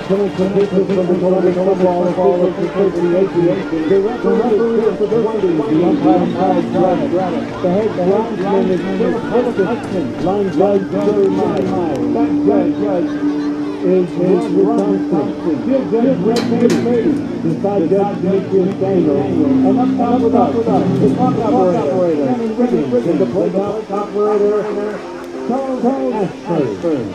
Coming from the Columbus Football Association, the referee is Chris Wendy, the umpire is Greta. The head linesman is Philip Hudson, line judge Jerry Miles, back judge is Robert Thompson, field judge Red Beatty, the side judge Demetrius Daniel, and up top with us, the clock operator, Shannon Riggins, and the play-out operator, Charles Ashford.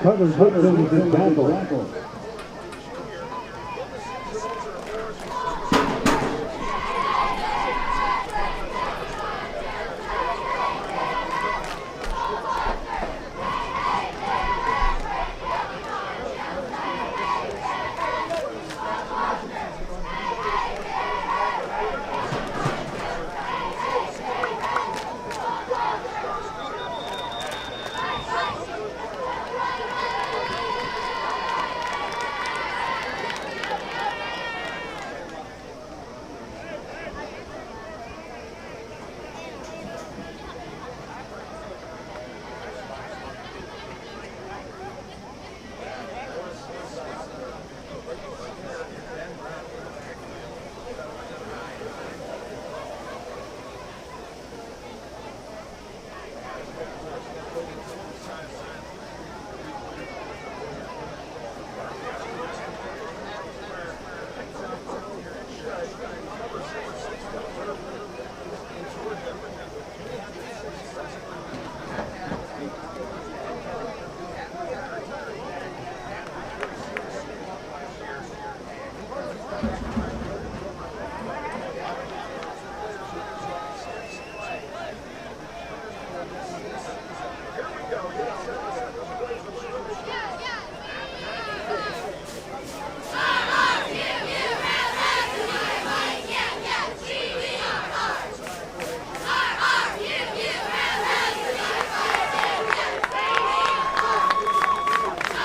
Covers Hudson with his tackle.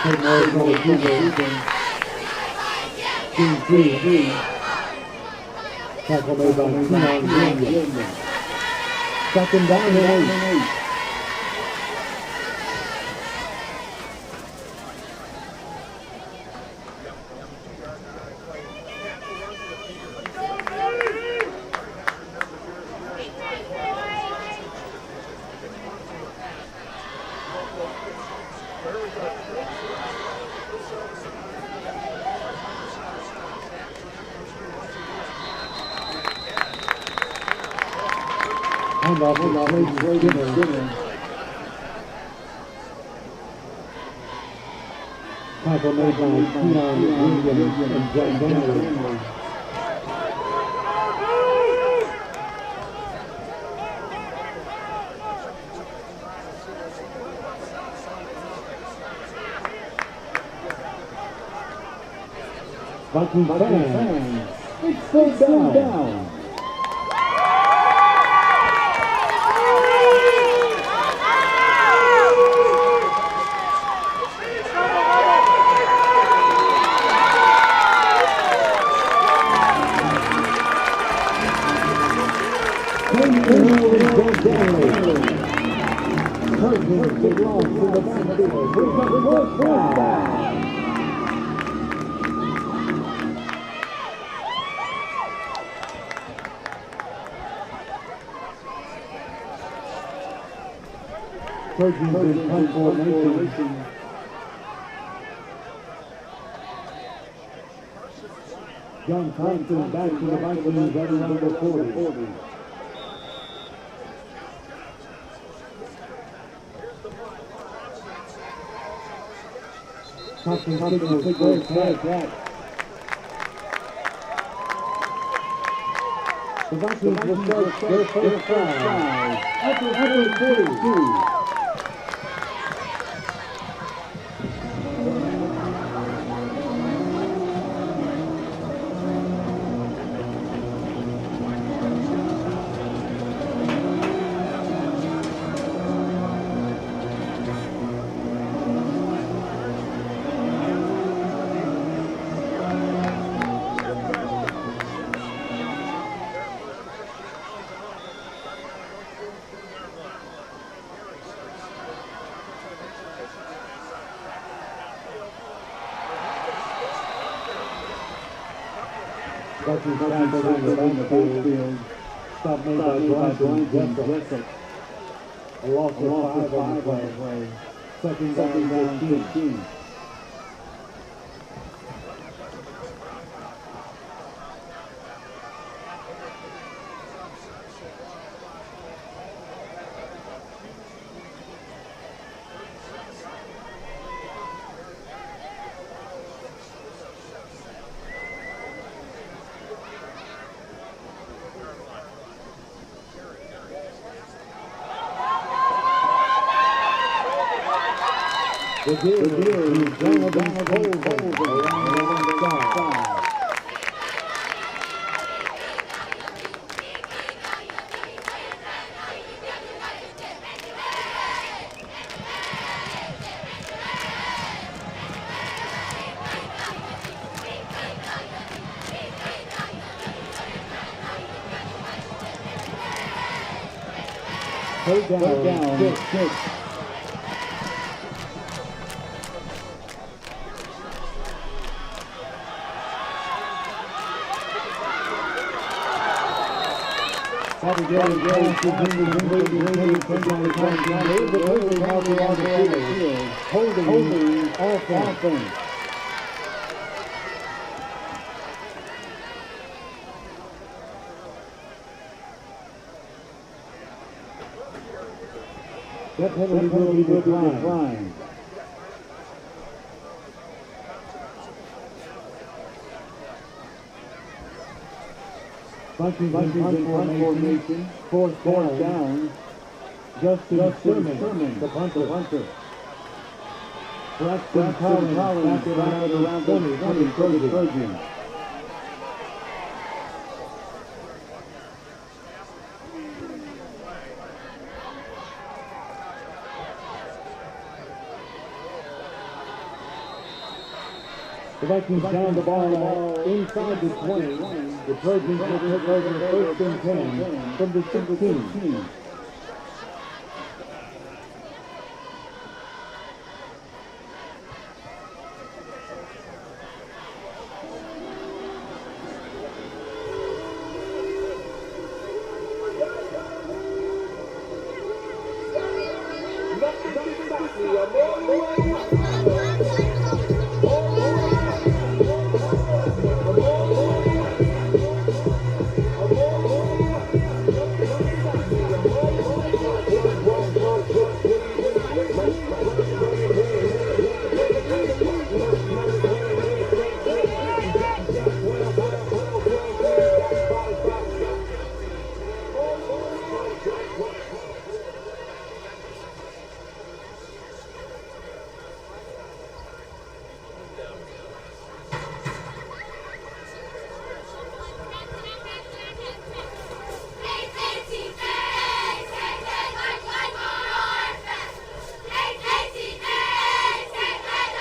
Tattnall is on the defense. Team 3. Tackle made by Diemel. Second down and 8. Handoff to Dinner. Tackle made by Williams and Diemel. Vikings fans, it's third down. Trojans get lost in the backfield. We've got fourth down. Trojans in punt formation. John Thompson back to the Vikings at number 40. Thompson signals flag. The Vikings will start their first drive at the 42. Vikings tackle in the backfield. Stop made by Brian Jessup. A loss of 5 on the play. Second down 15. The deer is Jonathan Colvin around the side. Third down, 6. Holding offense. That penalty will be declined. Vikings in formation. Fourth down. Justin Sherman, the punter. Braxton Collins back around 20 Trojans. The Vikings down the ball inside the 20. The Trojans will take over first and 10 from the 16.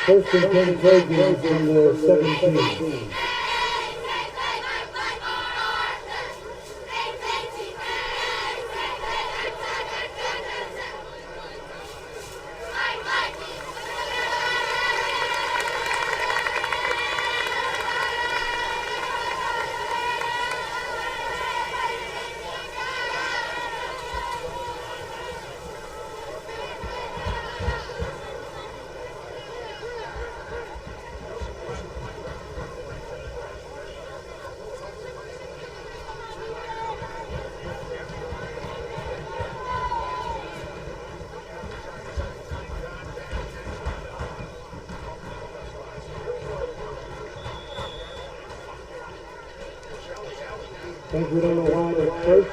First and 10 Trojans from the 17. I think we don't know why the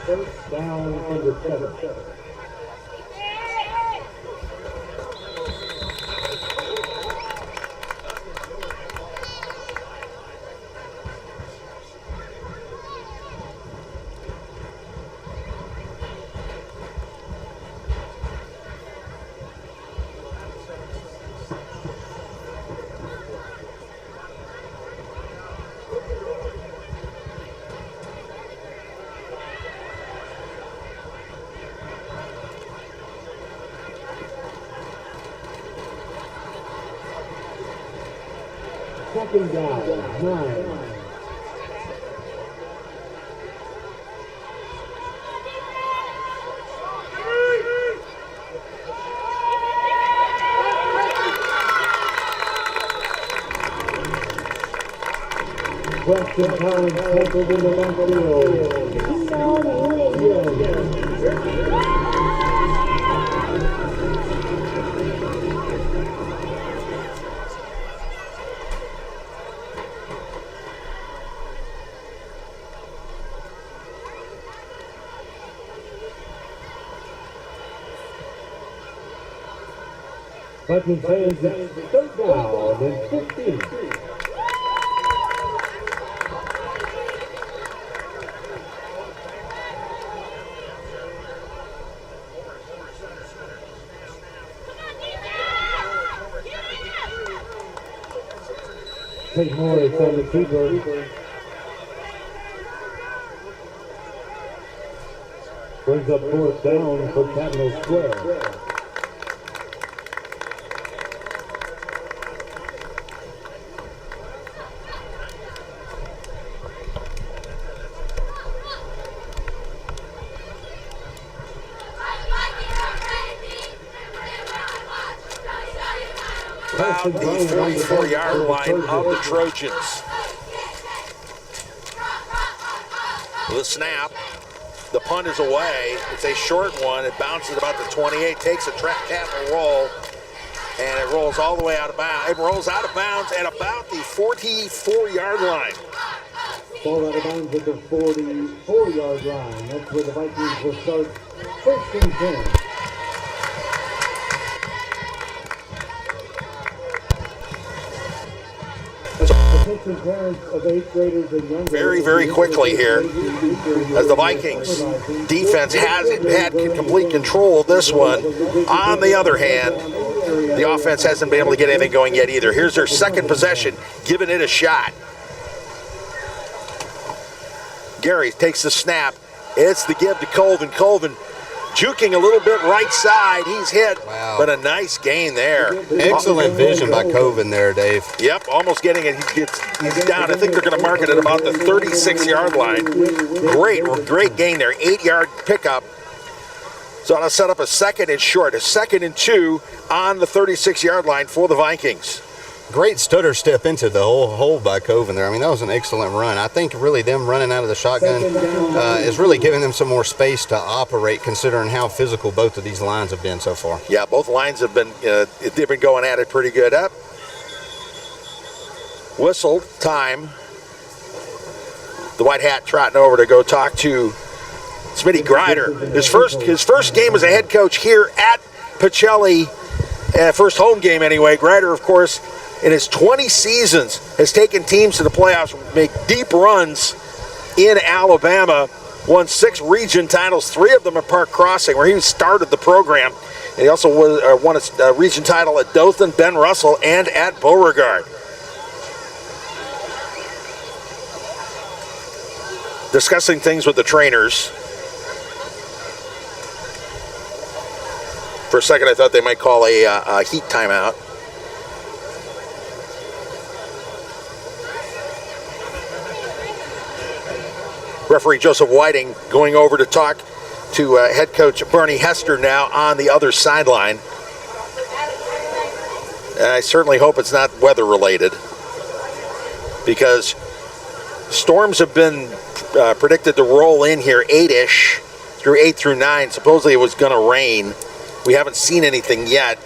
first down from the 7. Second down, 9. Weston Collins tackled in the left field. Vikings fans, it's third down and 15. St. Morris on the keeper. Brings up fourth down for Tattnall Square. About the 44-yard line of the Trojans. The snap, the punt is away. It's a short one. It bounces about the 28, takes a tackle roll, and it rolls all the way out of bounds. It rolls out of bounds at about the 44-yard line. Ball out of bounds at the 44-yard line. That's where the Vikings will start first and 10. Very, very quickly here, as the Vikings defense hasn't had complete control of this one. On the other hand, the offense hasn't been able to get anything going yet either. Here's their second possession, giving it a shot. Gary takes the snap. It's the give to Colvin. Colvin juking a little bit right side. He's hit, but a nice gain there. Excellent vision by Colvin there, Dave. Yep, almost getting it. He's down. I think they're going to mark it at about the 36-yard line. Great gain there. 8-yard pickup. So that'll set up a second and short, a 2nd and 2 on the 36-yard line for the Vikings. Great stutter step into the whole hole by Colvin there. I mean, that was an excellent run. I think really them running out of the shotgun is really giving them some more space to operate, considering how physical both of these lines have been so far. Yeah, both lines have been they've been going at it pretty good. Up, whistle time. The white hat trotting over to go talk to Smitty Grider. His first game as a head coach here at Pacelli, first home game anyway. Grider, of course, in his 20 seasons, has taken teams to the playoffs, make deep runs in Alabama, won 6 region titles, 3 of them at Park Crossing, where he started the program. And he also won a region title at Dothan, Ben Russell, and at Beauregard. Discussing things with the trainers. For a second, I thought they might call a heat timeout. Referee Joseph Whiting going over to talk to head coach Bernie Hester now on the other sideline. I certainly hope it's not weather related, because storms have been predicted to roll in here 8-ish through 8 through 9. Supposedly it was going to rain. We haven't seen anything yet.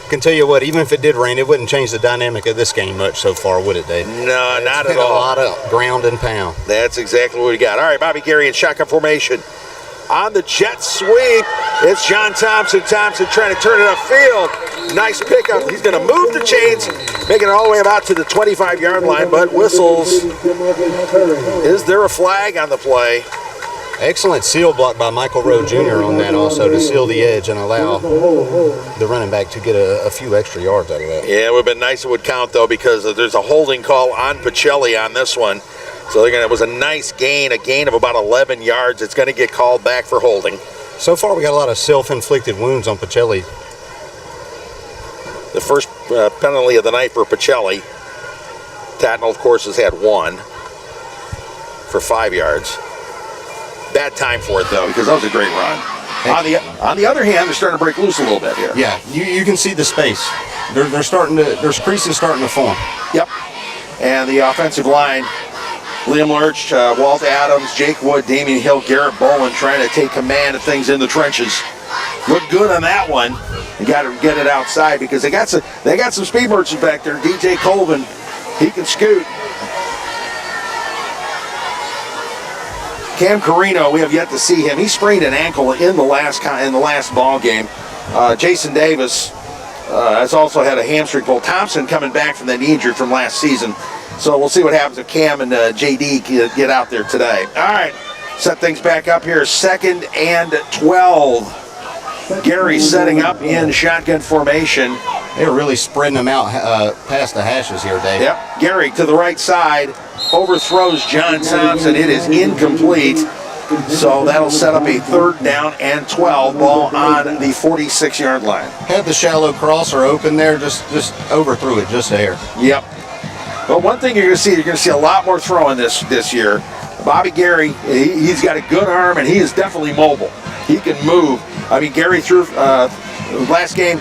I can tell you what, even if it did rain, it wouldn't change the dynamic of this game much so far, would it, Dave? No, not at all. A lot of ground and pound. That's exactly what we got. All right, Bobby Gary in shotgun formation. On the jet sweep, it's John Thompson. Thompson trying to turn it upfield. Nice pickup. He's going to move the chains, making it all the way about to the 25-yard line, but whistles. Is there a flag on the play? Excellent seal block by Michael Rowe Jr. on that also, to seal the edge and allow the running back to get a few extra yards out of that. Yeah, it would have been nice if it would count, though, because there's a holding call on Pacelli on this one. So it was a nice gain, a gain of about 11 yards. It's going to get called back for holding. So far, we got a lot of self-inflicted wounds on Pacelli. The first penalty of the night for Pacelli. Tattnall, of course, has had 1 for 5 yards. Bad time for it, though, because that was a great run. On the other hand, they're starting to break loose a little bit here. Yeah, you can see the space. There's creases starting to form. Yep. And the offensive line, Liam Lurch, Walt Adams, Jake Wood, Damian Hill, Garrett Bowen trying to take command of things in the trenches. Look good on that one. You got to get it outside, because they got some speed merchants back there. DJ Colvin, he can scoot. Cam Carino, we have yet to see him. He sprained an ankle in the last ball game. Jason Davis has also had a hamstring pull. Thompson coming back from that knee injury from last season. So we'll see what happens if Cam and JD get out there today. All right, set things back up here. 2nd and 12. Gary setting up in shotgun formation. They're really spreading them out past the hashes here, Dave. Yep, Gary to the right side. Overthrows John Thompson. It is incomplete. So that'll set up a 3rd down and 12, ball on the 46-yard line. Had the shallow crosser open there, just overthrew it just there. Yep. But one thing you're going to see a lot more throwing this year. Bobby Gary, he's got a good arm, and he is definitely mobile. He can move. I mean, Gary threw last game,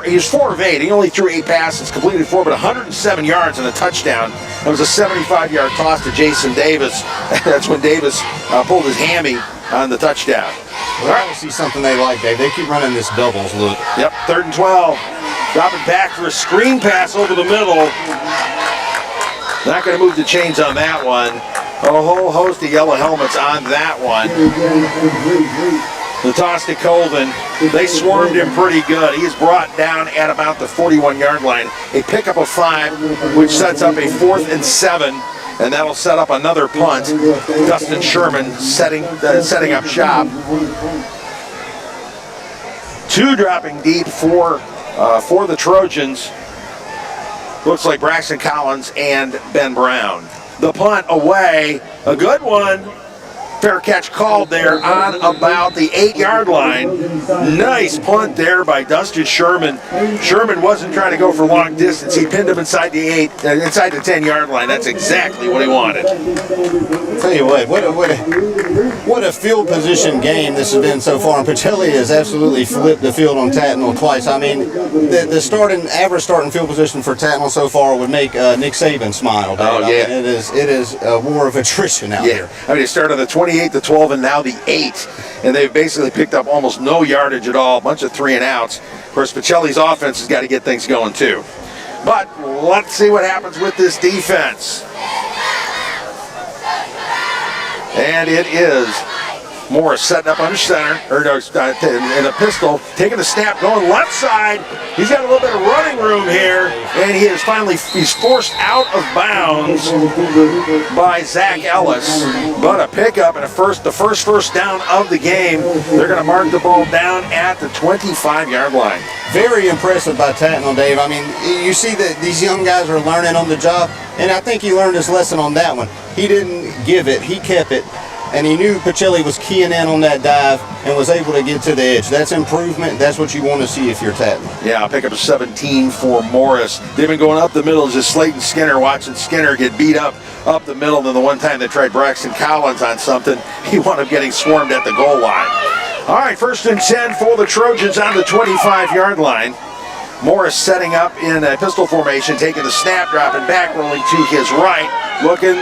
he was 4 of 8. He only threw 8 passes, completed 4, but 107 yards and a touchdown. That was a 75-yard toss to Jason Davis. That's when Davis pulled his hammy on the touchdown. Well, I see something they like, Dave. They keep running this doubles look. Yep, 3rd and 12. Dropping back for a screen pass over the middle. Not going to move the chains on that one. A whole host of yellow helmets on that one. The toss to Colvin. They swarmed him pretty good. He's brought down at about the 41-yard line. A pickup of 5, which sets up a 4th and 7, and that'll set up another punt. Dustin Sherman setting up shop. Two dropping deep for the Trojans. Looks like Braxton Collins and Ben Brown. The punt away, a good one. Fair catch called there on about the 8-yard line. Nice punt there by Dustin Sherman. Sherman wasn't trying to go for long distance. He pinned him inside the 10-yard line. That's exactly what he wanted. I'll tell you what a field position game this has been so far. And Pacelli has absolutely flipped the field on Tattnall twice. I mean, the average starting field position for Tattnall so far would make Nick Saban smile. Dave. Oh, yeah. I mean, it is a war of attrition out here. I mean, it started on the 28, the 12, and now the 8. And they've basically picked up almost no yardage at all. A bunch of 3-and-outs. Of course, Pacelli's offense has got to get things going, too. But let's see what happens with this defense. And it is Morris setting up under center, in a pistol, taking the snap, going left side. He's got a little bit of running room here, and he's forced out of bounds by Zach Ellis. But a pickup and the first down of the game. They're going to mark the ball down at the 25-yard line. Very impressive by Tattnall, Dave. I mean, you see that these young guys are learning on the job, and I think he learned his lesson on that one. He didn't give it, he kept it. And he knew Pacelli was keying in on that dive and was able to get to the edge. That's improvement. That's what you want to see if you're Tattnall. Yeah, I'll pick up a 17 for Morris. They've been going up the middle. Just Slayton Skinner, watching Skinner get beat up the middle. And then the one time they tried Braxton Collins on something, he wound up getting swarmed at the goal line. All right, 1st and 10 for the Trojans on the 25-yard line. Morris setting up in a pistol formation, taking the snap, dropping back, rolling to his right, looking,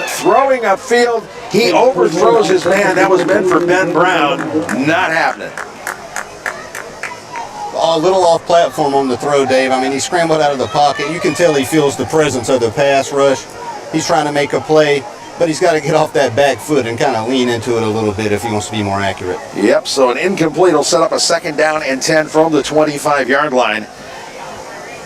throwing upfield. He overthrows his man. That was meant for Ben Brown. Not happening. A little off platform on the throw, Dave. I mean, he scrambled out of the pocket. You can tell he feels the presence of the pass rush. He's trying to make a play, but he's got to get off that back foot and kind of lean into it a little bit if he wants to be more accurate. Yep, so an incomplete will set up a 2nd down and 10 from the 25-yard line.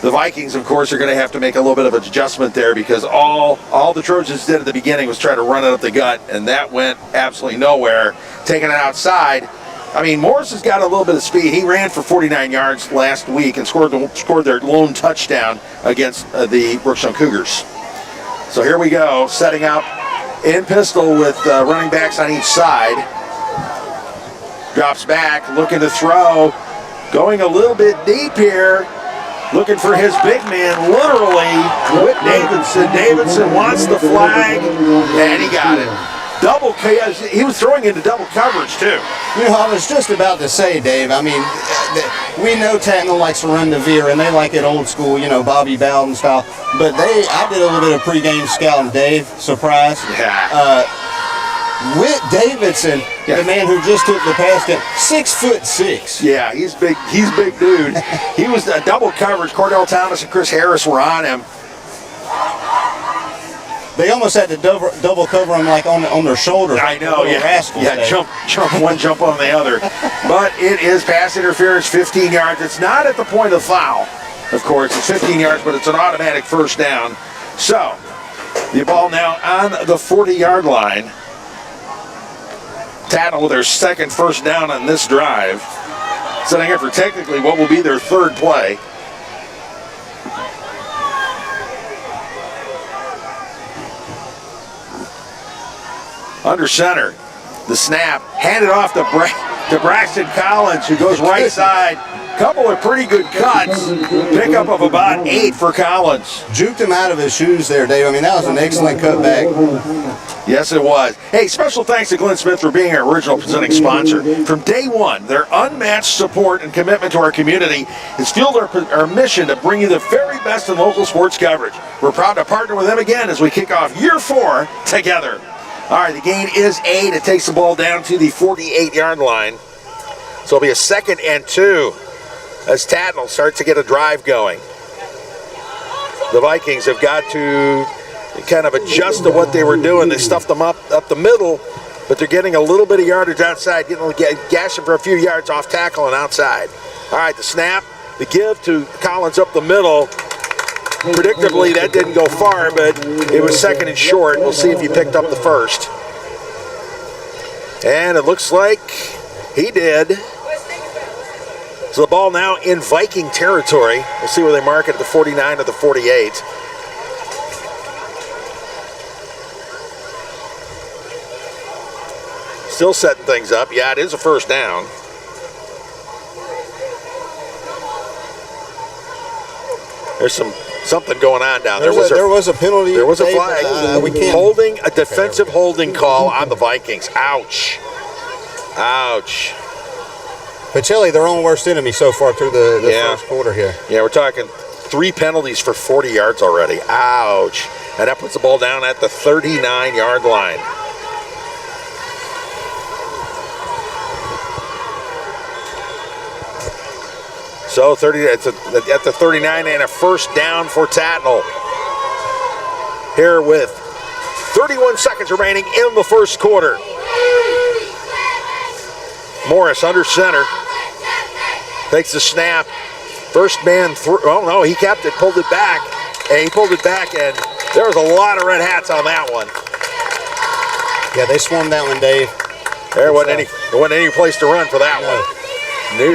The Vikings, of course, are going to have to make a little bit of an adjustment there because all the Trojans did at the beginning was try to run it up the gut, and that went absolutely nowhere. Taking it outside. I mean, Morris has got a little bit of speed. He ran for 49 yards last week and scored their lone touchdown against the Brookstone Cougars. So here we go, setting up in pistol with running backs on each side. Drops back, looking to throw. Going a little bit deep here. Looking for his big man, literally, Whit Davidson. Davidson wants the flag, and he got it. He was throwing into double coverage, too. You know, I was just about to say, Dave, I mean, we know Tattnall likes to run the veer, and they like it old school, you know, Bobby Bowden style. But I did a little bit of pregame scouting, Dave, surprise. Yeah. Whit Davidson, the man who just took the pass, 6'6". Yeah, he's big. He's big dude. He was double coverage. Cordell Thomas and Chris Harris were on him. They almost had to double cover him like on their shoulder. I know. Jump one, jump on the other. But it is pass interference, 15 yards. It's not at the point of foul, of course. It's 15 yards, but it's an automatic 1st down. So the ball now on the 40-yard line. Tattnall with their 2nd 1st down on this drive. Setting up for technically what will be their 3rd play. Under center. The snap. Handed off to Braxton Collins, who goes right side. Couple of pretty good cuts. Pickup of about 8 for Collins. Juked him out of his shoes there, Dave. I mean, that was an excellent cutback. Yes, it was. Hey, special thanks to Glenn Smith for being our original presenting sponsor. From day one, their unmatched support and commitment to our community has fueled our mission to bring you the very best in local sports coverage. We're proud to partner with them again as we kick off year 4 together. All right, the gain is 8. It takes the ball down to the 48-yard line. So it'll be a 2nd and 2 as Tattnall starts to get a drive going. The Vikings have got to kind of adjust to what they were doing. They stuffed them up the middle, but they're getting a little bit of yardage outside, gashing for a few yards off tackle and outside. All right, the snap, the give to Collins up the middle. Predictably, that didn't go far, but it was 2nd and short. We'll see if he picked up the 1st. And it looks like he did. So the ball now in Viking territory. We'll see where they mark it at the 49 or the 48. Still setting things up. Yeah, it is a first down. There's something going on down there. There was a penalty. There was a flag. We can't. Holding, a defensive holding call on the Vikings. Ouch. Ouch. Pacelli, their own worst enemy so far through the first quarter here. Yeah, we're talking 3 penalties for 40 yards already. Ouch. And that puts the ball down at the 39-yard line. So 30 at the 39 and a first down for Tattnall. Here with 31 seconds remaining in the first quarter. Morris under center. Takes the snap. First man through. Oh no, he kept it, pulled it back. And he pulled it back, and there was a lot of red hats on that one. Yeah, they swarmed that one, Dave. There wasn't any place to run for that one. No.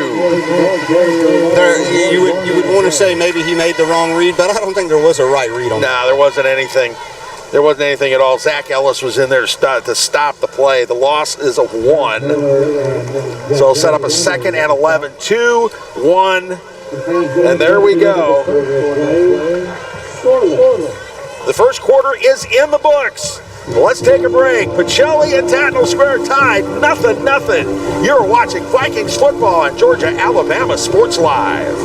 You would want to say maybe he made the wrong read, but I don't think there was a right read on that. No, there wasn't anything. There wasn't anything at all. Zach Ellis was in there to stop the play. The loss is a 1. So he'll set up a 2nd and 11. 2, 1, and there we go. The first quarter is in the books. Let's take a break. Pacelli and Tattnall Square tied 0-0. You're watching Vikings football on Georgia-Alabama Sports Live.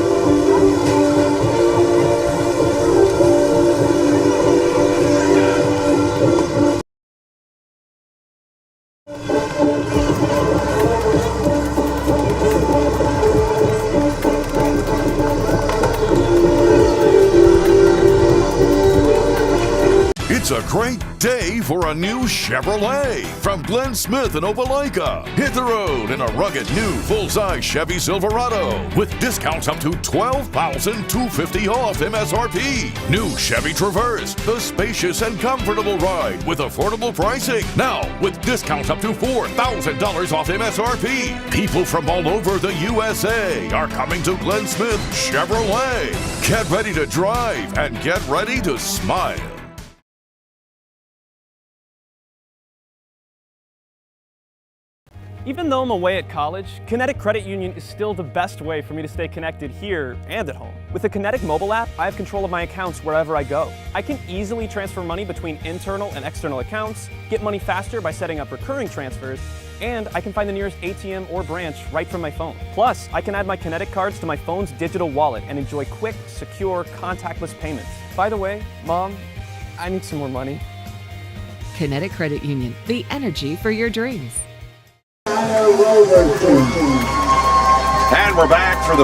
It's a great day for a new Chevrolet from Glenn Smith in Opelika. Hit the road in a rugged new full-size Chevy Silverado with discounts up to $12,250 off MSRP. New Chevy Traverse, the spacious and comfortable ride with affordable pricing. Now with discounts up to $4,000 off MSRP. People from all over the USA are coming to Glenn Smith Chevrolet. Get ready to drive and get ready to smile. Even though I'm away at college, Kinetic Credit Union is still the best way for me to stay connected here and at home. With the Kinetic mobile app, I have control of my accounts wherever I go. I can easily transfer money between internal and external accounts, get money faster by setting up recurring transfers, and I can find the nearest ATM or branch right from my phone. Plus, I can add my Kinetic cards to my phone's digital wallet and enjoy quick, secure, contactless payments. By the way, Mom, I need some more money. Kinetic Credit Union, the energy for your dreams. And we're back for the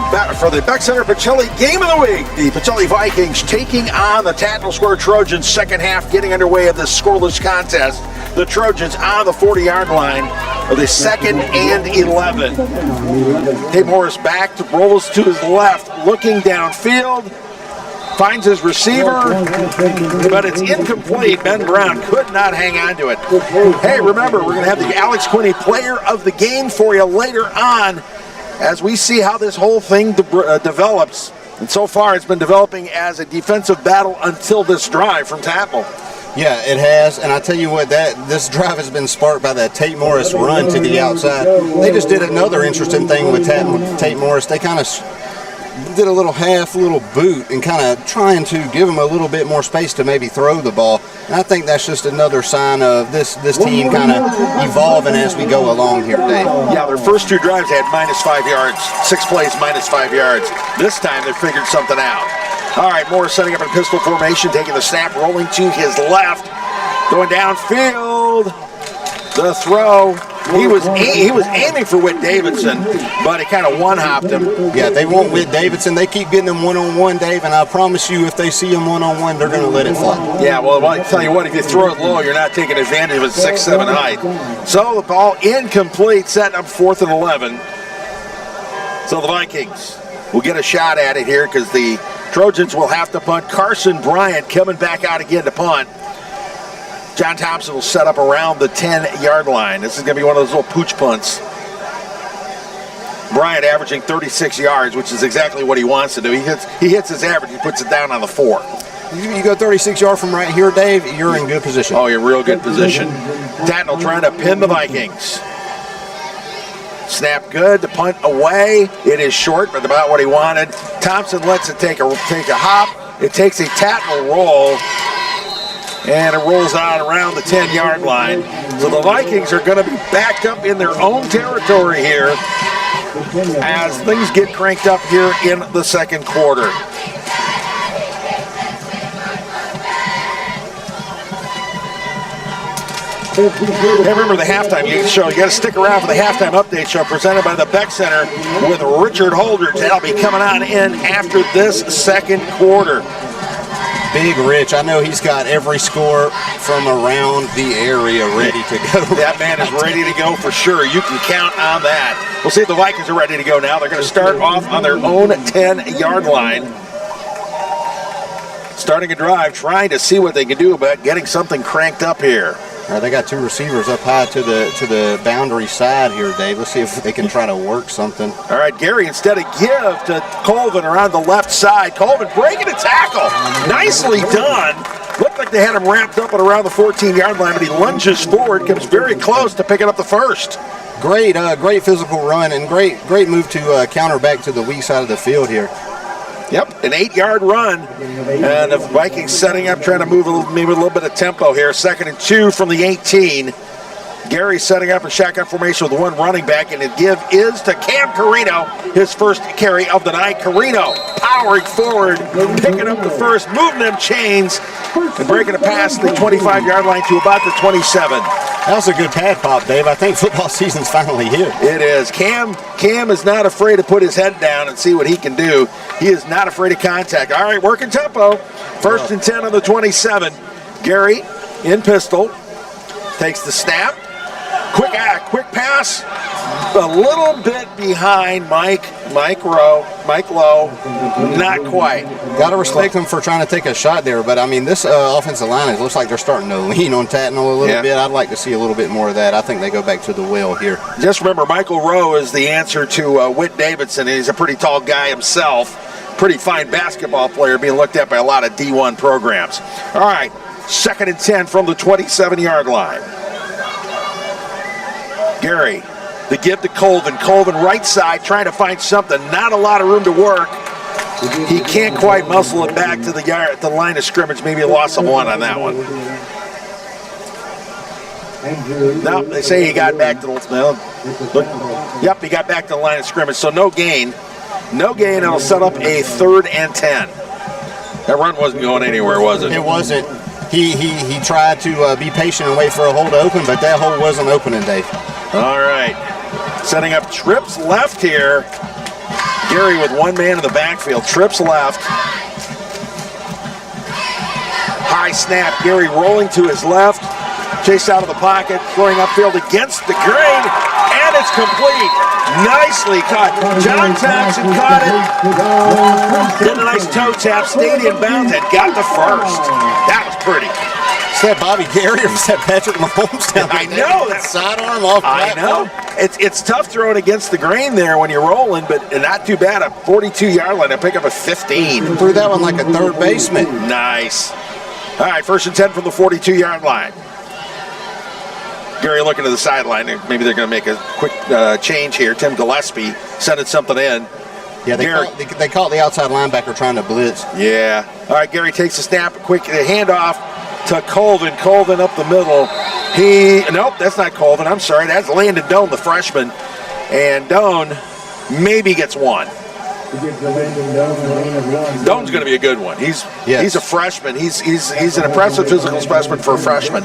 Beck Center Pacelli Game of the Week. The Pacelli Vikings taking on the Tattnall Square Trojans. Second half getting underway of this scoreless contest. The Trojans on the 40-yard line of the 2nd and 11. Dave Morris back, rolls to his left, looking downfield. Finds his receiver, but it's incomplete. Ben Brown could not hang on to it. Hey, remember, we're going to have the Alex Quinney Player of the Game for you later on as we see how this whole thing develops. And so far, it's been developing as a defensive battle until this drive from Tattnall. Yeah, it has, and I tell you what, this drive has been sparked by that Tate Morris run to the outside. They just did another interesting thing with Tate Morris. They kind of did a little boot and kind of trying to give him a little bit more space to maybe throw the ball. And I think that's just another sign of this team kind of evolving as we go along here, Dave. Yeah, their first 2 drives had -5 yards, 6 plays, -5 yards. This time they figured something out. All right, Morris setting up in pistol formation, taking the snap, rolling to his left, going downfield. The throw. He was aiming for Whit Davidson, but he kind of one-hopped him. Yeah, they want Whit Davidson. They keep getting him one-on-one, Dave, and I promise you if they see him one-on-one, they're going to let it fly. Yeah, well, I tell you what, if you throw it low, you're not taking advantage of his 6'7" height. So the ball incomplete, setting up 4th and 11. So the Vikings will get a shot at it here because the Trojans will have to punt. Carson Bryant coming back out again to punt. John Thompson will set up around the 10-yard line. This is going to be one of those little pooch punts. Bryant averaging 36 yards, which is exactly what he wants to do. He hits his average, he puts it down on the 4. You go 36 yards from right here, Dave, you're in good position. Oh, you're real good position. Tattnall trying to pin the Vikings. Snap good, the punt away. It is short, but about what he wanted. Thompson lets it take a hop. It takes a Tattnall roll, and it rolls out around the 10-yard line. So the Vikings are going to be backed up in their own territory here as things get cranked up here in the second quarter. Hey, remember the halftime show. You got to stick around for the halftime update show presented by the Beck Center with Richard Holdridge. That'll be coming on in after this second quarter. Big Rich, I know he's got every score from around the area ready to go. That man is ready to go for sure. You can count on that. We'll see if the Vikings are ready to go now. They're going to start off on their own 10-yard line. Starting a drive, trying to see what they can do about getting something cranked up here. They got two receivers up high to the boundary side here, Dave. Let's see if they can try to work something. All right, Gary, instead of give to Colvin around the left side. Colvin breaking a tackle. Nicely done. Looked like they had him wrapped up at around the 14-yard line, but he lunges forward, comes very close to picking up the first. Great physical run and great move to counter back to the weak side of the field here. Yep, an 8-yard run, and the Vikings setting up, trying to move maybe a little bit of tempo here. 2nd and 2 from the 18. Gary setting up a shotgun formation with one running back, and the give is to Cam Carino, his first carry of the night. Carino powering forward, picking up the first, moving them chains, and breaking it past the 25-yard line to about the 27. That was a good pad pop, Dave. I think football season's finally here. It is. Cam is not afraid to put his head down and see what he can do. He is not afraid of contact. All right, working tempo. 1st and 10 on the 27. Gary in pistol. Takes the snap. Quick pass. A little bit behind Mike Lowe. Not quite. Got to respect him for trying to take a shot there, but I mean, this offensive line, it looks like they're starting to lean on Tattnall a little bit. I'd like to see a little bit more of that. I think they go back to the well here. Just remember, Michael Rowe is the answer to Whit Davidson. He's a pretty tall guy himself. Pretty fine basketball player, being looked at by a lot of D1 programs. All right, 2nd and 10 from the 27-yard line. Gary, the give to Colvin. Colvin right side, trying to find something. Not a lot of room to work. He can't quite muscle it back to the line of scrimmage. Maybe a loss of 1 on that one. No, they say he got back to he got back to the line of scrimmage. So no gain. No gain, and it'll set up a 3rd and 10. That run wasn't going anywhere, was it? It wasn't. He tried to be patient and wait for a hole to open, but that hole wasn't opening, Dave. All right. Setting up trips left here. Gary with one man in the backfield. Trips left. High snap. Gary rolling to his left. Chase out of the pocket. Throwing upfield against the grain. And it's complete. Nicely caught. John Thompson caught it. Did a nice toe tap. Stayed in bounds and got the first. That was pretty. Is that Bobby Gary or was that Patrick Mahomes down there? I know. That sidearm off. I know. It's tough throwing against the grain there when you're rolling, but not too bad. A 42-yard line. I pick up a 15. Threw that one like a third baseman. Nice. All right, 1st and 10 from the 42-yard line. Gary looking to the sideline. Maybe they're going to make a quick change here. Tim Gillespie sending something in. Yeah, they caught the outside linebacker trying to blitz. Yeah. All right, Gary takes a snap, quick handoff to Colvin. Colvin up the middle. Nope, that's not Colvin. I'm sorry. That's Landon Doan, the freshman. And Doan maybe gets 1. Doan's going to be a good one. He's a freshman. He's an impressive physical specimen for a freshman.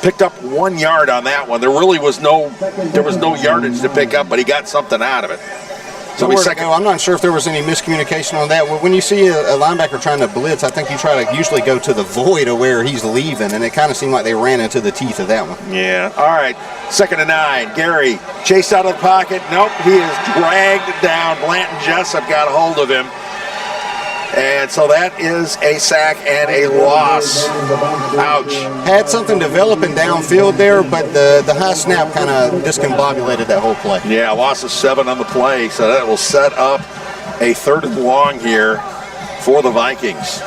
Picked up 1 yard on that one. There was no yardage to pick up, but he got something out of it. So I'm not sure if there was any miscommunication on that. When you see a linebacker trying to blitz, I think you try to usually go to the void of where he's leaving, and it kind of seemed like they ran into the teeth of that one. Yeah. All right. 2nd and 9. Gary chased out of the pocket. Nope. He is dragged down. Blanton Jessup got a hold of him. And so that is a sack and a loss. Ouch. Had something developing downfield there, but the high snap kind of discombobulated that whole play. Yeah, loss of 7 on the play, so that will set up a 3rd and long here for the Vikings.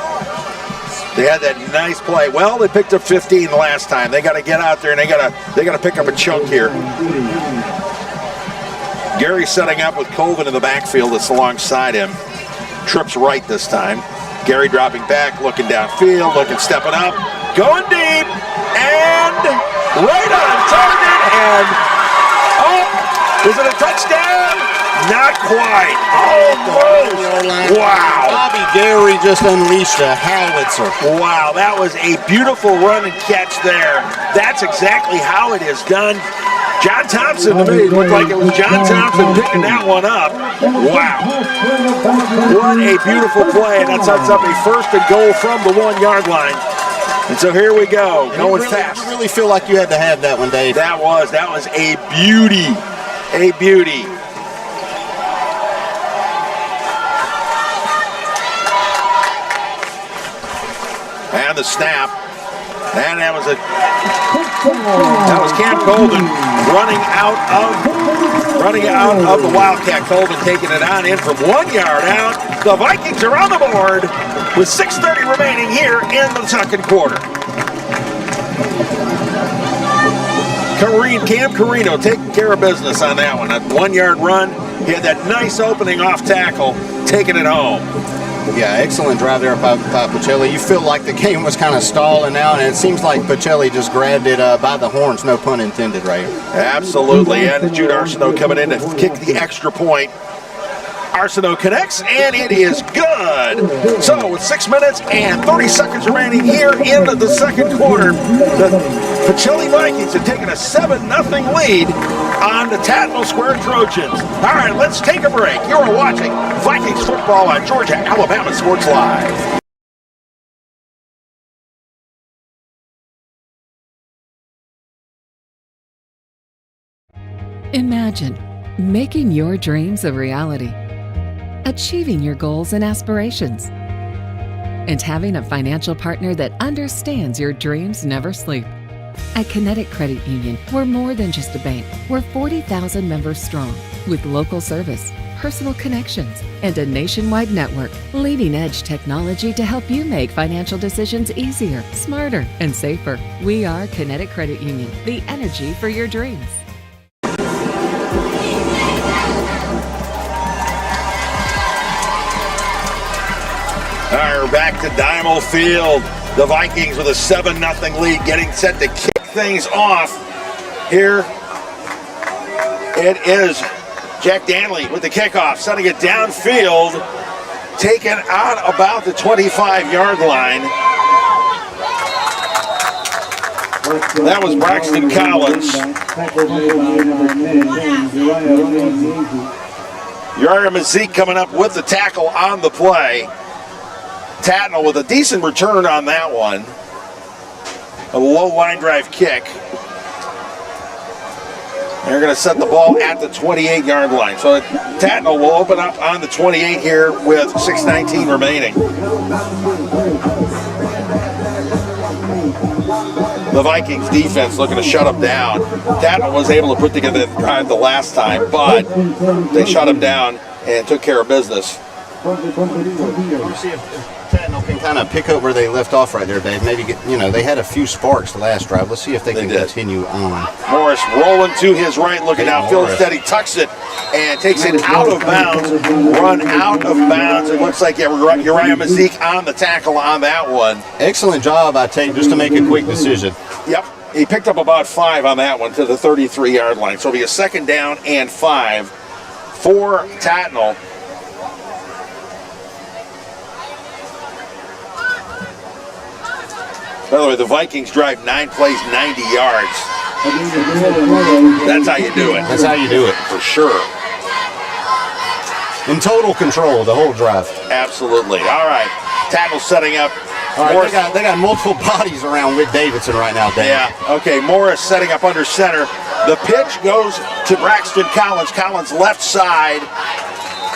They had that nice play. Well, they picked up 15 last time. They got to get out there and they got to pick up a chunk here. Gary setting up with Colvin in the backfield that's alongside him. Trips right this time. Gary dropping back, looking downfield, stepping up, going deep, and right on target, and is it a touchdown? Not quite. Almost. Wow. Bobby Gary just unleashed a howitzer. Wow, that was a beautiful run and catch there. That's exactly how it is done. John Thompson, to me, looked like it was John Thompson picking that one up. Wow. What a beautiful play, and that sets up a 1st and goal from the 1-yard line. And so here we go, going fast. You really feel like you had to have that one, Dave. That was a beauty. A beauty. And the snap. And that was Cam Colvin running out of the Wildcat. Colvin taking it on in from 1 yard out. The Vikings are on the board with 6:30 remaining here in the 2nd quarter. Cam Carino taking care of business on that one. A 1-yard run. He had that nice opening off tackle, taking it home. Yeah, excellent drive there by Pacelli. You feel like the game was kind of stalling out, and it seems like Pacelli just grabbed it by the horns, no pun intended, right here. Absolutely, and Jude Arsenault coming in to kick the extra point. Arsenault connects, and it is good. So with 6 minutes and 30 seconds remaining here in the 2nd quarter, the Pacelli Vikings have taken a 7-0 lead on the Tattnall Square Trojans. All right, let's take a break. You're watching Vikings football on Georgia-Alabama Sports Live. Imagine making your dreams a reality, achieving your goals and aspirations, and having a financial partner that understands your dreams never sleep. At Kinetic Credit Union, we're more than just a bank. We're 40,000 members strong, with local service, personal connections, and a nationwide network. Leading-edge technology to help you make financial decisions easier, smarter, and safer. We are Kinetic Credit Union, the energy for your dreams. All right, we're back to Diemel Field. The Vikings with a 7-0 lead, getting set to kick things off. Here it is Jack Danley with the kickoff, setting it downfield, taken out about the 25-yard line. That was Braxton Collins. Uriah Mazik coming up with the tackle on the play. Tattnall with a decent return on that one. A low line drive kick. They're going to set the ball at the 28-yard line. So Tattnall will open up on the 28 here with 6:19 remaining. The Vikings defense looking to shut them down. Tattnall was able to put together the drive the last time, but they shut him down and took care of business. We'll see if Tattnall can kind of pick up where they left off right there, Dave. Maybe they had a few sparks the last drive. Let's see if they can continue on. Morris rolling to his right, looking downfield. Instead, he tucks it and takes it out of bounds. Run out of bounds. It looks like Uriah Mazik on the tackle on that one. Excellent job, I take, just to make a quick decision. Yep. He picked up about 5 on that one to the 33-yard line. So it'll be a 2nd down and 5 for Tattnall. By the way, the Vikings drive 9 plays, 90 yards. That's how you do it. That's how you do it. For sure. In total control of the whole drive. Absolutely. All right. Tackle setting up. All right, they got multiple bodies around Whit Davidson right now, Dave. Yeah. Okay, Morris setting up under center. The pitch goes to Braxton Collins. Collins left side.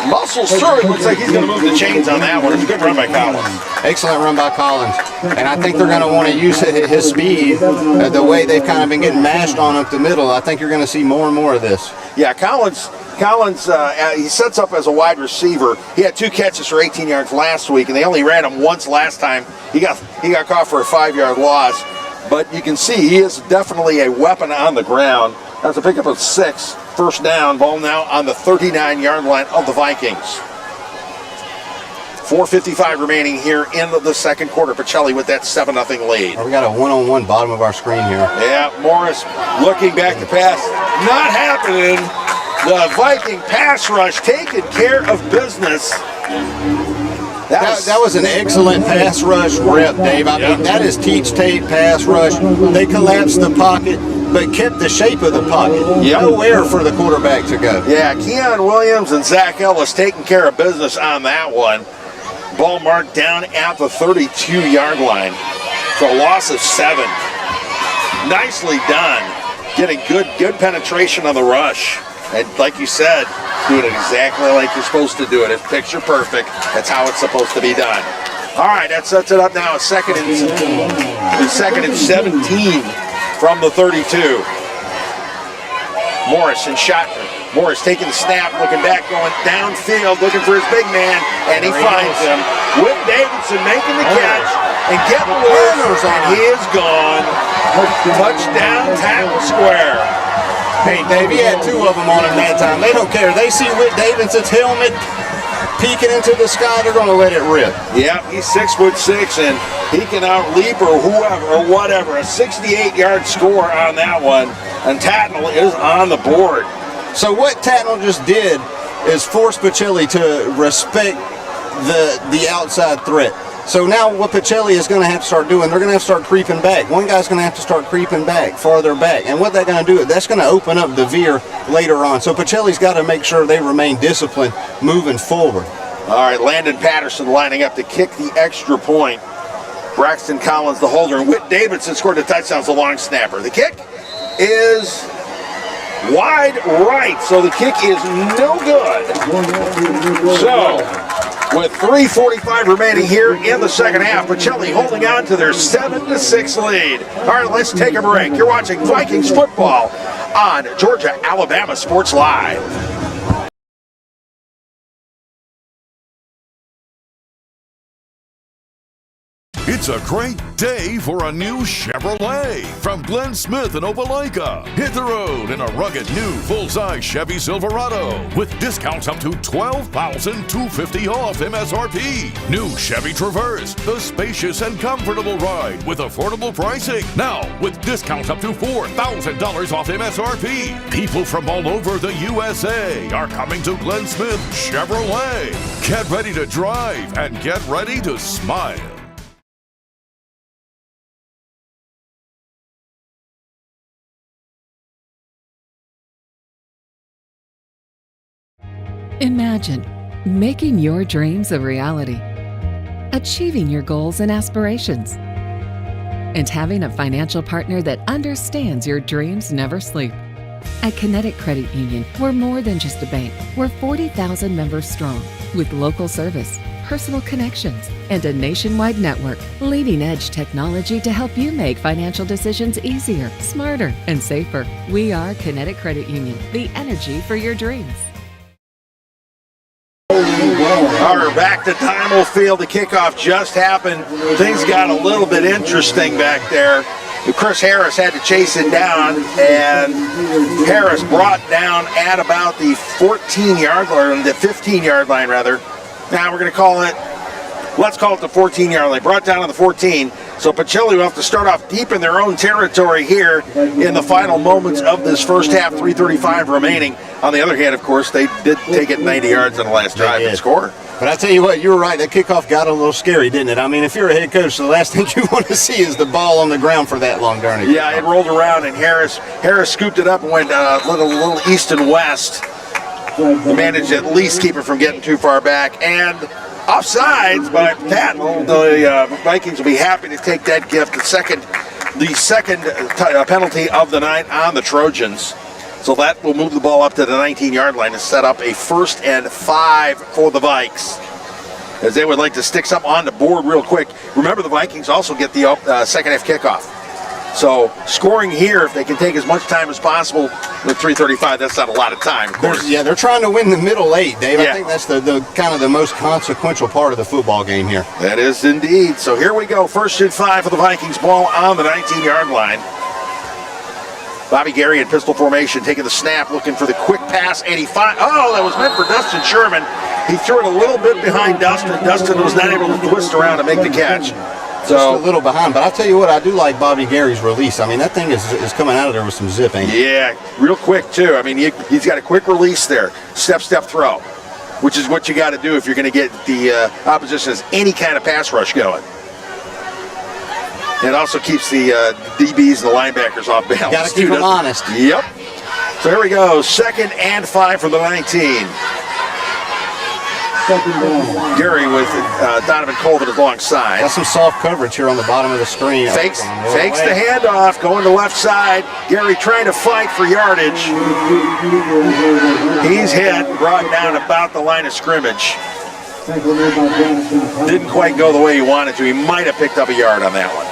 Muscles through. It looks like he's going to move the chains on that one. It's a good run by Collins. Excellent run by Collins. And I think they're going to want to use his speed the way they've kind of been getting mashed on up the middle. I think you're going to see more and more of this. Yeah, Collins, he sets up as a wide receiver. He had 2 catches for 18 yards last week, and they only ran him once last time. He got caught for a 5-yard loss. But you can see he is definitely a weapon on the ground. That's a pickup of 6. First down, ball now on the 39-yard line of the Vikings. 4:55 remaining here in the second quarter. Pacelli with that 7-0 lead. We got a one-on-one bottom of our screen here. Yeah, Morris looking back to pass. Not happening. The Viking pass rush taking care of business. That was an excellent pass rush rep, Dave. I mean, that is teach tape pass rush. They collapsed the pocket, but kept the shape of the pocket. Nowhere for the quarterback to go. Yeah, Keon Williams and Zach Ellis taking care of business on that one. Ball marked down at the 32-yard line for a loss of 7. Nicely done. Getting good penetration on the rush. And like you said, doing it exactly like you're supposed to do it. It's picture perfect. That's how it's supposed to be done. All right, that sets it up now. Second and 17 from the 32. Morris in shotgun. Morris taking the snap, looking back, going downfield, looking for his big man, and he finds him. Whit Davidson making the catch and getting loose, and he is gone. Touchdown, Tattnall Square. Hey, Dave, he had 2 of them on him that time. They don't care. They see Whit Davidson's helmet peeking into the sky, they're going to let it rip. Yeah, he's 6'6", and he can outleap or whoever or whatever. A 68-yard score on that one, and Tattnall is on the board. So what Tattnall just did is force Pacelli to respect the outside threat. So now what Pacelli is going to have to start doing, they're going to have to start creeping back. One guy's going to have to start creeping back, farther back. And what they're going to do, that's going to open up the veer later on. So Pacelli's got to make sure they remain disciplined moving forward. All right, Landon Patterson lining up to kick the extra point. Braxton Collins, the holder, and Whit Davidson scored a touchdown as a long snapper. The kick is wide right, so the kick is no good. So, with 3:45 remaining here in the second half, Pacelli holding on to their 7-6 lead. All right, let's take a break. You're watching Vikings football on Georgia-Alabama Sports Live. It's a great day for a new Chevrolet from Glenn Smith in Opelika. Hit the road in a rugged new full-size Chevy Silverado with discounts up to $12,250 off MSRP. New Chevy Traverse, the spacious and comfortable ride with affordable pricing. Now with discounts up to $4,000 off MSRP. People from all over the USA are coming to Glenn Smith Chevrolet. Get ready to drive and get ready to smile. Imagine making your dreams a reality, achieving your goals and aspirations, and having a financial partner that understands your dreams never sleep. At Kinetic Credit Union, we're more than just a bank. We're 40,000 members strong with local service, personal connections, and a nationwide network. Leading-edge technology to help you make financial decisions easier, smarter, and safer. We are Kinetic Credit Union, the energy for your dreams. All right, back to Diemel Field. The kickoff just happened. Things got a little bit interesting back there. Chris Harris had to chase it down, and Harris brought down at about the 14-yard line, the 15-yard line rather. Now we're going to call it, let's call it the 14-yard line. Brought down on the 14. So Pacelli will have to start off deep in their own territory here in the final moments of this first half, 3:35 remaining. On the other hand, of course, they did take it 90 yards on the last drive and score. But I tell you what, you were right. That kickoff got a little scary, didn't it? I mean, if you're a head coach, the last thing you want to see is the ball on the ground for that long, darn it. Yeah, it rolled around, and Harris scooped it up and went a little east and west. He managed to at least keep it from getting too far back. And offsides by Tattnall. The Vikings will be happy to take that gift. The second penalty of the night on the Trojans. So that will move the ball up to the 19-yard line and set up a 1st and 5 for the Vikes, as they would like to stick something on the board real quick. Remember, the Vikings also get the second half kickoff. So scoring here, if they can take as much time as possible with 3:35, that's not a lot of time, of course. Yeah, they're trying to win the middle 8, Dave. Yeah. I think that's the kind of the most consequential part of the football game here. That is indeed. So here we go, 1st and 5 for the Vikings, ball on the 19-yard line. Bobby Gary in pistol formation, taking the snap, looking for the quick pass, 85. Oh, that was meant for Dustin Sherman. He threw it a little bit behind Dustin. Dustin was not able to twist around and make the catch. Just a little behind, but I'll tell you what, I do like Bobby Gary's release. I mean, that thing is coming out of there with some zip, ain't it? Yeah, real quick, too. I mean, he's got a quick release there. Step throw, which is what you got to do if you're going to get the opposition as any kind of pass rush going. It also keeps the DBs and the linebackers off balance. Got to keep them honest. Yep. So here we go, 2nd and 5 for the 19. Gary with Donovan Colvin alongside. Got some soft coverage here on the bottom of the screen. Fakes the handoff, going to left side. Gary trying to fight for yardage. He's hit, brought down about the line of scrimmage. Didn't quite go the way he wanted to. He might have picked up a yard on that one.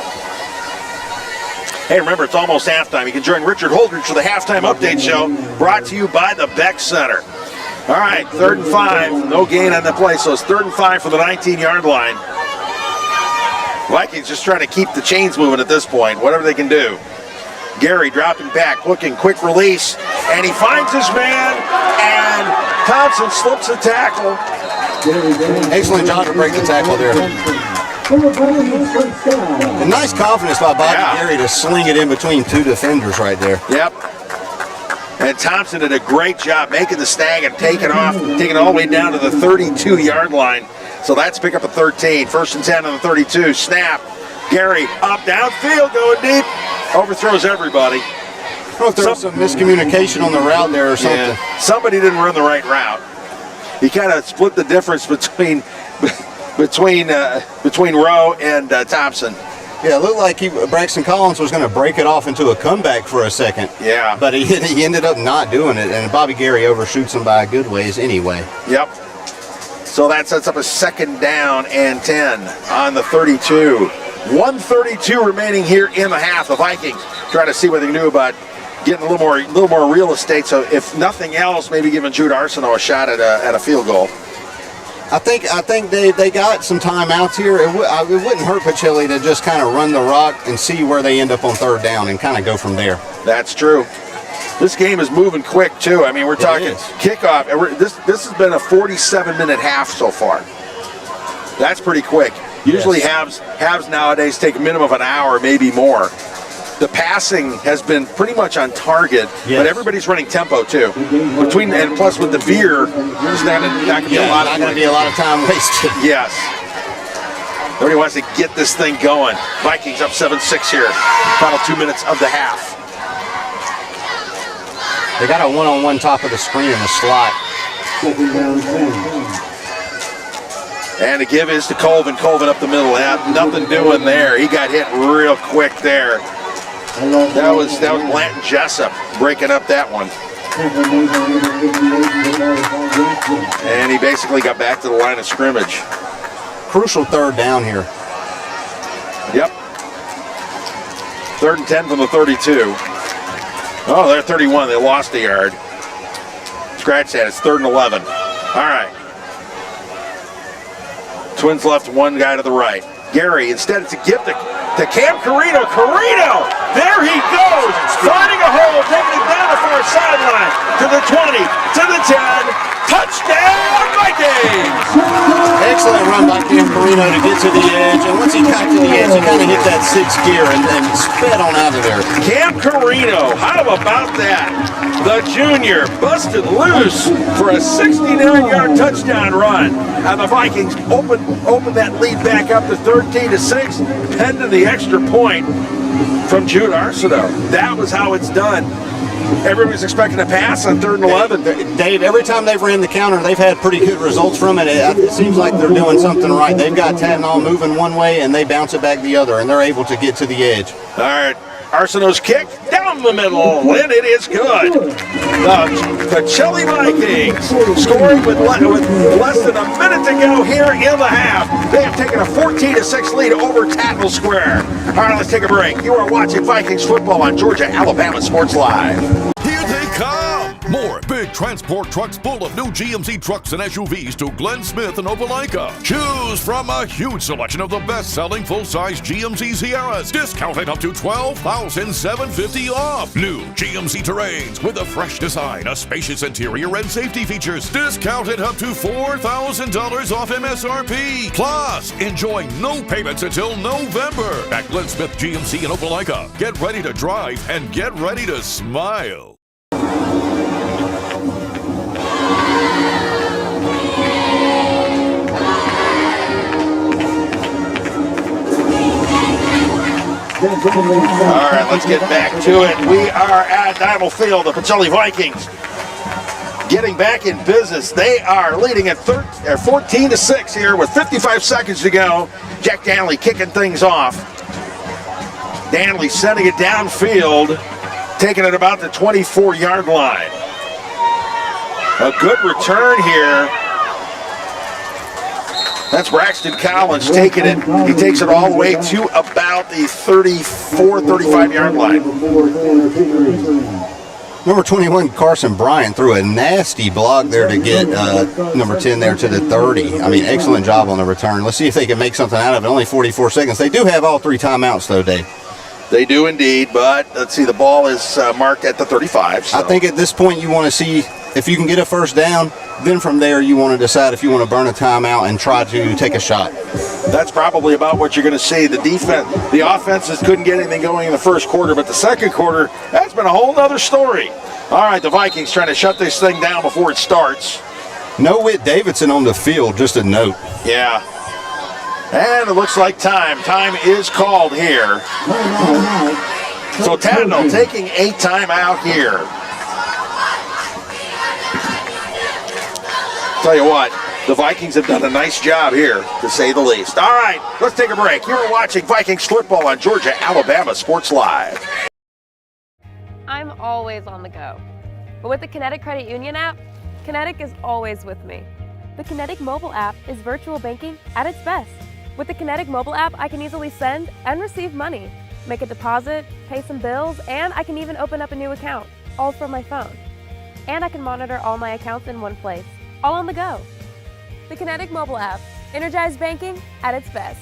Hey, remember, it's almost halftime. You can join Richard Holdridge for the halftime update show, brought to you by the Beck Center. All right, 3rd and 5. No gain on the play, so it's 3rd and 5 for the 19-yard line. Vikings just trying to keep the chains moving at this point, whatever they can do. Gary dropping back, looking, quick release, and he finds his man, and Thompson slips a tackle. Excellent job to break the tackle there. And nice confidence by Bobby Gary to sling it in between 2 defenders right there. Yep. And Thompson did a great job making the snag and taking it all the way down to the 32-yard line. So that's pick up a 13. 1st and 10 on the 32. Snap. Gary up downfield, going deep. Overthrows everybody. I don't know if there was some miscommunication on the route there or something. Yeah. Somebody didn't run the right route. He kind of split the difference between Rowe and Thompson. Yeah, it looked like Braxton Collins was going to break it off into a comeback for a second. Yeah. But he ended up not doing it, and Bobby Gary overshoots him by a good ways anyway. Yep. So that sets up a 2nd down and 10 on the 32. 1:32 remaining here in the half. The Vikings trying to see what they can do about getting a little more real estate. So if nothing else, maybe giving Jude Arsenault a shot at a field goal. I think they got some timeouts here. It wouldn't hurt Pacelli to just kind of run the rock and see where they end up on 3rd down and kind of go from there. That's true. This game is moving quick too. I mean, we're talking kickoff. This has been a 47-minute half so far. That's pretty quick. Usually halves nowadays take a minimum of an hour, maybe more. The passing has been pretty much on target, but everybody's running tempo too. And plus with the veer, there's not going to be a lot of time wasted. Yes. Everybody wants to get this thing going. Vikings up 7-6 here. Final 2 minutes of the half. They got a one-on-one top of the screen in the slot. And the give is to Colvin. Colvin up the middle. Nothing doing there. He got hit real quick there. That was Blanton Jessup breaking up that one. And he basically got back to the line of scrimmage. Crucial 3rd down here. Yep. 3rd and 10 from the 32. Oh, they're 31. They lost a yard. Scratch that. It's 3rd and 11. All right. Twins left, one guy to the right. Gary, instead it's a gift to Cam Carino. Carino! There he goes! Finding a hole, taking it down the far sideline. To the 20, to the 10. Touchdown, Vikings! Excellent run by Cam Carino to get to the edge. And once he got to the edge, he kind of hit that 6th gear and sped on out of there. Cam Carino, how about that? The junior busted loose for a 69-yard touchdown run. And the Vikings open that lead back up to 13-6, pending the extra point from Jude Arsenault. That was how it's done. Everybody's expecting a pass on 3rd and 11. Dave, every time they've ran the counter, they've had pretty good results from it. It seems like they're doing something right. They've got Tattnall moving one way, and they bounce it back the other, and they're able to get to the edge. All right, Arsenault's kick, down down the middle, and it is good. The Pacelli Vikings scoring with less than a minute to go here in the half. They have taken a 14-6 lead over Tattnall Square. All right, let's take a break. You are watching Vikings football on Georgia-Alabama Sports Live. Here they come! More big transport trucks full of new GMC trucks and SUVs to Glenn Smith and Opelika. Choose from a huge selection of the best-selling full-size GMC Sierras, discounted up to $12,750 off. New GMC Terrains with a fresh design, a spacious interior, and safety features, discounted up to $4,000 off MSRP. Plus, enjoy no payments until November at Glenn Smith GMC in Opelika. Get ready to drive and get ready to smile. All right, let's get back to it. We are at Diemel Field, the Pacelli Vikings getting back in business. They are leading at 14-6 here with 55 seconds to go. Jack Danley kicking things off. Danley sending it downfield, taking it about the 24-yard line. A good return here. That's Braxton Collins taking it. He takes it all the way to about the 34, 35-yard line. Number 21, Carson Bryant, threw a nasty block there to get number 10 there to the 30. I mean, excellent job on the return. Let's see if they can make something out of it. Only 44 seconds. They do have all 3 timeouts, though, Dave. They do indeed, but let's see, the ball is marked at the 35. So. I think at this point you want to see if you can get a first down, then from there you want to decide if you want to burn a timeout and try to take a shot. That's probably about what you're going to see. The offenses couldn't get anything going in the first quarter, but the second quarter, that's been a whole other story. All right, the Vikings trying to shut this thing down before it starts. No Whit Davidson on the field, just a note. Yeah. And it looks like time. Time is called here. So Tattnall taking a timeout here. Tell you what, the Vikings have done a nice job here, to say the least. All right, let's take a break. You're watching Vikings football on Georgia-Alabama Sports Live. I'm always on the go. But with the Kinetic Credit Union app, Kinetic is always with me. The Kinetic mobile app is virtual banking at its best. With the Kinetic mobile app, I can easily send and receive money, make a deposit, pay some bills, and I can even open up a new account, all from my phone. And I can monitor all my accounts in one place, all on the go. The Kinetic mobile app, energized banking at its best.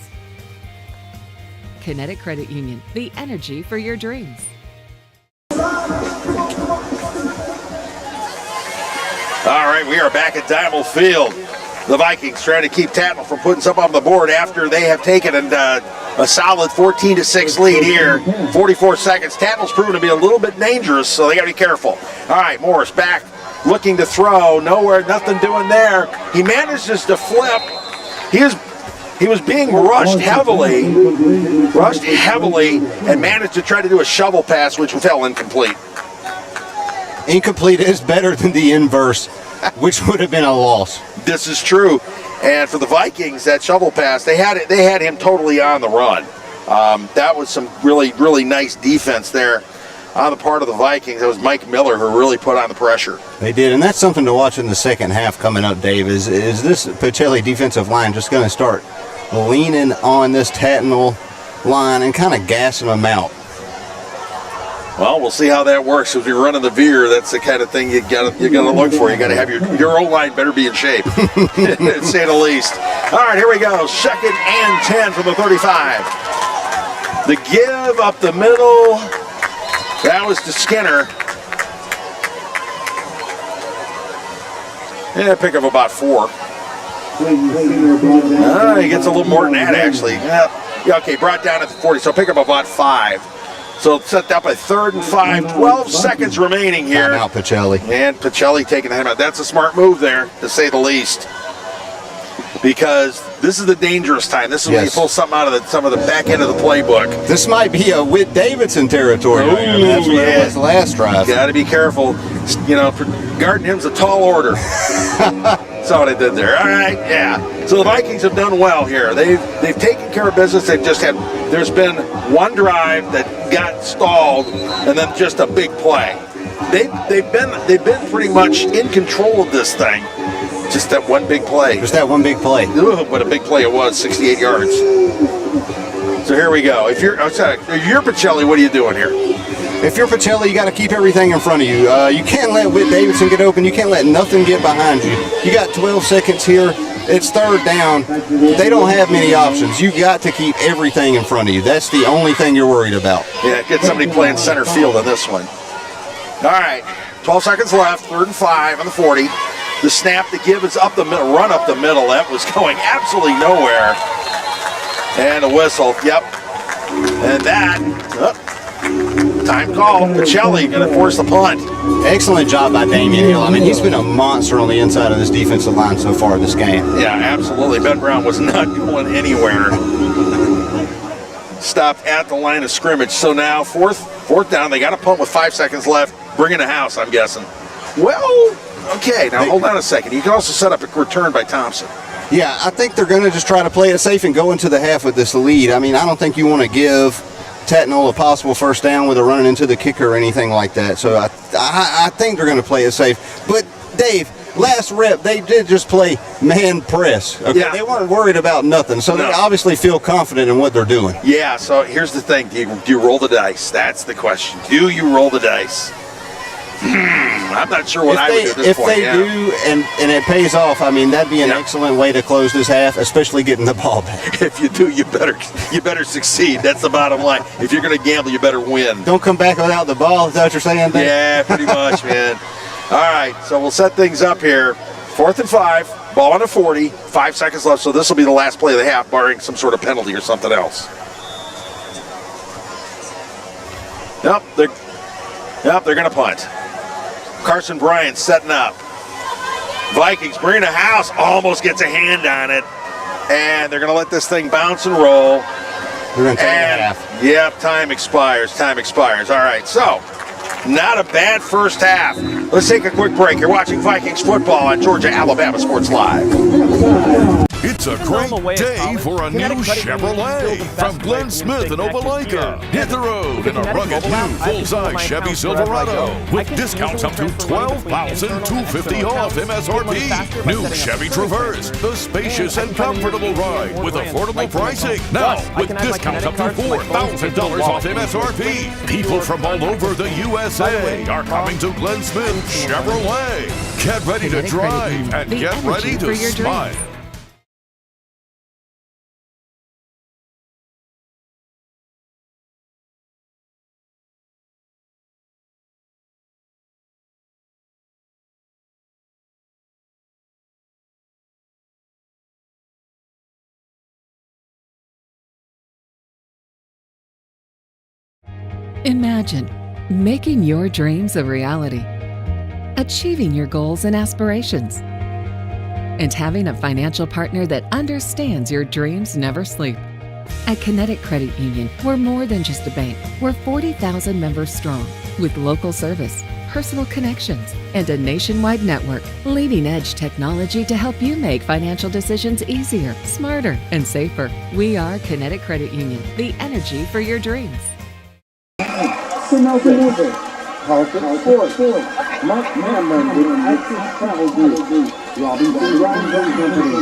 Kinetic Credit Union, the energy for your dreams. All right, we are back at Diemel Field. The Vikings trying to keep Tattnall from putting something on the board after they have taken a solid 14-6 lead here. 44 seconds. Tattnall's proven to be a little bit dangerous, so they got to be careful. All right, Morris back, looking to throw. Nowhere, nothing doing there. He manages to flip. He was being rushed heavily, and managed to try to do a shovel pass, which fell incomplete. Incomplete is better than the inverse, which would have been a loss. This is true, and for the Vikings, that shovel pass, they had him totally on the run. That was some really, really nice defense there on the part of the Vikings. That was Mike Miller who really put on the pressure. They did, and that's something to watch in the second half coming up, Dave. Is this Pacelli defensive line just going to start leaning on this Tattnall line and kind of gassing them out? Well, we'll see how that works. If you're running the veer, that's the kind of thing you're gonna look for. You got to have your O-line better be in shape, to say the least. All right, here we go. 2nd and 10 from the 35. The give up the middle. That was to Skinner. Yeah, pick up about 4. He gets a little more than that, actually. Yeah, okay, brought down at the 40, so pick up about 5. So set up a 3rd and 5, 12 seconds remaining here. Timeout, Pacelli. And Pacelli taking the timeout. That's a smart move there, to say the least. Because this is the dangerous time. This is when you pull something out of some of the back end of the playbook. This might be a Whit Davidson territory. That's what it was last drive. Got to be careful. you know, guarding him's a tall order. That's what I did there. All right, yeah. So the Vikings have done well here. They've taken care of business. There's been one drive that got stalled, and then just a big play. They've been pretty much in control of this thing. Just that one big play. Just that one big play. Ooh, what a big play it was, 68 yards. So here we go. If you're Pacelli, what are you doing here? If you're Pacelli, you got to keep everything in front of you. You can't let Whit Davidson get open. You can't let nothing get behind you. You got 12 seconds here. It's third down. They don't have many options. You got to keep everything in front of you. That's the only thing you're worried about. Yeah, get somebody playing center field on this one. All right, 12 seconds left, 3rd and 5 on the 40. The snap to give is up the middle, run up the middle. That was going absolutely nowhere. And a whistle, yep. And that, time call. Pacelli going to force the punt. Excellent job by Damian Hill. I mean, he's been a monster on the inside of this defensive line so far this game. Yeah, absolutely. Ben Brown was not going anywhere. Stopped at the line of scrimmage. So now fourth down. They got a punt with 5 seconds left. Bring in the house, I'm guessing. Well, okay. Now hold on a second. You can also set up a return by Thompson. Yeah, I think they're going to just try to play it safe and go into the half with this lead. I mean, I don't think you want to give Tattnall a possible first down with a running into the kicker or anything like that. So I think they're going to play it safe. But Dave, last rep, they did just play man press. Okay? Yeah. They weren't worried about nothing. So they obviously feel confident in what they're doing. Yeah, so here's the thing. Do you roll the dice? That's the question. Do you roll the dice? I'm not sure what I would do at this point. If they do and it pays off, I mean, that'd be an excellent way to close this half, especially getting the ball back. If you do, you better succeed. That's the bottom line. If you're going to gamble, you better win. Don't come back without the ball. Is that what you're saying? Dave? Yeah, pretty much, man. All right, so we'll set things up here. 4th and 5, ball on the 40, 5 seconds left, so this will be the last play of the half, barring some sort of penalty or something else. Yep, they're going to punt. Carson Bryant setting up. Vikings bringing the house, almost gets a hand on it. And they're going to let this thing bounce and roll. We're going to take a half. Yep, time expires. All right, so not a bad first half. Let's take a quick break. You're watching Vikings football on Georgia Alabama Sports Live. It's a great day for a new Chevrolet from Glenn Smith in Opelika. Hit the road in a rugged new full-size Chevy Silverado with discounts up to $12,250 off MSRP. New Chevy Traverse, the spacious and comfortable ride with affordable pricing. Now with discounts up to $4,000 off MSRP. People from all over the USA are coming to Glenn Smith Chevrolet. Get ready to drive and get ready to smile. Imagine making your dreams a reality, achieving your goals and aspirations, and having a financial partner that understands your dreams never sleep. At Kinetic Credit Union, we're more than just a bank. We're 40,000 members strong with local service, personal connections, and a nationwide network. Leading-edge technology to help you make financial decisions easier, smarter, and safer. We are Kinetic Credit Union, the energy for your dreams. Carlton Ford, Mark Hamlin with Access Travel Group, Robinson Ryan Company,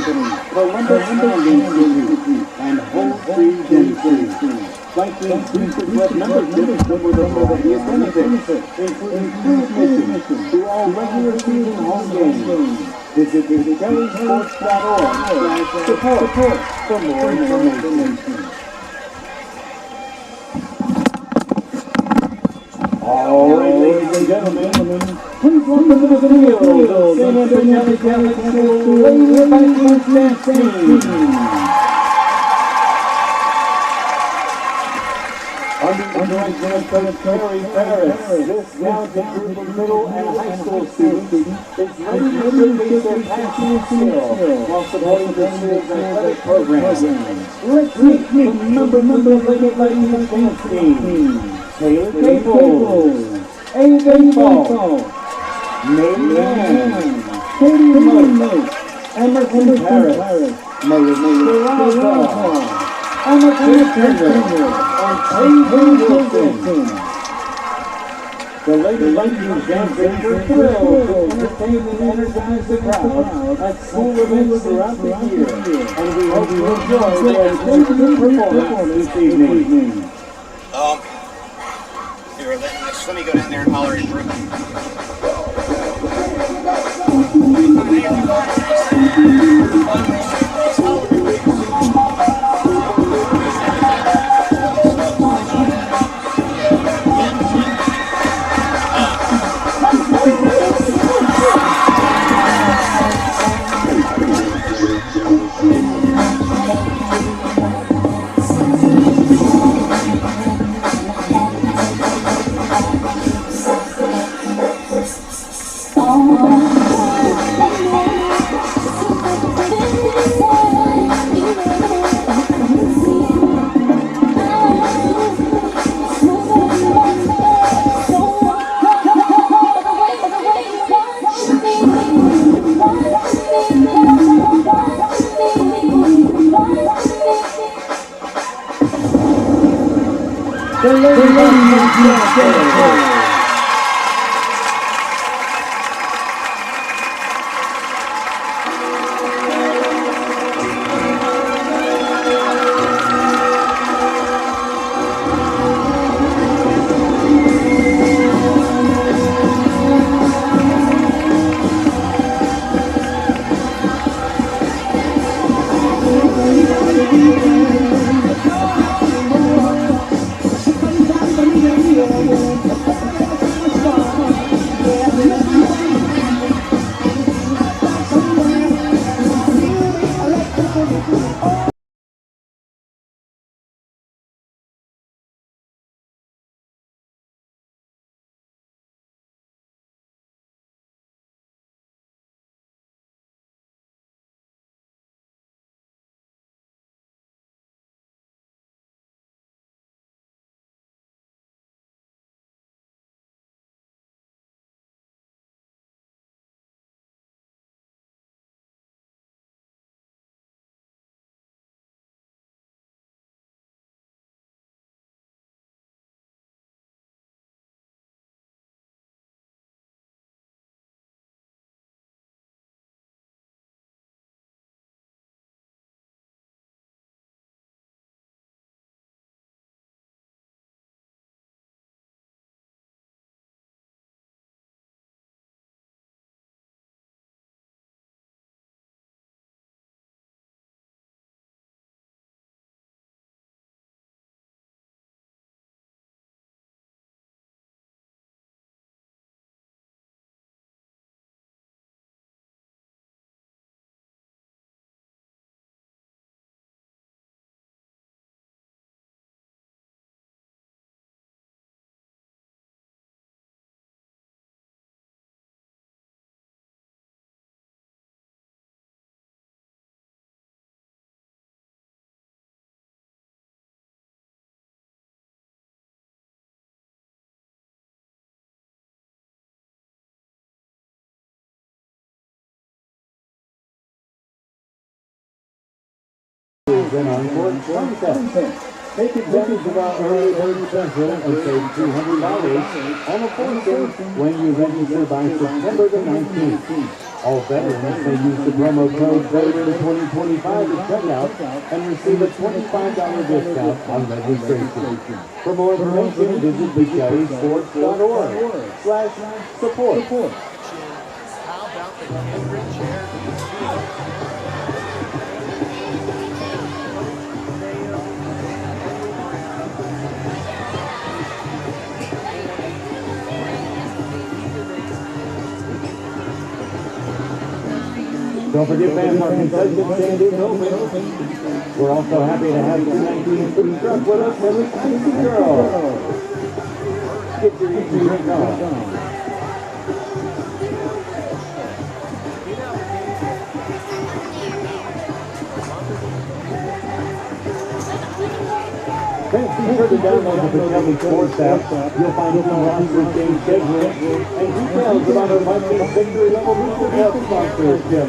Columbus Housing Institute, and Whole Tree Dentistry. Vikings Boosters Club membership come with a variety of benefits, including free admission to all regular season home games. Visit kellysports.org/support for more information. All right, ladies and gentlemen, please welcome to the field of San Antonio Galaxy Lady Vikings dance team. Under Coach Terry Ferris, this talented group of middle and high school students is ready to showcase their passion and skill while supporting their schools' athletic programs. Let's meet the member of the Lady Vikings dance team. Taylor Caples, A baseball, Maine, Stadium Mate, Emerson Paris, Morocco, Emerson Turner, and Clayton Wilson. The Lady Vikings dancers were thrilled to entertain and energize the crowd at school events throughout the year, and we hope you enjoy their amazing performance this evening. Here, let me go down there and holler at Brooke. And on board sunset. Take advantage of our early bird special and save $200 on a foursome when you register by September the 19th. All veterans may use the promo code VETERAN2025 at checkout and receive a $25 discount on registration. For more information, visit BJSports.org/support. How about the Henry chair? Don't forget, fans, our concession stand is open. We're also happy to have the 19 food truck with us and the Spicy Girl. Get your easy drink on. Fans, Be sure to download the Pacelli Sports app. You'll find some roster game schedule and details about our Vikings victory level booster cup sponsorship.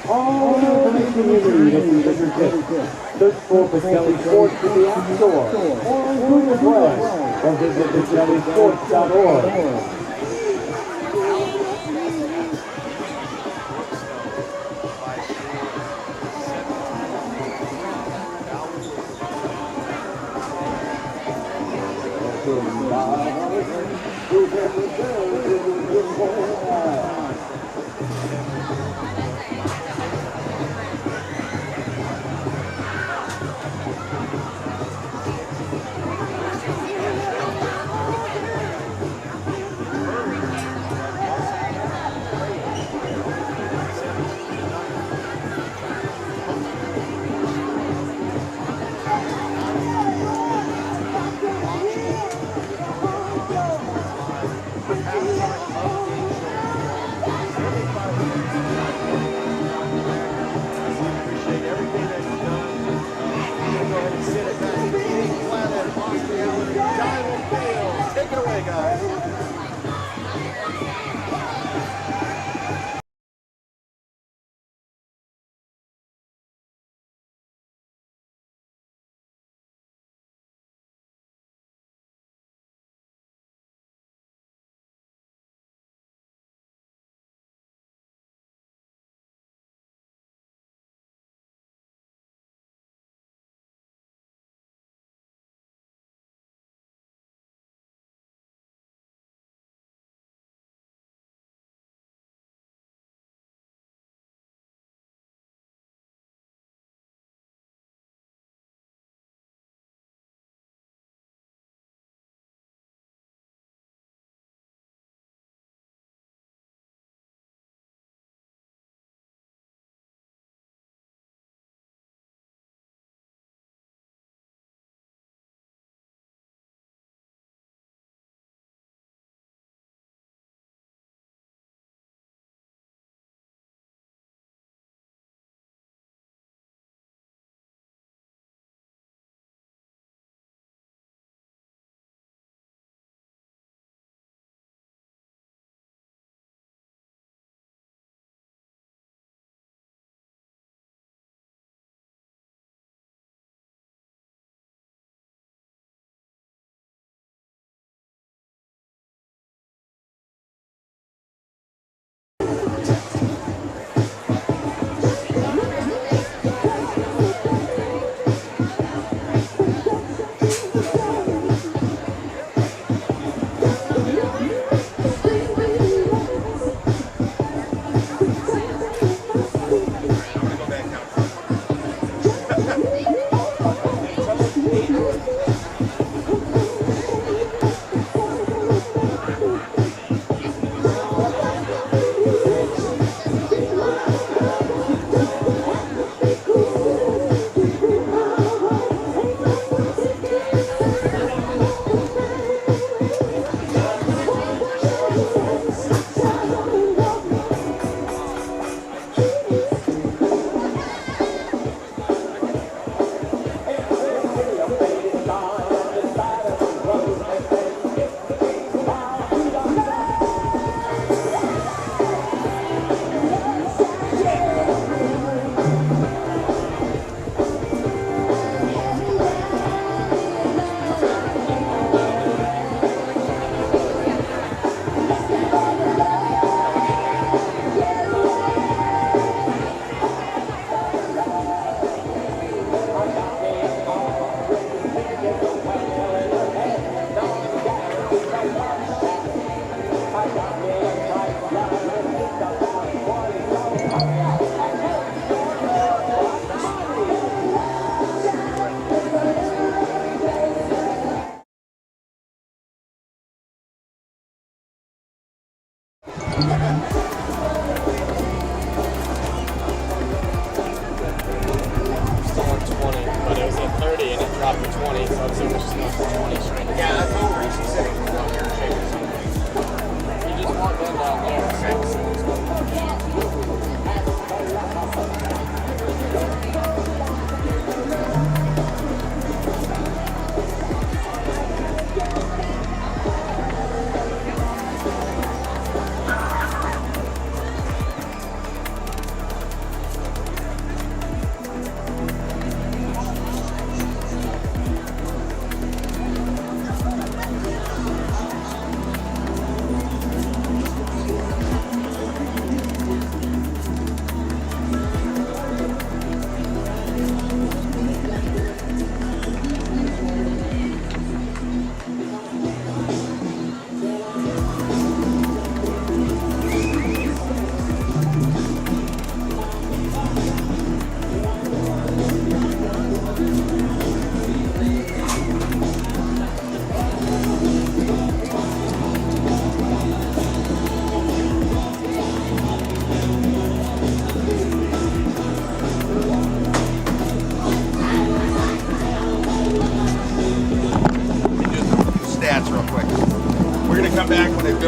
All the information you need at your fingertips. Search for Pacelli Sports in the App Store or on Google Play or visit PacelliSports.org. Take it away, guys.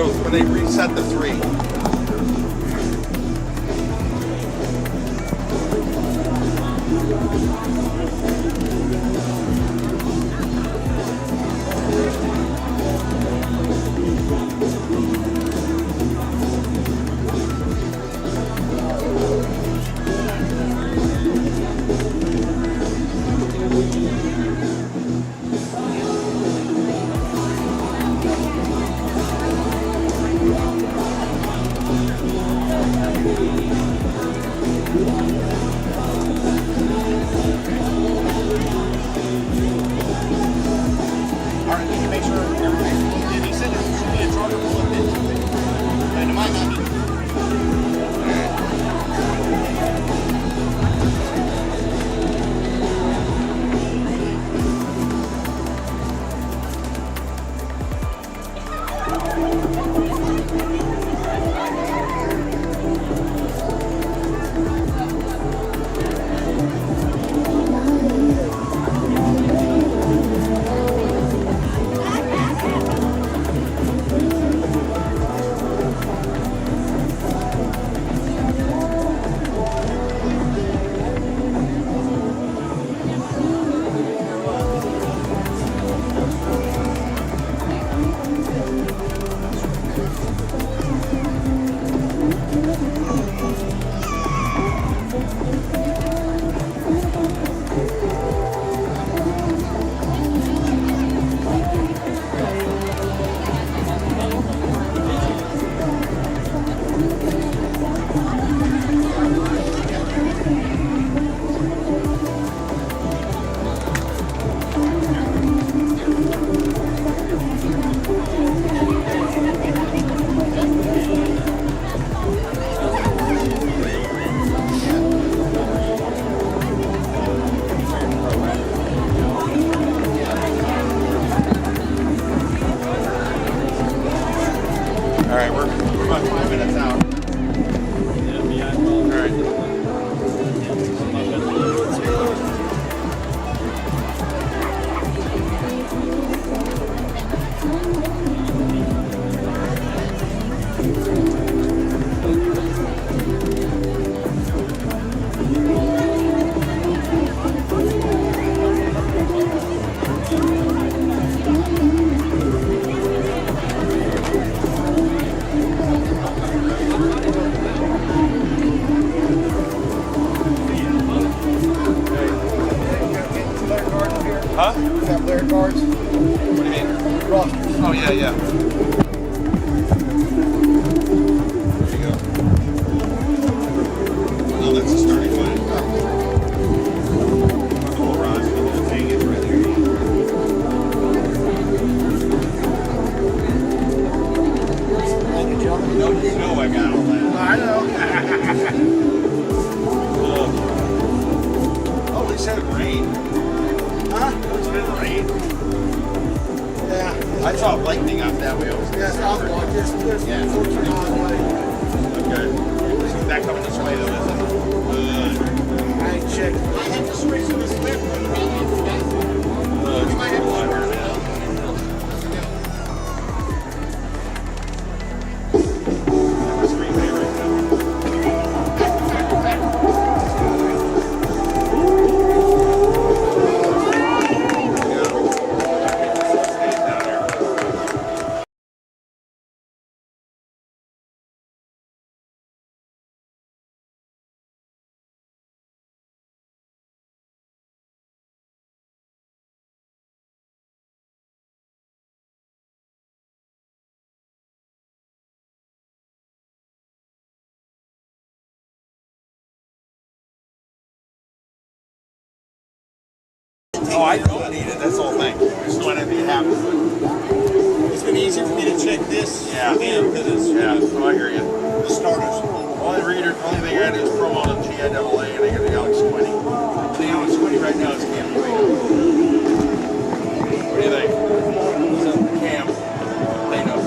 when they reset the 3. Huh? You have player cards? What do you mean? Rosters. Oh, yeah, yeah. There you go. Oh, that's the starting line. Oh, Ron's going to hang it right there. No, you know I got all that. I know. Oh, they said it rained. Huh? It's been rain. Yeah. I saw lightning out that way. Yeah, southwalk. There's 14 miles away. Okay. Isn't that coming this way though, is it? I ain't checked. I had to switch to the slip. You might have to water now. Oh, I don't need it. That's the whole thing. I just don't want anything to happen. It's been easier for me to check this than this. Yeah, so I hear you. The starters. Only thing I do is promo on the GIAA and I get the Alex Squinty. The Alex Squinty right now is Cam. What do you think? Cam. They know.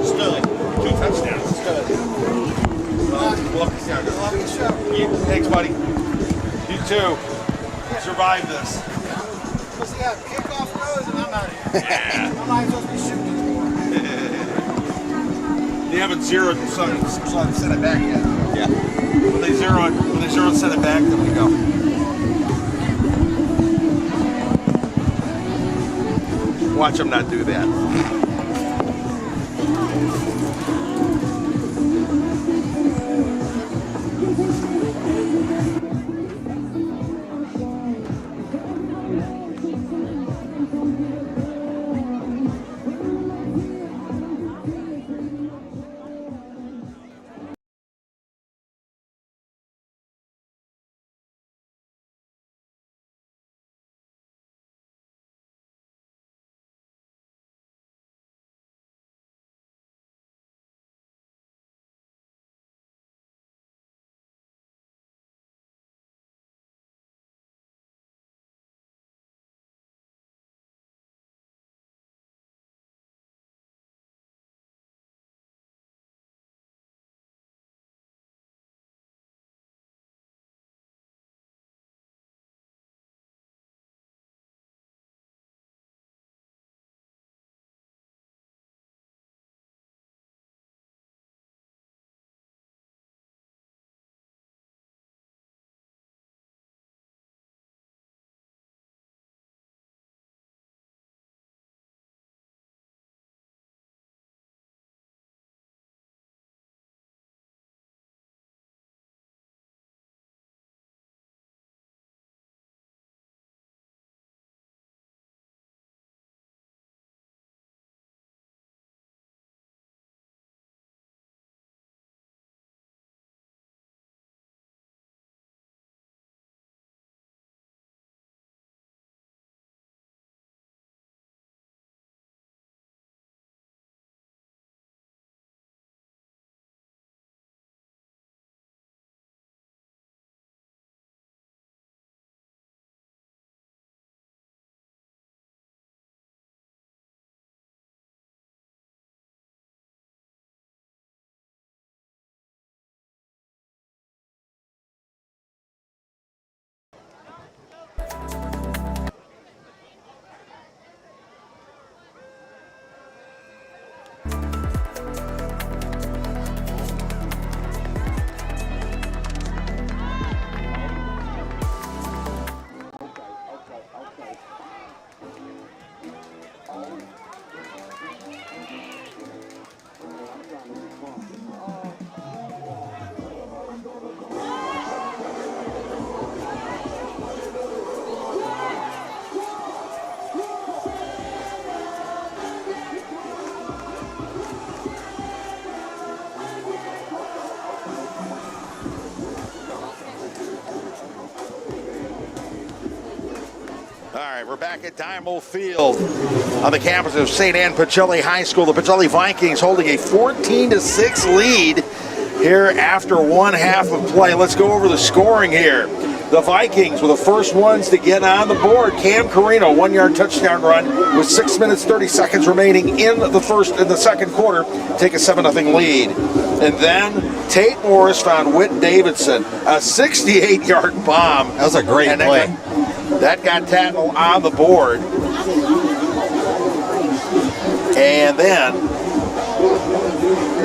Stud. 2 touchdowns. Stud. Welcome to the show. Thanks, buddy. You too. Survive this. Let's see how kickoff goes and I'm out of here. Yeah. I'm not supposed to be shooting anymore. They haven't zeroed and so I haven't set it back yet. Yeah. When they zero and set it back, then we go. Watch them not do that. All right, we're back at Diemel Field on the campus of St. Anne Pacelli High School. The Pacelli Vikings holding a 14-6 lead here after one half of play. Let's go over the scoring here. The Vikings were the first ones to get on the board. Cam Carino, 1-yard touchdown run with 6 minutes 30 seconds remaining in the second quarter, take a 7-0 lead. And then Tate Morris found Whit Davidson, a 68-yard bomb. That was a great play. That got Tattnall on the board. And then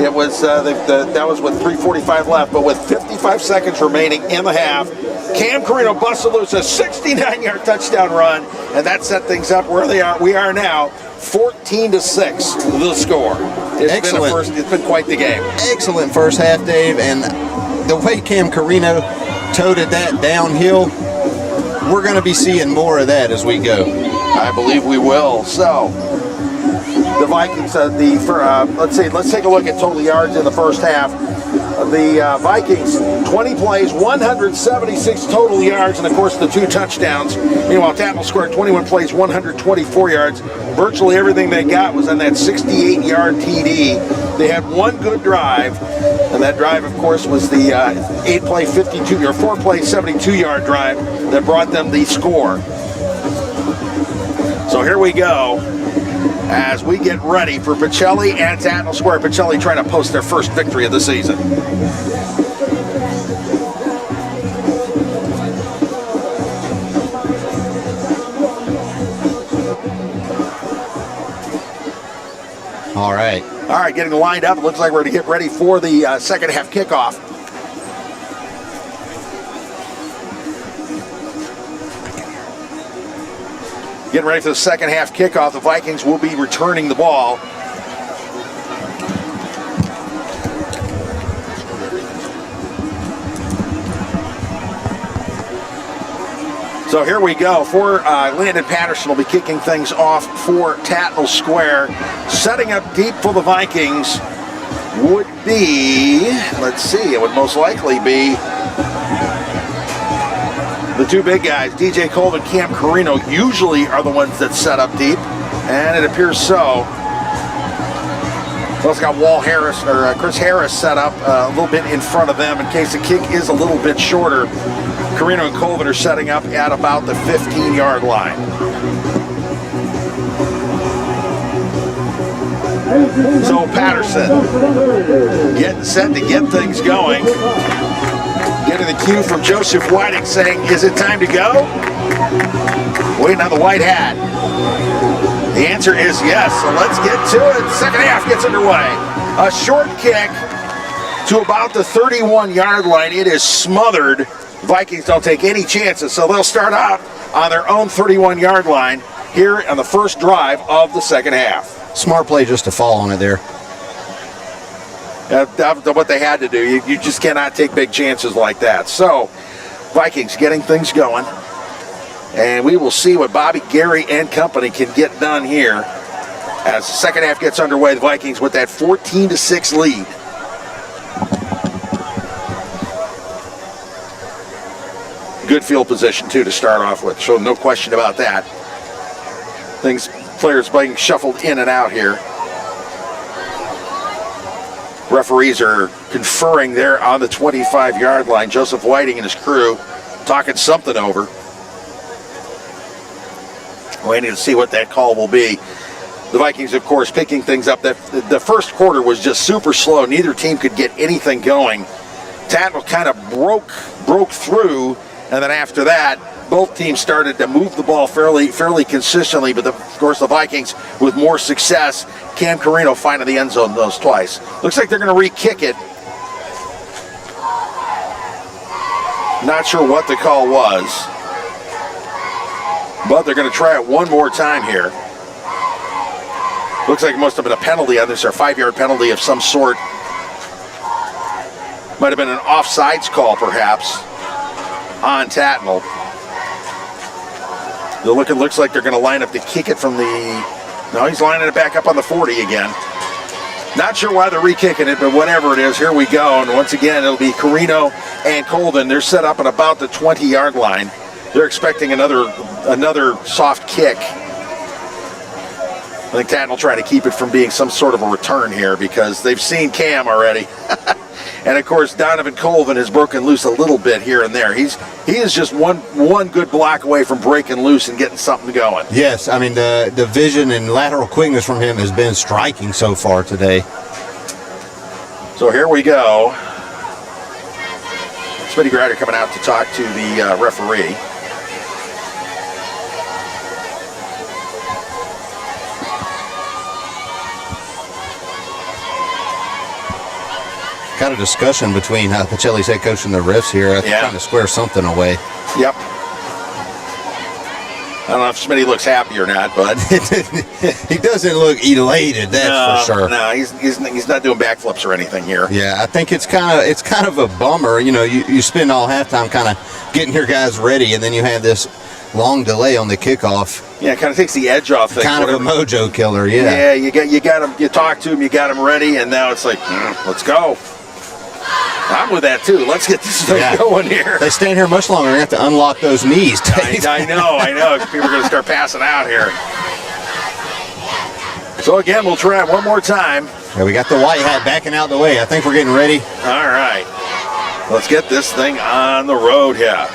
it was that was with 3:45 left, but with 55 seconds remaining in the half, Cam Carino busted loose a 69-yard touchdown run, and that set things up where they are. We are now 14-6. The score. It's been quite the game. Excellent first half, Dave, and the way Cam Carino toted that downhill, we're going to be seeing more of that as we go. I believe we will. So the Vikings, let's take a look at total yards in the first half. The Vikings, 20 plays, 176 total yards, and of course the 2 touchdowns. Meanwhile, Tattnall scored 21 plays, 124 yards. Virtually everything they got was on that 68-yard TD. They had one good drive, and that drive, of course, was the 4-play, 72-yard drive that brought them the score. So here we go as we get ready for Pacelli and Tattnall Square. Pacelli trying to post their first victory of the season. All right. All right, getting lined up. It looks like we're going to get ready for the second half kickoff. Getting ready for the second half kickoff. The Vikings will be returning the ball. So here we go. Landon Patterson will be kicking things off for Tattnall Square. Setting up deep for the Vikings would be, let's see, it would most likely be the two big guys, DJ Colvin, Cam Carino, usually are the ones that set up deep, and it appears so. Well, it's got Chris Harris set up a little bit in front of them in case the kick is a little bit shorter. Carino and Colvin are setting up at about the 15-yard line. So Patterson getting set to get things going. Getting the cue from Joseph Whiting saying, is it time to go? Waiting on the white hat. The answer is yes, so let's get to it. Second half gets underway. A short kick to about the 31-yard line. It is smothered. Vikings don't take any chances, so they'll start out on their own 31-yard line here on the first drive of the second half. Smart play just to fall on it there. That's what they had to do. You just cannot take big chances like that. So, Vikings getting things going. And we will see what Bobby, Gary, and company can get done here as the second half gets underway. The Vikings with that 14-6 lead. Good field position, too, to start off with. So no question about that. Players being shuffled in and out here. Referees are conferring there on the 25-yard line. Joseph Whiting and his crew talking something over. Waiting to see what that call will be. The Vikings, of course, picking things up. The first quarter was just super slow. Neither team could get anything going. Tattnall kind of broke through, and then after that, both teams started to move the ball fairly consistently. But of course, the Vikings with more success. Cam Carino finding the end zone those twice. Looks like they're going to re-kick it. Not sure what the call was, but they're going to try it one more time here. Looks like it must have been a penalty on this, or a 5-yard penalty of some sort. Might have been an offsides call, perhaps, on Tattnall. Looks like they're going to line up to kick it from the... No, he's lining it back up on the 40 again. Not sure why they're re-kicking it, but whatever it is, here we go. And once again, it'll be Carino and Colvin. They're set up at about the 20-yard line. They're expecting another soft kick. I think Tattnall trying to keep it from being some sort of a return here because they've seen Cam already. And of course, Donovan Colvin has broken loose a little bit here and there. He is just one good block away from breaking loose and getting something going. Yes, I mean the vision and lateral quickness from him has been striking so far today. So here we go. Smitty Grider coming out to talk to the referee. Kind of discussion between Pacelli's head coach and the refs here. Trying to square something away. Yep. I don't know if Smitty looks happy or not, but he doesn't look elated. That's for sure. No, he's not doing backflips or anything here. Yeah, I think it's kind of a bummer. You know, you spend all halftime kind of getting your guys ready, and then you have this long delay on the kickoff. Yeah, it kind of takes the edge off things. Kind of a mojo killer. Yeah. Yeah, you got him. You talk to him. You got him ready, and now it's like, let's go. I'm with that too. Let's get this thing going here. They stand here much longer. They have to unlock those knees. I know. People are going to start passing out here. So again, we'll try it one more time. Yeah, we got the white hat backing out the way. I think we're getting ready. All right. Let's get this thing on the road here.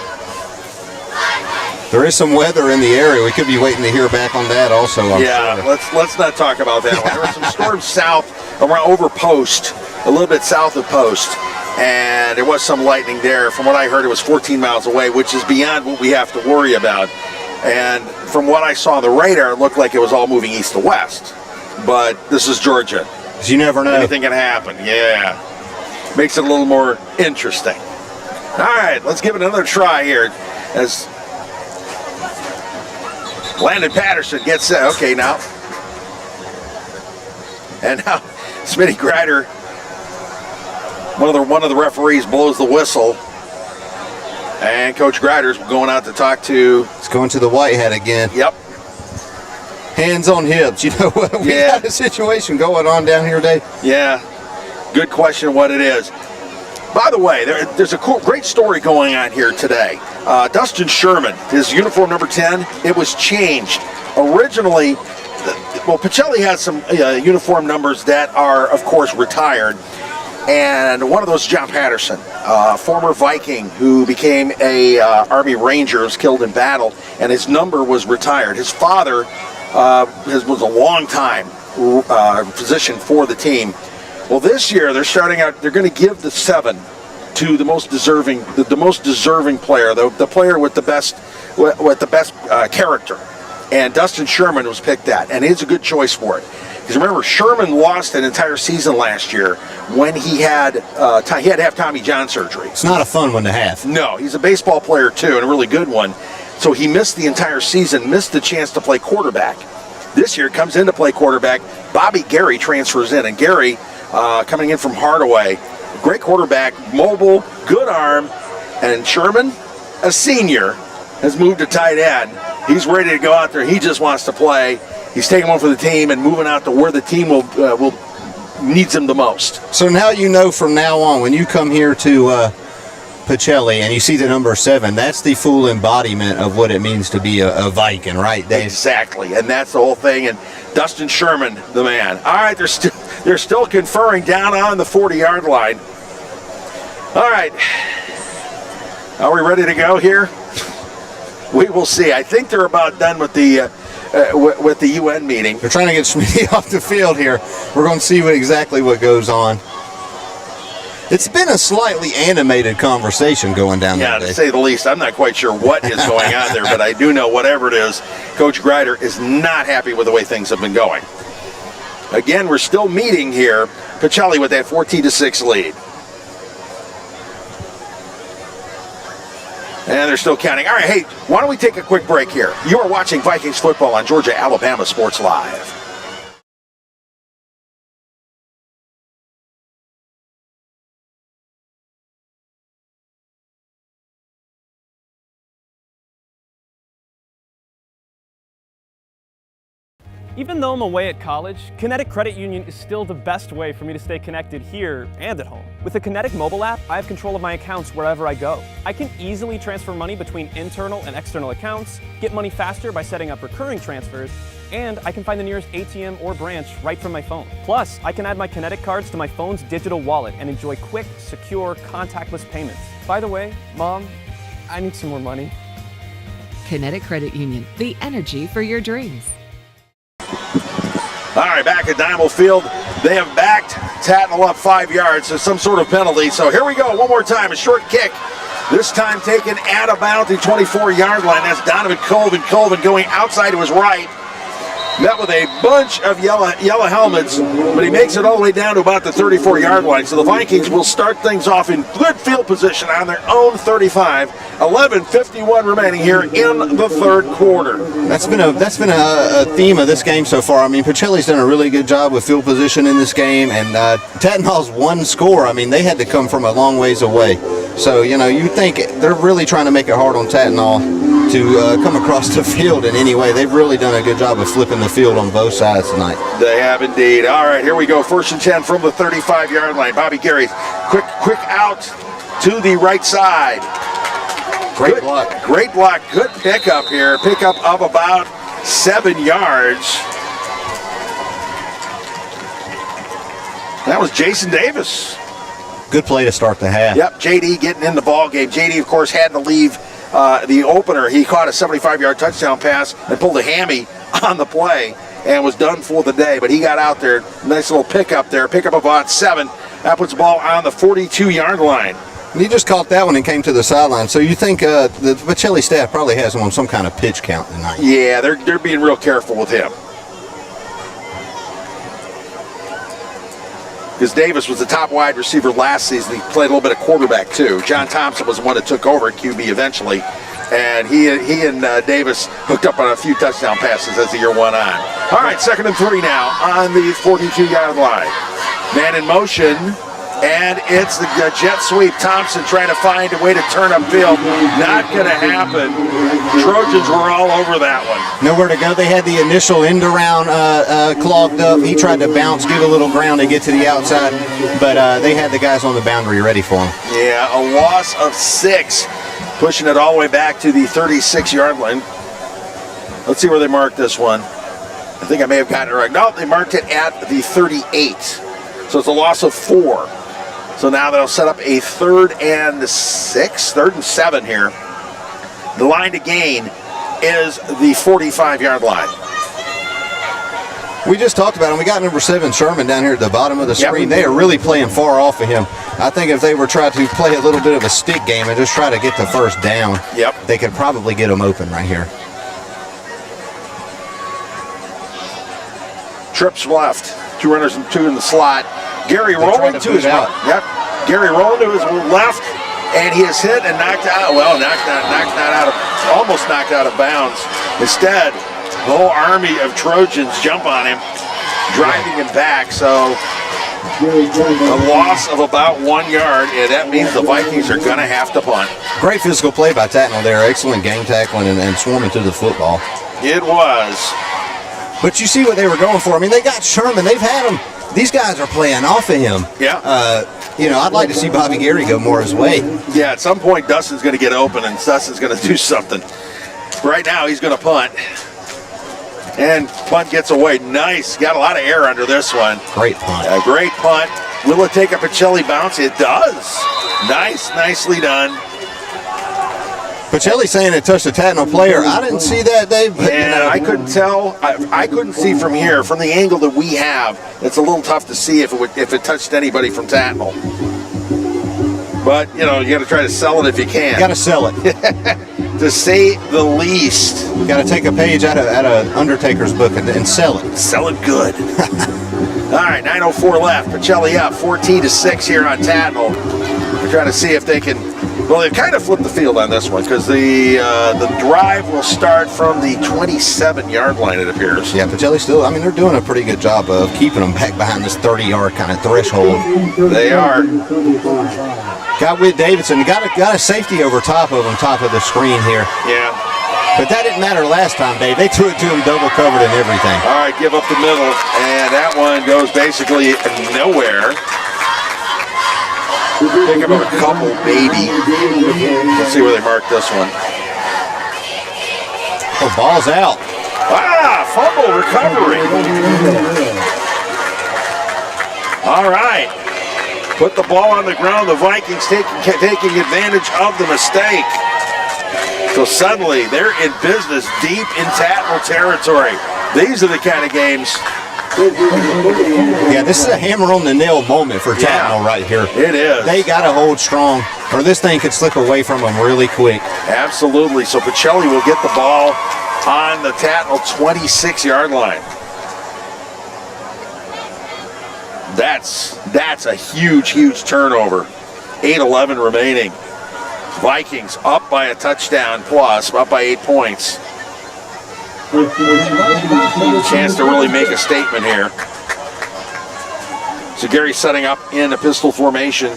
There is some weather in the area. We could be waiting to hear back on that also. I'm sure. Let's not talk about that one. There were some storms south around over Post, a little bit south of Post, and there was some lightning there. From what I heard, it was 14 miles away, which is beyond what we have to worry about. And from what I saw on the radar, it looked like it was all moving east to west. But this is Georgia. 'Cause you never know. Anything can happen, yeah. Makes it a little more interesting. All right, let's give it another try here as Landon Patterson gets set. Okay, now. And now Smitty Grider, one of the referees, blows the whistle. And Coach Grider's going out to talk to... It's going to the white hat again. Yep. Hands on hips. You know what? We got a situation going on down here today. Yeah. Good question what it is. By the way, there's a great story going on here today. Dustin Sherman, his uniform number 10, it was changed. Originally, Pacelli has some uniform numbers that are, of course, retired. And one of those, John Patterson, former Viking who became a Army Ranger, was killed in battle, and his number was retired. His father was a long-time physician for the team. Well, this year they're starting out. They're going to give the 7 to the most deserving, the most deserving player, the player with the best character. And Dustin Sherman was picked that, and it's a good choice for it. Because remember, Sherman lost an entire season last year when he had to have Tommy John surgery. It's not a fun one to have. No, he's a baseball player too, and a really good one. So he missed the entire season, missed the chance to play quarterback. This year comes in to play quarterback. Bobby Gary transfers in, and Gary coming in from Hardaway, great quarterback, mobile, good arm, and Sherman, a senior, has moved to tight end. He's ready to go out there. He just wants to play. He's taking one for the team and moving out to where the team will needs him the most. So now you know from now on, when you come here to Pacelli and you see the number 7, that's the full embodiment of what it means to be a Viking, right, Dave? Exactly, and that's the whole thing. And Dustin Sherman, the man. All right, they're still conferring down on the 40-yard line. All right, are we ready to go here? We will see. I think they're about done with the UN meeting. They're trying to get Smitty off the field here. We're going to see exactly what goes on. It's been a slightly animated conversation going down there. Yeah, to say the least. I'm not quite sure what is going on there, but I do know whatever it is, Coach Grider is not happy with the way things have been going. Again, we're still meeting here. Pacelli with that 14-6 lead. And they're still counting. All right, hey, why don't we take a quick break here? You are watching Vikings football on Georgia-Alabama Sports Live. Even though I'm away at college, Kinetic Credit Union is still the best way for me to stay connected here and at home. With the Kinetic mobile app, I have control of my accounts wherever I go. I can easily transfer money between internal and external accounts, get money faster by setting up recurring transfers, and I can find the nearest ATM or branch right from my phone. Plus, I can add my Kinetic cards to my phone's digital wallet and enjoy quick, secure, contactless payments. By the way, Mom, I need some more money. Kinetic Credit Union, the energy for your dreams. All right, back at Diemel Field, they have backed Tattnall up 5 yards. There's some sort of penalty. So here we go, one more time, a short kick. This time taken at about the 24-yard line. That's Donovan Colvin. Colvin going outside to his right. Met with a bunch of yellow helmets, but he makes it all the way down to about the 34-yard line. So the Vikings will start things off in good field position on their own 35. 11:51 remaining here in the third quarter. That's been a theme of this game so far. I mean, Pacelli's done a really good job with field position in this game, and Tattnall's one score. I mean, they had to come from a long ways away. So, you know, you think they're really trying to make it hard on Tattnall to come across the field in any way. They've really done a good job of flipping the field on both sides tonight. They have indeed. All right, here we go. 1st and 10 from the 35-yard line. Bobby Gary, quick out to the right side. Great block. Great block. Good pickup here. Pickup of about 7 yards. That was Jason Davis. Good play to start the half. Yep, JD getting in the ball game. JD, of course, had to leave the opener. He caught a 75-yard touchdown pass and pulled a hammy on the play and was done for the day. But he got out there. Nice little pickup there. Pickup of about 7. That puts the ball on the 42-yard line. And he just caught that one and came to the sideline. So you think the Pacelli staff probably has him on some kind of pitch count tonight? Yeah, they're being real careful with him. because Davis was the top wide receiver last season. He played a little bit of quarterback too. John Thompson was the one that took over at QB eventually, and he and Davis hooked up on a few touchdown passes as the year went on. All right, 2nd and 3 now on the 42-yard line. Man in motion, and it's the jet sweep. Thompson trying to find a way to turn upfield. Not going to happen. Trojans were all over that one. Nowhere to go. They had the initial end around clogged up. He tried to bounce, give a little ground to get to the outside, but they had the guys on the boundary ready for him. Yeah, a loss of 6, pushing it all the way back to the 36-yard line. Let's see where they marked this one. I think I may have gotten it right. No, they marked it at the 38. So it's a loss of 4. So now they'll set up a 3rd and 7 here. The line to gain is the 45-yard line. We just talked about him. We got number 7, Sherman, down here at the bottom of the screen. They are really playing far off of him. I think if they were trying to play a little bit of a stick game and just try to get the first down, they could probably get him open right here. Trips left. 2 runners and 2 in the slot. Gary rolling to his left. Gary rolling to his left, and he is hit and knocked out. Well, almost knocked out of bounds. Instead, the whole army of Trojans jump on him, driving him back. So a loss of about 1 yard, and that means the Vikings are going to have to punt. Great physical play by Tattnall there. Excellent game tackling and swarming to the football. It was. But you see what they were going for. I mean, they got Sherman. They've had him. These guys are playing off of him. Yeah. I'd like to see Bobby Gary go more his way. Yeah, at some point, Dustin's going to get open, and Dustin's going to do something. Right now, he's going to punt. And punt gets away. Nice. Got a lot of air under this one. Great punt. A great punt. Will it take a Pacelli bounce? It does. Nice. Nicely done. Pacelli saying it touched a Tattnall player. I didn't see that, Dave. But, I couldn't tell. I couldn't see from here, from the angle that we have. It's a little tough to see if it touched anybody from Tattnall. But you got to try to sell it if you can. You got to sell it, to say the least. You got to take a page out of Undertaker's book and sell it. Sell it good. All right, 9:04 left. Pacelli up 14-6 here on Tattnall. We're trying to see if they can. Well, they've kind of flipped the field on this one because the drive will start from the 27-yard line, it appears. Yeah, Pacelli still, they're doing a pretty good job of keeping them back behind this 30-yard kind of threshold. They are. Got with Davidson, got a safety over top of the screen here. Yeah. But that didn't matter last time, Dave. They threw it to him double covered and everything. All right, give up the middle, and that one goes basically nowhere. Pick up a couple, maybe. Let's see where they mark this one. Oh, ball's out. Fumble recovery. All right. Put the ball on the ground. The Vikings taking advantage of the mistake. So suddenly they're in business deep in Tattnall territory. These are the kind of games. Yeah, this is a hammer on the nail moment for Tattnall right here. It is. They got to hold strong, or this thing could slip away from them really quick. Absolutely. So Pacelli will get the ball on the Tattnall 26-yard line. That's a huge turnover. 8:11 remaining. Vikings up by a touchdown plus, up by 8 points. Chance to really make a statement here. So Gary setting up in a pistol formation.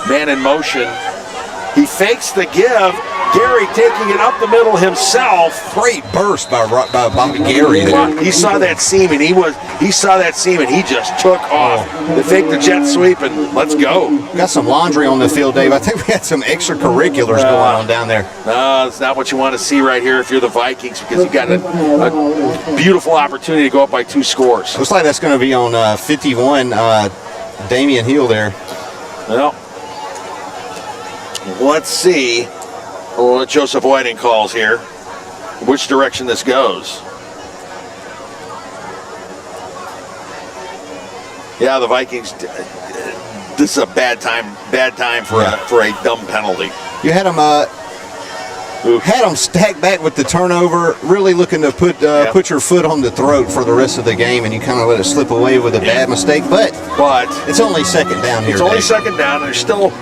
Man in motion. He fakes the give. Gary taking it up the middle himself. Great burst by Bobby Gary there. He saw that seam and he just took off. They faked the jet sweep and let's go. Got some laundry on the field, Dave. I think we had some extracurriculars going on down there. No, it's not what you want to see right here if you're the Vikings, because you got a beautiful opportunity to go up by 2 scores. Looks like that's going to be on 51, Damian Hill there. Well, let's see what Joseph Whiting calls here, which direction this goes. Yeah, the Vikings, this is a bad time for a dumb penalty. You had them Had them stacked back with the turnover, really looking to put your foot on the throat for the rest of the game, and you kind of let it slip away with a bad mistake. But it's only second down here. It's only second down, and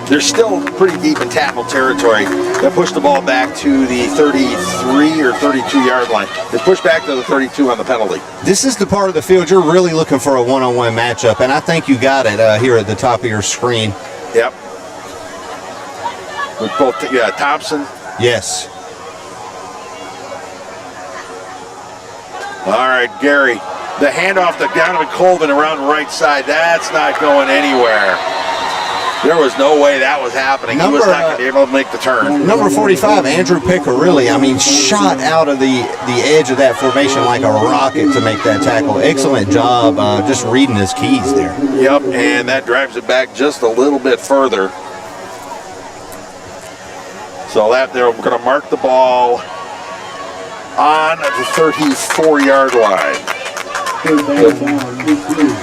they're still pretty deep in Tattnall territory. They pushed the ball back to the 33 or 32-yard line. They pushed back to the 32 on the penalty. This is the part of the field you're really looking for a one-on-one matchup, and I think you got it here at the top of your screen. Yep. With both Thompson. Yes. All right, Gary. The handoff to Donovan Colvin around the right side. That's not going anywhere. There was no way that was happening. He was not going to be able to make the turn. Number 45, Andrew Picarilli, I mean, shot out of the edge of that formation like a rocket to make that tackle. Excellent job just reading his keys there. Yep, and that drives it back just a little bit further. So that they're going to mark the ball on the 34-yard line.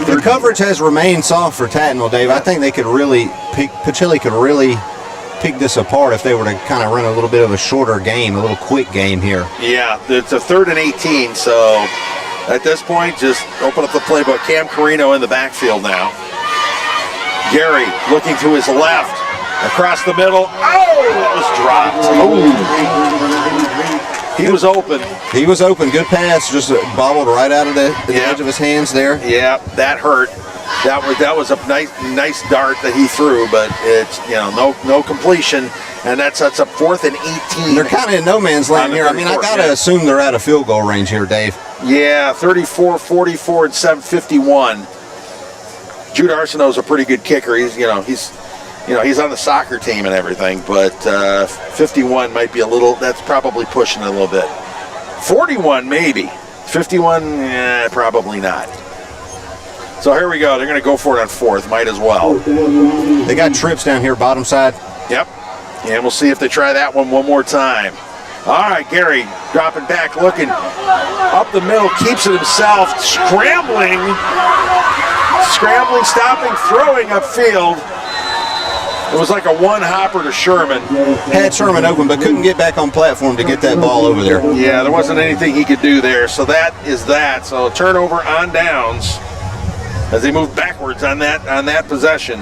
The coverage has remained soft for Tattnall, Dave. I think they could really Pacelli could really pick this apart if they were to kind of run a little bit of a shorter game, a little quick game here. Yeah, it's a 3rd and 18, so at this point, just open up the playbook. Cam Carino in the backfield now. Gary looking to his left, across the middle. Oh, that was dropped. Oh. He was open. He was open. Good pass. Just bobbled right out of the edge of his hands there. Yeah, that hurt. That was a nice dart that he threw, but it's no completion, and that sets up 4th and 18. They're kind of in no man's land here. I mean, I gotta assume they're out of field goal range here, Dave. Yeah, 34, 44, and 751. Jude Arsenault's a pretty good kicker. He's on the soccer team and everything, but 51 might be that's probably pushing it a little bit. 41 maybe. 51, probably not. So here we go. They're going to go for it on 4th. Might as well. They got trips down here, bottom side. Yep. And we'll see if they try that one more time. All right, Gary dropping back, looking up the middle, keeps it himself, scrambling, stopping, throwing upfield. It was like a one-hopper to Sherman. Had Sherman open, but couldn't get back on platform to get that ball over there. Yeah, there wasn't anything he could do there. So that is that. So turnover on downs as they move backwards on that possession.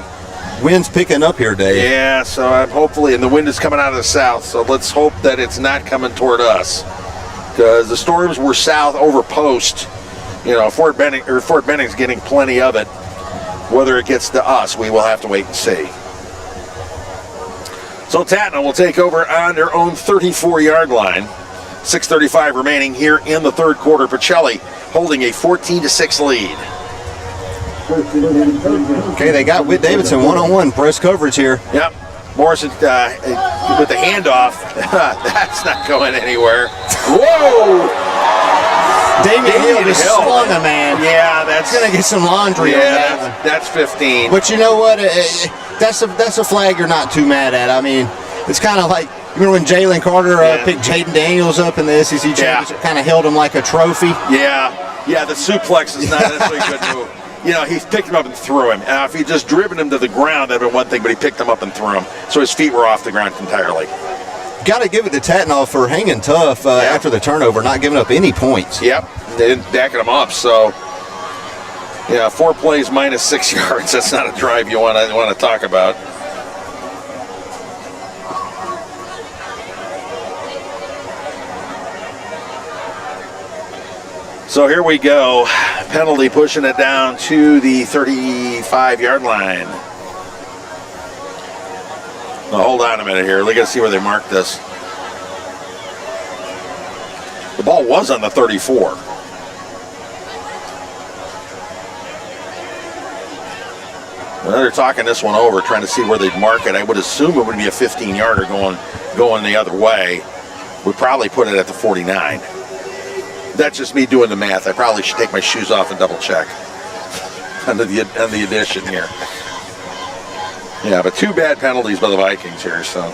Wind's picking up here, Dave. Yeah, so hopefully, and the wind is coming out of the south. So let's hope that it's not coming toward us, because the storms were south over post. Fort Benning's getting plenty of it. Whether it gets to us, we will have to wait and see. So Tattnall will take over on their own 34-yard line. 6:35 remaining here in the 3rd quarter. Pacelli holding a 14-6 lead. Okay, they got Whit Davidson one-on-one press coverage here. Yep. Morrison with the handoff. That's not going anywhere. Whoa! Damian Hill just slung a man. Yeah, that's going to get some laundry on that one. That's 15. But you know what? That's a flag you're not too mad at. I mean, it's kind of like, remember when Jalen Carter picked Jaden Daniels up in the SEC championship, kind of held him like a trophy? Yeah, the suplex is not necessarily a good move. He picked him up and threw him. If he just driven him to the ground, that'd been one thing, but he picked him up and threw him. So his feet were off the ground entirely. Got to give it to Tattnall for hanging tough after the turnover, not giving up any points. Yep, they didn't backing him up. So, 4 plays minus 6 yards. That's not a drive you want to talk about. So here we go. Penalty pushing it down to the 35-yard line. Now, hold on a minute here. We got to see where they marked this. The ball was on the 34. Well, they're talking this one over, trying to see where they'd mark it. I would assume it would be a 15-yarder going the other way. We'd probably put it at the 49. That's just me doing the math. I probably should take my shoes off and double check on the addition here. Yeah, but 2 bad penalties by the Vikings here. So,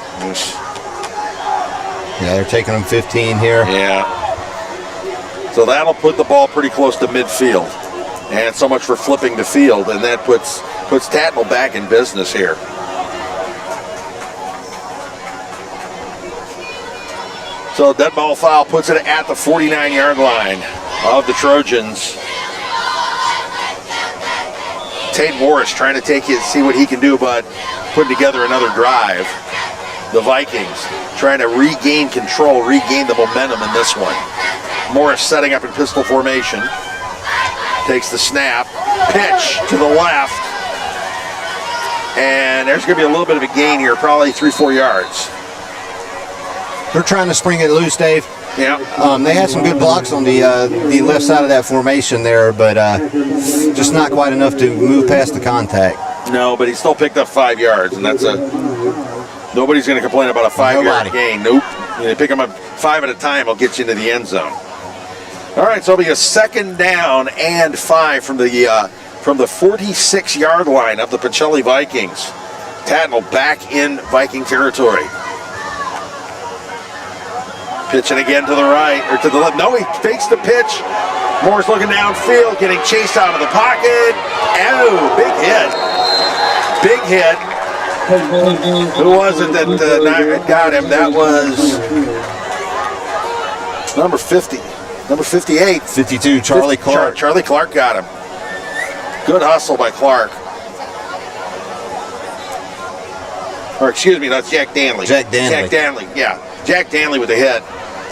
yeah, they're taking them 15 here. Yeah. So that'll put the ball pretty close to midfield. And so much for flipping the field, and that puts Tattnall back in business here. So dead ball foul puts it at the 49-yard line of the Trojans. Tate Morris trying to take it, see what he can do, but putting together another drive. The Vikings trying to regain control, regain the momentum in this one. Morris setting up in pistol formation. Takes the snap, pitch to the left. And there's going to be a little bit of a gain here, probably 3-4 yards. They're trying to spring it loose, Dave. Yeah. They had some good blocks on the left side of that formation there, but just not quite enough to move past the contact. No, but he still picked up 5 yards, and that's nobody's going to complain about a 5-yard gain. Nope. You pick them up 5 at a time, it'll get you into the end zone. All right, so it'll be a 2nd down and 5 from the 46-yard line of the Pacelli Vikings. Tattnall back in Viking territory. Pitching again to the right, or to the left. No, he fakes the pitch. Moore's looking downfield, getting chased out of the pocket. Oh, big hit. Big hit. Who was it that got him? That was number 50. Number 58. 52, Charlie Clark. Charlie Clark got him. Good hustle by Clark. Or excuse me, that's Jack Danley. Jack Danley, yeah. Jack Danley with the hit.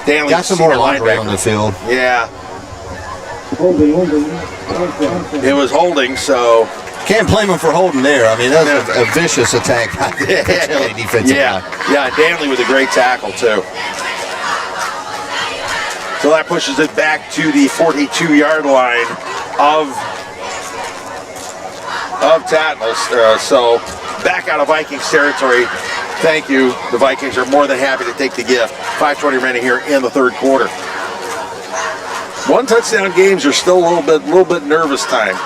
Danley got some more linebacker on the field. Yeah. It was holding, so. Can't blame him for holding there. I mean, that was a vicious attack by the Pacelli defensive line. Yeah, Danley with a great tackle, too. So that pushes it back to the 42-yard line of Tattnall. So back out of Vikings territory. Thank you. The Vikings are more than happy to take the gift. 5:20 remaining here in the 3rd quarter. 1 touchdown games are still a little bit nervous time.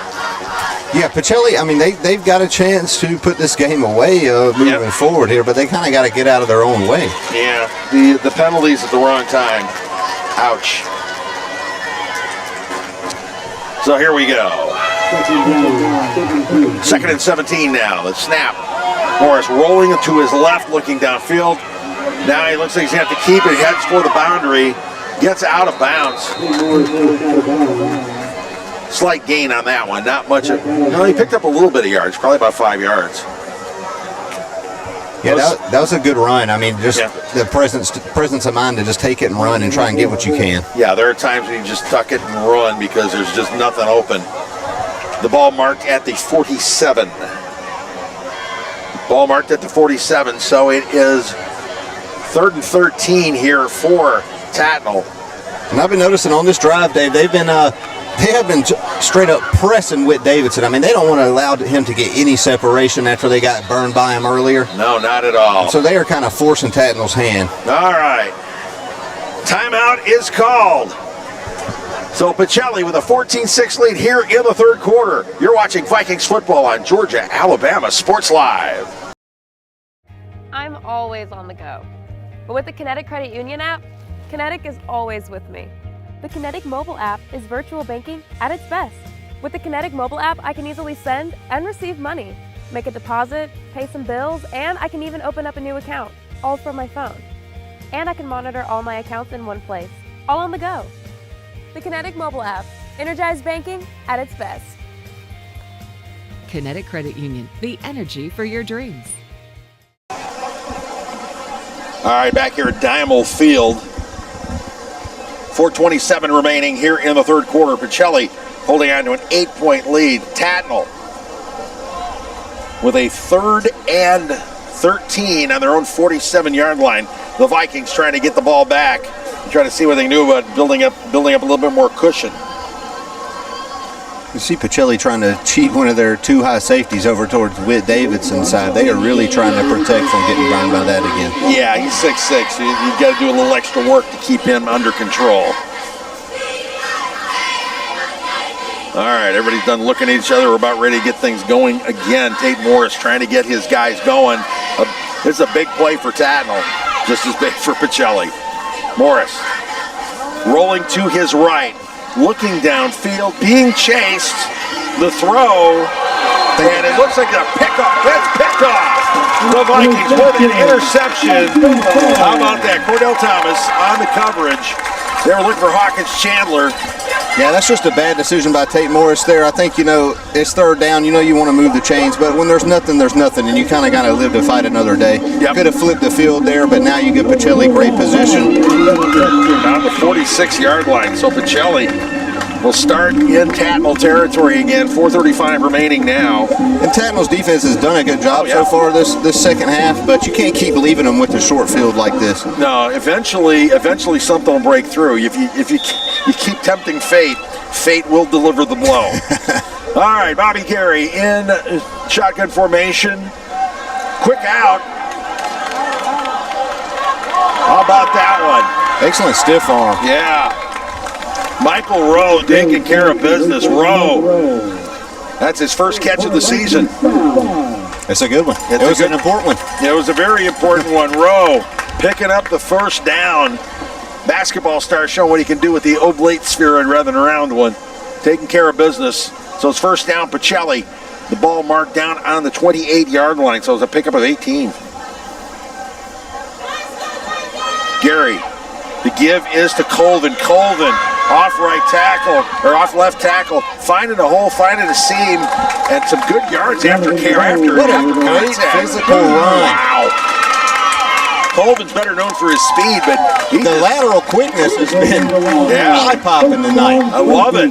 Yeah, Pacelli, I mean, they've got a chance to put this game away moving forward here, but they kind of got to get out of their own way. Yeah, the penalties at the wrong time. Ouch. So here we go. 2nd and 17 now. The snap. Morris rolling to his left, looking downfield. Now he looks like he's going to have to keep it. He heads for the boundary. Gets out of bounds. Slight gain on that one. Not much. He picked up a little bit of yards, probably about 5 yards. Yeah, that was a good run. I mean, just the presence of mind to just take it and run and try and get what you can. Yeah, there are times when you just tuck it and run because there's just nothing open. The ball marked at the 47. Ball marked at the 47, so it is 3rd and 13 here for Tattnall. And I've been noticing on this drive, Dave, they have been straight up pressing Whit Davidson. I mean, they don't want to allow him to get any separation after they got burned by him earlier. No, not at all. So they are kind of forcing Tattnall's hand. All right. Timeout is called. So Pacelli with a 14-6 lead here in the 3rd quarter. You're watching Vikings football on Georgia, Alabama Sports Live. I'm always on the go. But with the Kinetic Credit Union app, Kinetic is always with me. The Kinetic mobile app is virtual banking at its best. With the Kinetic mobile app, I can easily send and receive money, make a deposit, pay some bills, and I can even open up a new account, all from my phone. And I can monitor all my accounts in one place, all on the go. The Kinetic mobile app, energized banking at its best. Kinetic Credit Union, the energy for your dreams. All right, back here at Diemel Field. 4:27 remaining here in the 3rd quarter. Pacelli holding on to an 8-point lead. Tattnall with a 3rd and 13 on their own 47-yard line. The Vikings trying to get the ball back, trying to see what they knew about building up a little bit more cushion. You see Pacelli trying to cheat one of their 2 high safeties over towards Whit Davidson's side. They are really trying to protect from getting burned by that again. Yeah, he's 6'6". You've got to do a little extra work to keep him under control. All right, everybody's done looking at each other. We're about ready to get things going again. Tate Morris trying to get his guys going. This is a big play for Tattnall, just as big for Pacelli. Morris rolling to his right. Looking downfield, being chased, the throw, and it looks like a pickoff. That's picked off. the Vikings with an interception. How about that? Cordell Thomas on the coverage. They were looking for Hawkins Chandler. Yeah, that's just a bad decision by Tate Morris there. I think, it's third down. You want to move the chains, but when there's nothing, and you kind of got to live to fight another day. Yep. Could have flipped the field there, but now you get Pacelli great position. Down the 46-yard line, so Pacelli will start in Tattnall territory again. 4:35 remaining now. And Tattnall's defense has done a good job so far this second half, but you can't keep leaving them with a short field like this. No, eventually something will break through. If you keep tempting fate will deliver the blow. All right, Bobby Gary in shotgun formation. Quick out. How about that one? Excellent stiff arm. Yeah. Michael Rowe taking care of business. Rowe. That's his first catch of the season. It's a good one. It was an important one. It was a very important one. Rowe picking up the first down. Basketball star showing what he can do with the oblate sphere rather than a round one. Taking care of business. So it's first down, Pacelli. The ball marked down on the 28-yard line, so it's a pickup of 18. Gary. The give is to Colvin. Colvin off right tackle, or off left tackle, finding a hole, finding a seam, and some good yards after What a great physical run. Wow. Colvin's better known for his speed, but the lateral quickness has been eye-popping tonight. I love it.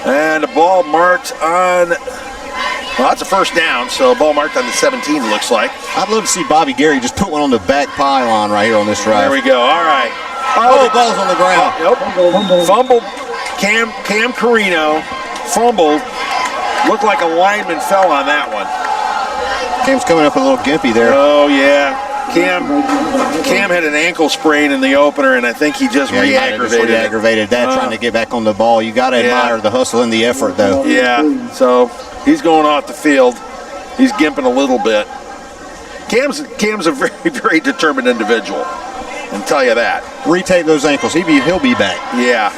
And the ball marked on, well, that's a first down, so ball marked on the 17, it looks like. I'd love to see Bobby Gary just put one on the back pylon right here on this drive. There we go, all right. Oh, ball's on the ground. Fumbled. Cam Carino fumbled. Looked like a lineman fell on that one. Cam's coming up a little gimpy there. Oh, yeah. Cam had an ankle sprain in the opener, and I think he just re-aggravated that, trying to get back on the ball. You got to admire the hustle and the effort, though. Yeah, so he's going off the field. He's gimping a little bit. Cam's a very, very determined individual. I'll tell you that. Retake those ankles. He'll be back. Yeah.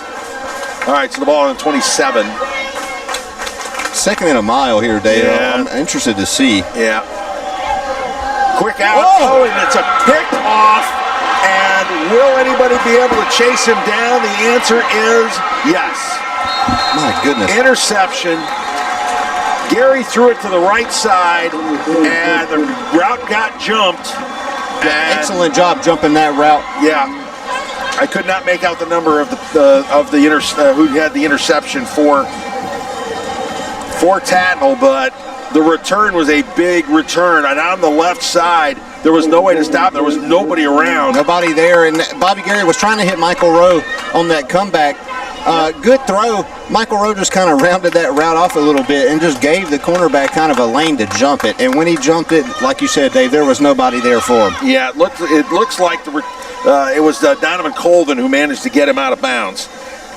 All right, so the ball on 27. Second and a mile here, Dave. Yeah. I'm interested to see. Yeah. Quick out. Oh, and it's a pick off. And will anybody be able to chase him down? The answer is yes. My goodness. Interception. Gary threw it to the right side, and the route got jumped. Excellent job jumping that route. Yeah. I could not make out the number of who had the interception for Tattnall, but the return was a big return. And on the left side, there was no way to stop. There was nobody around. Nobody there, and Bobby Gary was trying to hit Michael Rowe on that comeback. Good throw. Michael Rowe just kind of rounded that route off a little bit and just gave the cornerback kind of a lane to jump it. And when he jumped it, like you said, Dave, there was nobody there for him. Yeah, it looks like it was Donovan Colvin who managed to get him out of bounds.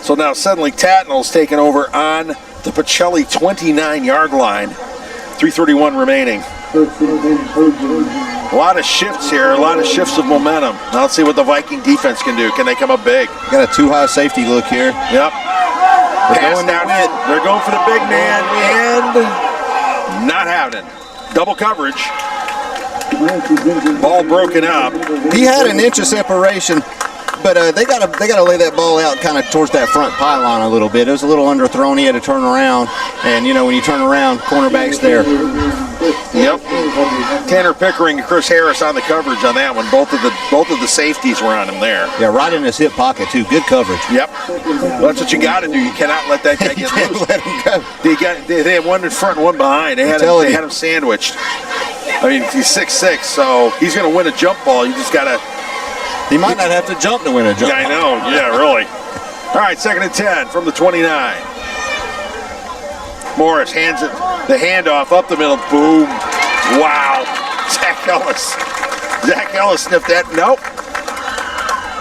So now suddenly Tattnall's taken over on the Pacelli 29-yard line. 3:31 remaining. A lot of shifts here, a lot of shifts of momentum. Now let's see what the Viking defense can do. Can they come up big? Got a too-high safety look here. Yep. Pass down it. They're going for the big man and not having it. Double coverage. Ball broken up. He had an inch of separation, but they gotta lay that ball out kind of towards that front pylon a little bit. It was a little underthrown. He had to turn around, and when you turn around, cornerback's there. Yep. Tanner Pickering and Chris Harris on the coverage on that one. Both of the safeties were on him there. Yeah, right in his hip pocket too. Good coverage. Yep. Well, that's what you got to do. You cannot let that guy get loose. Let him go. They had one in front and one behind. They had him sandwiched. I mean, he's 6'6", so he's going to win a jump ball. You just got to. He might not have to jump to win a jump. I know. Yeah, really. All right, 2nd and 10 from the 29. Morris hands it, the handoff up the middle. Boom. Wow. Zach Ellis sniffed that. Nope.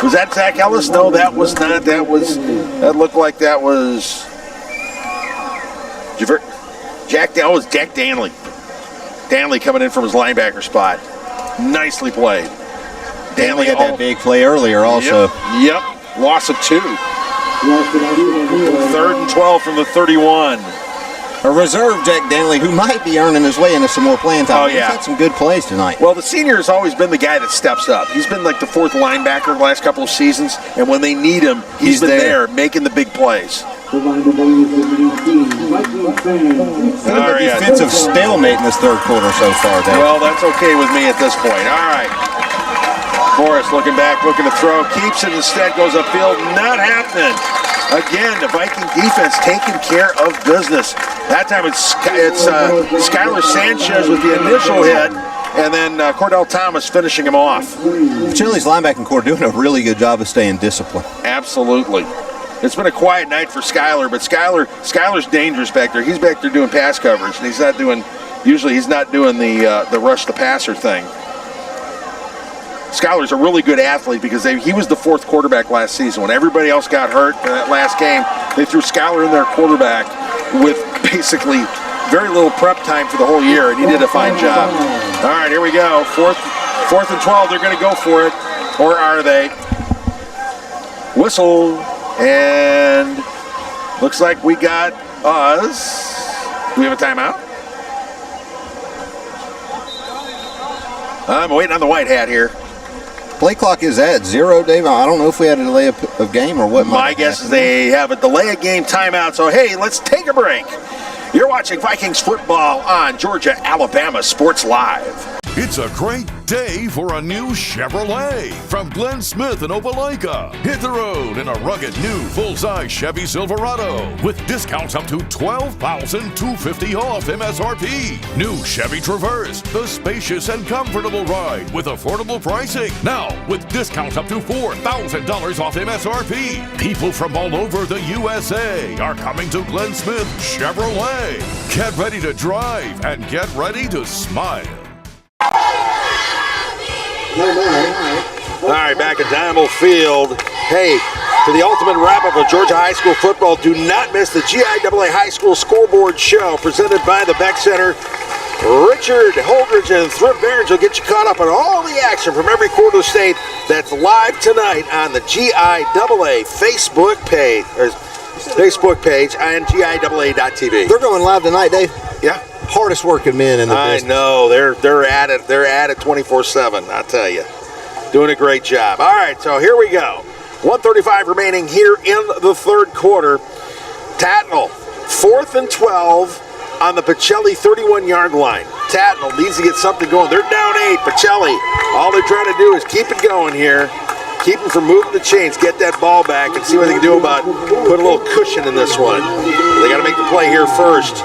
Was that Zach Ellis? No, that was not. That looked like that was Jack Danley. Danley coming in from his linebacker spot. Nicely played. Danley had that big play earlier also. Yep. Loss of 2. 3rd and 12 from the 31. a reserve Jack Danley who might be earning his way into some more playing time. Oh, yeah. He's had some good plays tonight. Well, the senior has always been the guy that steps up. He's been like the fourth linebacker the last couple of seasons, and when they need him, he's been there making the big plays. Defensive stalemate in this third quarter so far, Dave. Well, that's okay with me at this point. All right. Morris looking back, looking to throw, keeps it instead, goes upfield, not happening. Again, the Viking defense taking care of business. That time it's Skylar Sanchez with the initial hit, and then Cordell Thomas finishing him off. Pacelli's linebacking core doing a really good job of staying disciplined. Absolutely. It's been a quiet night for Skylar, but Skylar's dangerous back there. He's back there doing pass coverage, and he's not doing the rush the passer thing. Skylar's a really good athlete because he was the fourth quarterback last season. When everybody else got hurt in that last game, they threw Skylar in their quarterback with basically very little prep time for the whole year, and he did a fine job. All right, here we go. Fourth and 12, they're going to go for it, or are they? Whistle, and looks like we got us. Do we have a timeout? I'm waiting on the white hat here. Play clock is at 0, Dave. I don't know if we had a delay of game or what. My guess is they have a delay of game timeout, so hey, let's take a break. You're watching Vikings football on Georgia-Alabama Sports Live. It's a great day for a new Chevrolet from Glenn Smith in Opelika. Hit the road in a rugged new full-size Chevy Silverado with discounts up to $12,250 off MSRP. New Chevy Traverse, the spacious and comfortable ride with affordable pricing. Now with discounts up to $4,000 off MSRP. People from all over the USA are coming to Glenn Smith Chevrolet. Get ready to drive and get ready to smile. All right, back at Diemel Field. Hey, for the ultimate wrap-up of Georgia High School football, do not miss the GIAA High School Scoreboard Show presented by the Beck Center. Richard Holdridge and Thrift Barons will get you caught up on all the action from every quarter of the state. That's live tonight on the GIAA Facebook page on GIAA.tv. They're going live tonight, Dave. Yeah. Hardest working men in the business. I know. They're at it 24/7, I'll tell you. Doing a great job. All right, so here we go. 1:35 remaining here in the third quarter. Tattnall, 4th and 12 on the Pacelli 31-yard line. Tattnall needs to get something going. They're down 8. Pacelli, all they're trying to do is keep it going here. Keep them from moving the chains, get that ball back, and see what they can do about put a little cushion in this one. They got to make the play here first.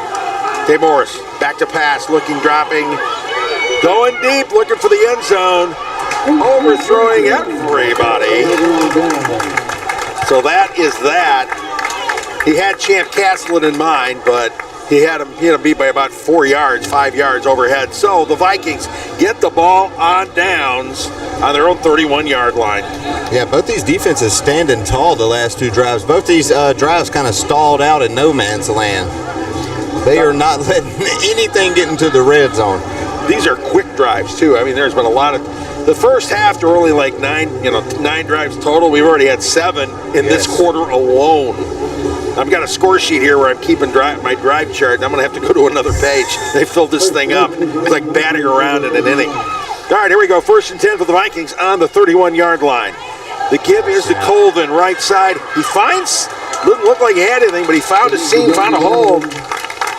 Tay Morris, back to pass, looking, dropping, going deep, looking for the end zone, overthrowing everybody. So that is that. He had Champ Castleton in mind, but he had him beat by about 5 yards overhead. So the Vikings get the ball on downs on their own 31-yard line. Yeah, both these defenses standing tall the last two drives. Both these drives kind of stalled out in no man's land. They are not letting anything get into the red zone. These are quick drives, too. I mean, there's been a lot of... The first half, there were only like 9 drives total. We've already had 7 in this quarter alone. I've got a score sheet here where I'm keeping my drive chart. I'm going to have to go to another page. They filled this thing up. It's like batting around in an inning. All right, here we go. 1st and 10 for the Vikings on the 31-yard line. The give is to Colvin, right side. He finds... Didn't look like he had anything, but he found a seam, found a hole.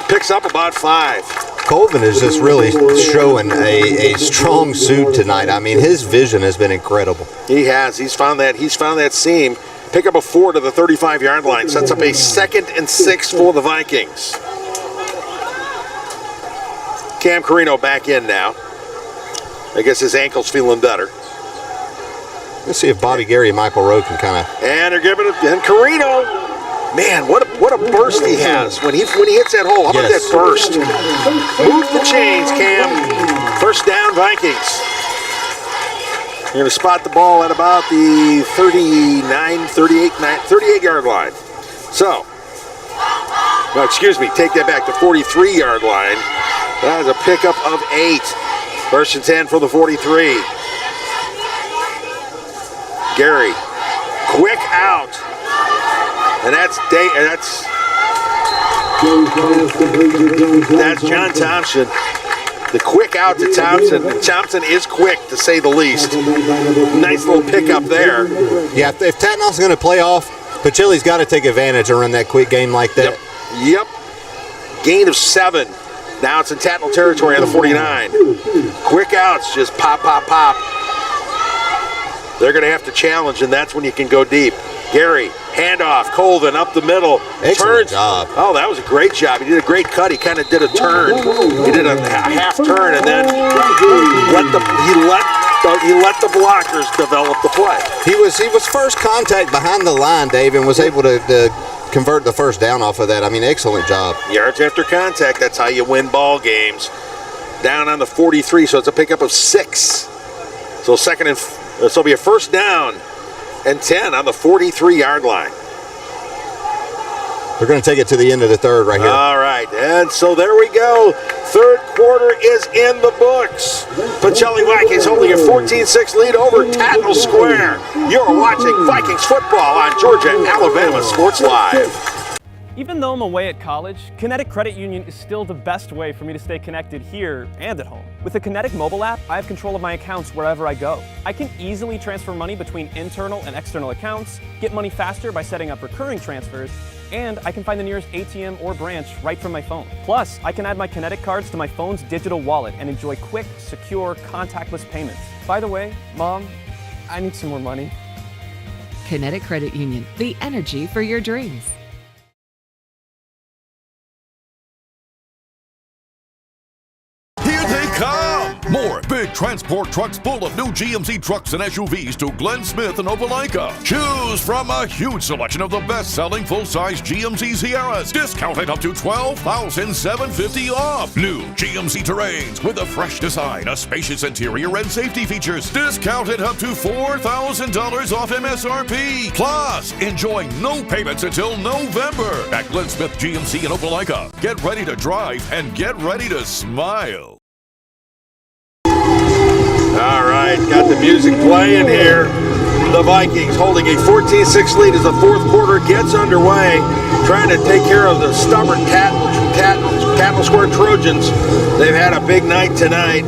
Picks up about 5. Colvin is just really showing a strong suit tonight. I mean, his vision has been incredible. He has. He's found that seam. Pick up a 4 to the 35-yard line. Sets up a 2nd and 6 for the Vikings. Cam Carino back in now. I guess his ankle's feeling better. Let's see if Bobby Gary and Michael Rowe can kind of... And they're giving it... And Carino... Man, what a burst he has when he hits that hole. How about that burst? Move the chains, Cam. 1st down, Vikings. You're going to spot the ball at about the 38-yard line. So, no, excuse me, take that back to 43-yard line. That is a pickup of 8. 1st and 10 for the 43. Gary, quick out. And that's That's John Thompson. The quick out to Thompson. And Thompson is quick, to say the least. Nice little pickup there. Yeah, if Tattnall's going to play off, Pacelli's got to take advantage and run that quick game like that. Yep. Gain of 7. Now it's in Tattnall territory on the 49. Quick outs, just pop, pop, pop. They're going to have to challenge, and that's when you can go deep. Gary, handoff, Colvin up the middle. Excellent job. Oh, that was a great job. He did a great cut. He kind of did a turn. He did a half turn, and then he let the blockers develop the play. He was first contact behind the line, Dave, and was able to convert the first down off of that. I mean, excellent job. Yards after contact, that's how you win ball games. Down on the 43, so it's a pickup of 6. So this will be a first down and 10 on the 43-yard line. They're going to take it to the end of the third right here. All right, and so there we go. Third quarter is in the books. Pacelli Vikings holding a 14-6 lead over Tattnall Square. You're watching Vikings football on Georgia-Alabama Sports Live. Even though I'm away at college, Kinetic Credit Union is still the best way for me to stay connected here and at home. With the Kinetic mobile app, I have control of my accounts wherever I go. I can easily transfer money between internal and external accounts, get money faster by setting up recurring transfers, and I can find the nearest ATM or branch right from my phone. Plus, I can add my Kinetic cards to my phone's digital wallet and enjoy quick, secure, contactless payments. By the way, Mom, I need some more money. Kinetic Credit Union, the energy for your dreams. More big transport trucks full of new GMC trucks and SUVs to Glenn Smith and Opelika. Choose from a huge selection of the best-selling full-size GMC Sierras, discounted up to $12,750 off. New GMC Terrains with a fresh design, a spacious interior, and safety features, discounted up to $4,000 off MSRP. Plus, enjoy no payments until November at Glenn Smith GMC and Opelika. Get ready to drive and get ready to smile. All right, got the music playing here. The Vikings holding a 14-6 lead as the fourth quarter gets underway, trying to take care of the stubborn Tattnall Square Trojans. They've had a big night tonight.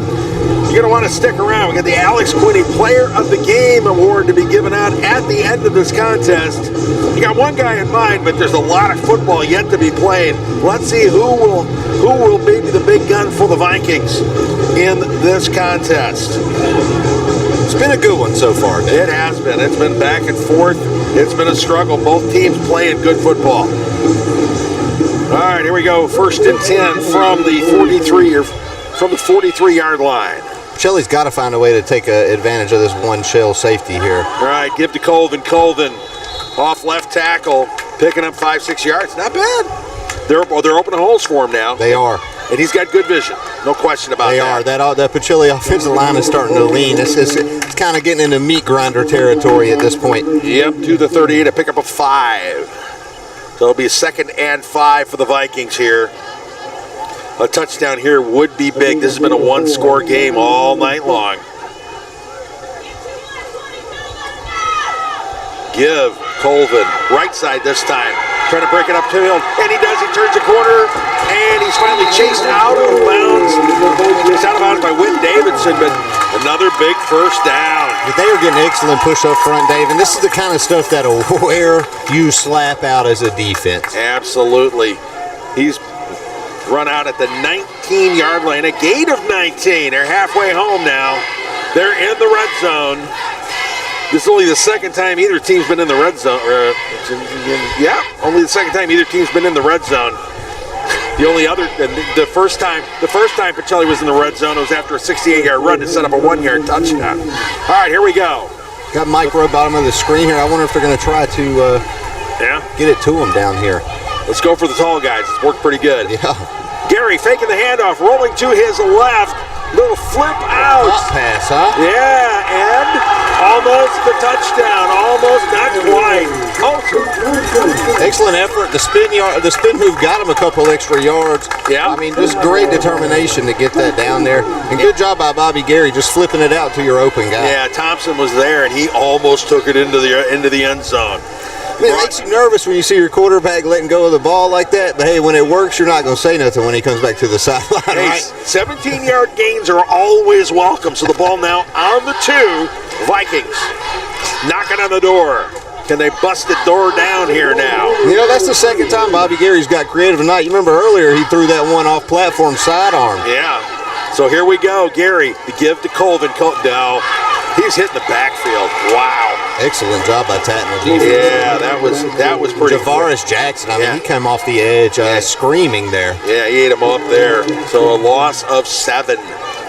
You're going to want to stick around. We got the Alex Quinney Player of the Game Award to be given out at the end of this contest. You got one guy in mind, but there's a lot of football yet to be played. Let's see who will be the big gun for the Vikings in this contest. It's been a good one so far, Dave. It has been. It's been back and forth. It's been a struggle. Both teams playing good football. All right, here we go. First and 10 from the 43-yard line. Pacelli's got to find a way to take advantage of this one shell safety here. All right, give to Colvin. Colvin off left tackle, picking up 5-6 yards. Not bad. They're opening holes for him now. They are. And he's got good vision. No question about that. They are. That Pacelli offensive line is starting to lean. It's kind of getting into meat grinder territory at this point. Yep, to the 38, a pickup of 5. So it'll be a 2nd and 5 for the Vikings here. A touchdown here would be big. This has been a one-score game all night long. Give Colvin right side this time. Trying to break it upfield, and he does. He turns the corner, and he's finally chased out of bounds. Chased out of bounds by Whit Davidson, but another big first down. They are getting excellent push up front, Dave, and this is the kind of stuff that'll wear you slap out as a defense. Absolutely. He's run out at the 19-yard line, a gain of 19. They're halfway home now. They're in the red zone. This is only the second time either team's been in the red zone. Only the second time either team's been in the red zone. The first time Pacelli was in the red zone, it was after a 68-yard run to set up a 1-yard touchdown. All right, here we go. Got Mike Rowe bottom of the screen here. I wonder if they're going to try to get it to him down here. Let's go for the tall guys. It's worked pretty good. Yeah. Gary faking the handoff, rolling to his left. Little flip out. Hot pass, huh? Yeah, and almost the touchdown. Almost, not quite. Excellent effort. The spin move got him a couple extra yards. Yeah. I mean, just great determination to get that down there. And good job by Bobby Gary just flipping it out to your open guy. Yeah, Thompson was there, and he almost took it into the end zone. I mean, it makes you nervous when you see your quarterback letting go of the ball like that, but hey, when it works, you're not going to say nothing when he comes back to the sideline, right? 17-yard gains are always welcome. So the ball now on the 2. Vikings knocking on the door. Can they bust the door down here now? You know, that's the second time Bobby Gary's got creative tonight. You remember earlier he threw that one off platform sidearm. Yeah. So here we go. Gary, the give to Colvin. No, he's hitting the backfield. Wow. Excellent job by Tattnall. Yeah, that was pretty Javaris Jackson, I mean, he came off the edge screaming there. Yeah, he ate him up there. So a loss of 7.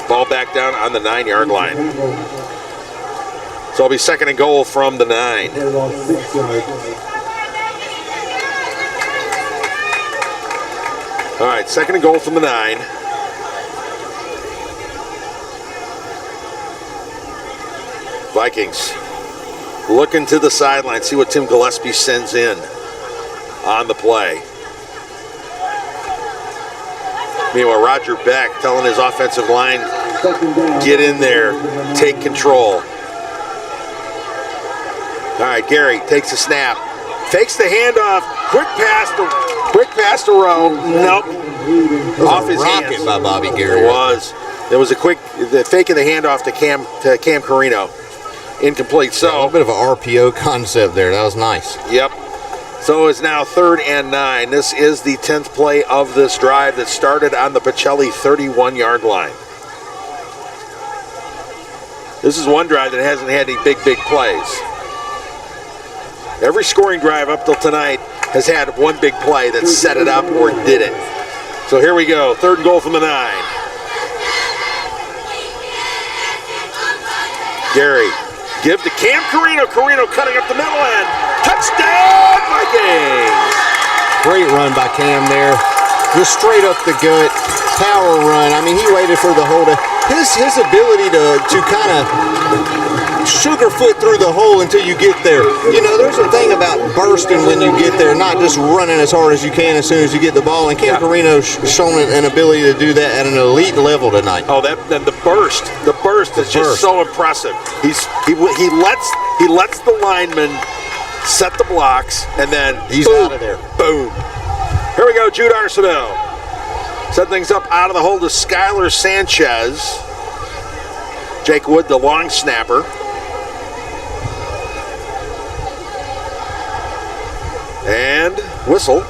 Ball back down on the 9-yard line. So it'll be 2nd and goal from the 9. All right, 2nd and goal from the 9. Vikings looking to the sideline, see what Tim Gillespie sends in on the play. Meanwhile, Roger Beck telling his offensive line, get in there, take control. All right, Gary takes a snap, fakes the handoff, quick pass to Rowe. Nope, off his rocket hands. by Bobby Gary. It was. There was a quick fake of the handoff to Cam Carino. Incomplete. So a little bit of an RPO concept there. That was nice. Yep. So it's now 3rd and 9. This is the 10th play of this drive that started on the Pacelli 31-yard line. This is one drive that hasn't had any big plays. Every scoring drive up till tonight has had one big play that set it up or did it. So here we go. 3rd and goal from the 9. Gary. Give to Cam Carino. Carino cutting up the middle end. Touchdown, Vikings! Great run by Cam there. Just straight up the gut. Power run. I mean, he waited for the hole to... His ability to kind of sugarfoot through the hole until you get there. You know, there's a thing about bursting when you get there, not just running as hard as you can as soon as you get the ball. And Cam Carino's shown an ability to do that at an elite level tonight. Oh, the burst is just so impressive. He lets the lineman set the blocks, and then he's out of there. Boom. Here we go, Jude Arsenault. Set things up out of the hole to Skylar Sanchez. Jake Wood, the long snapper. And whistle.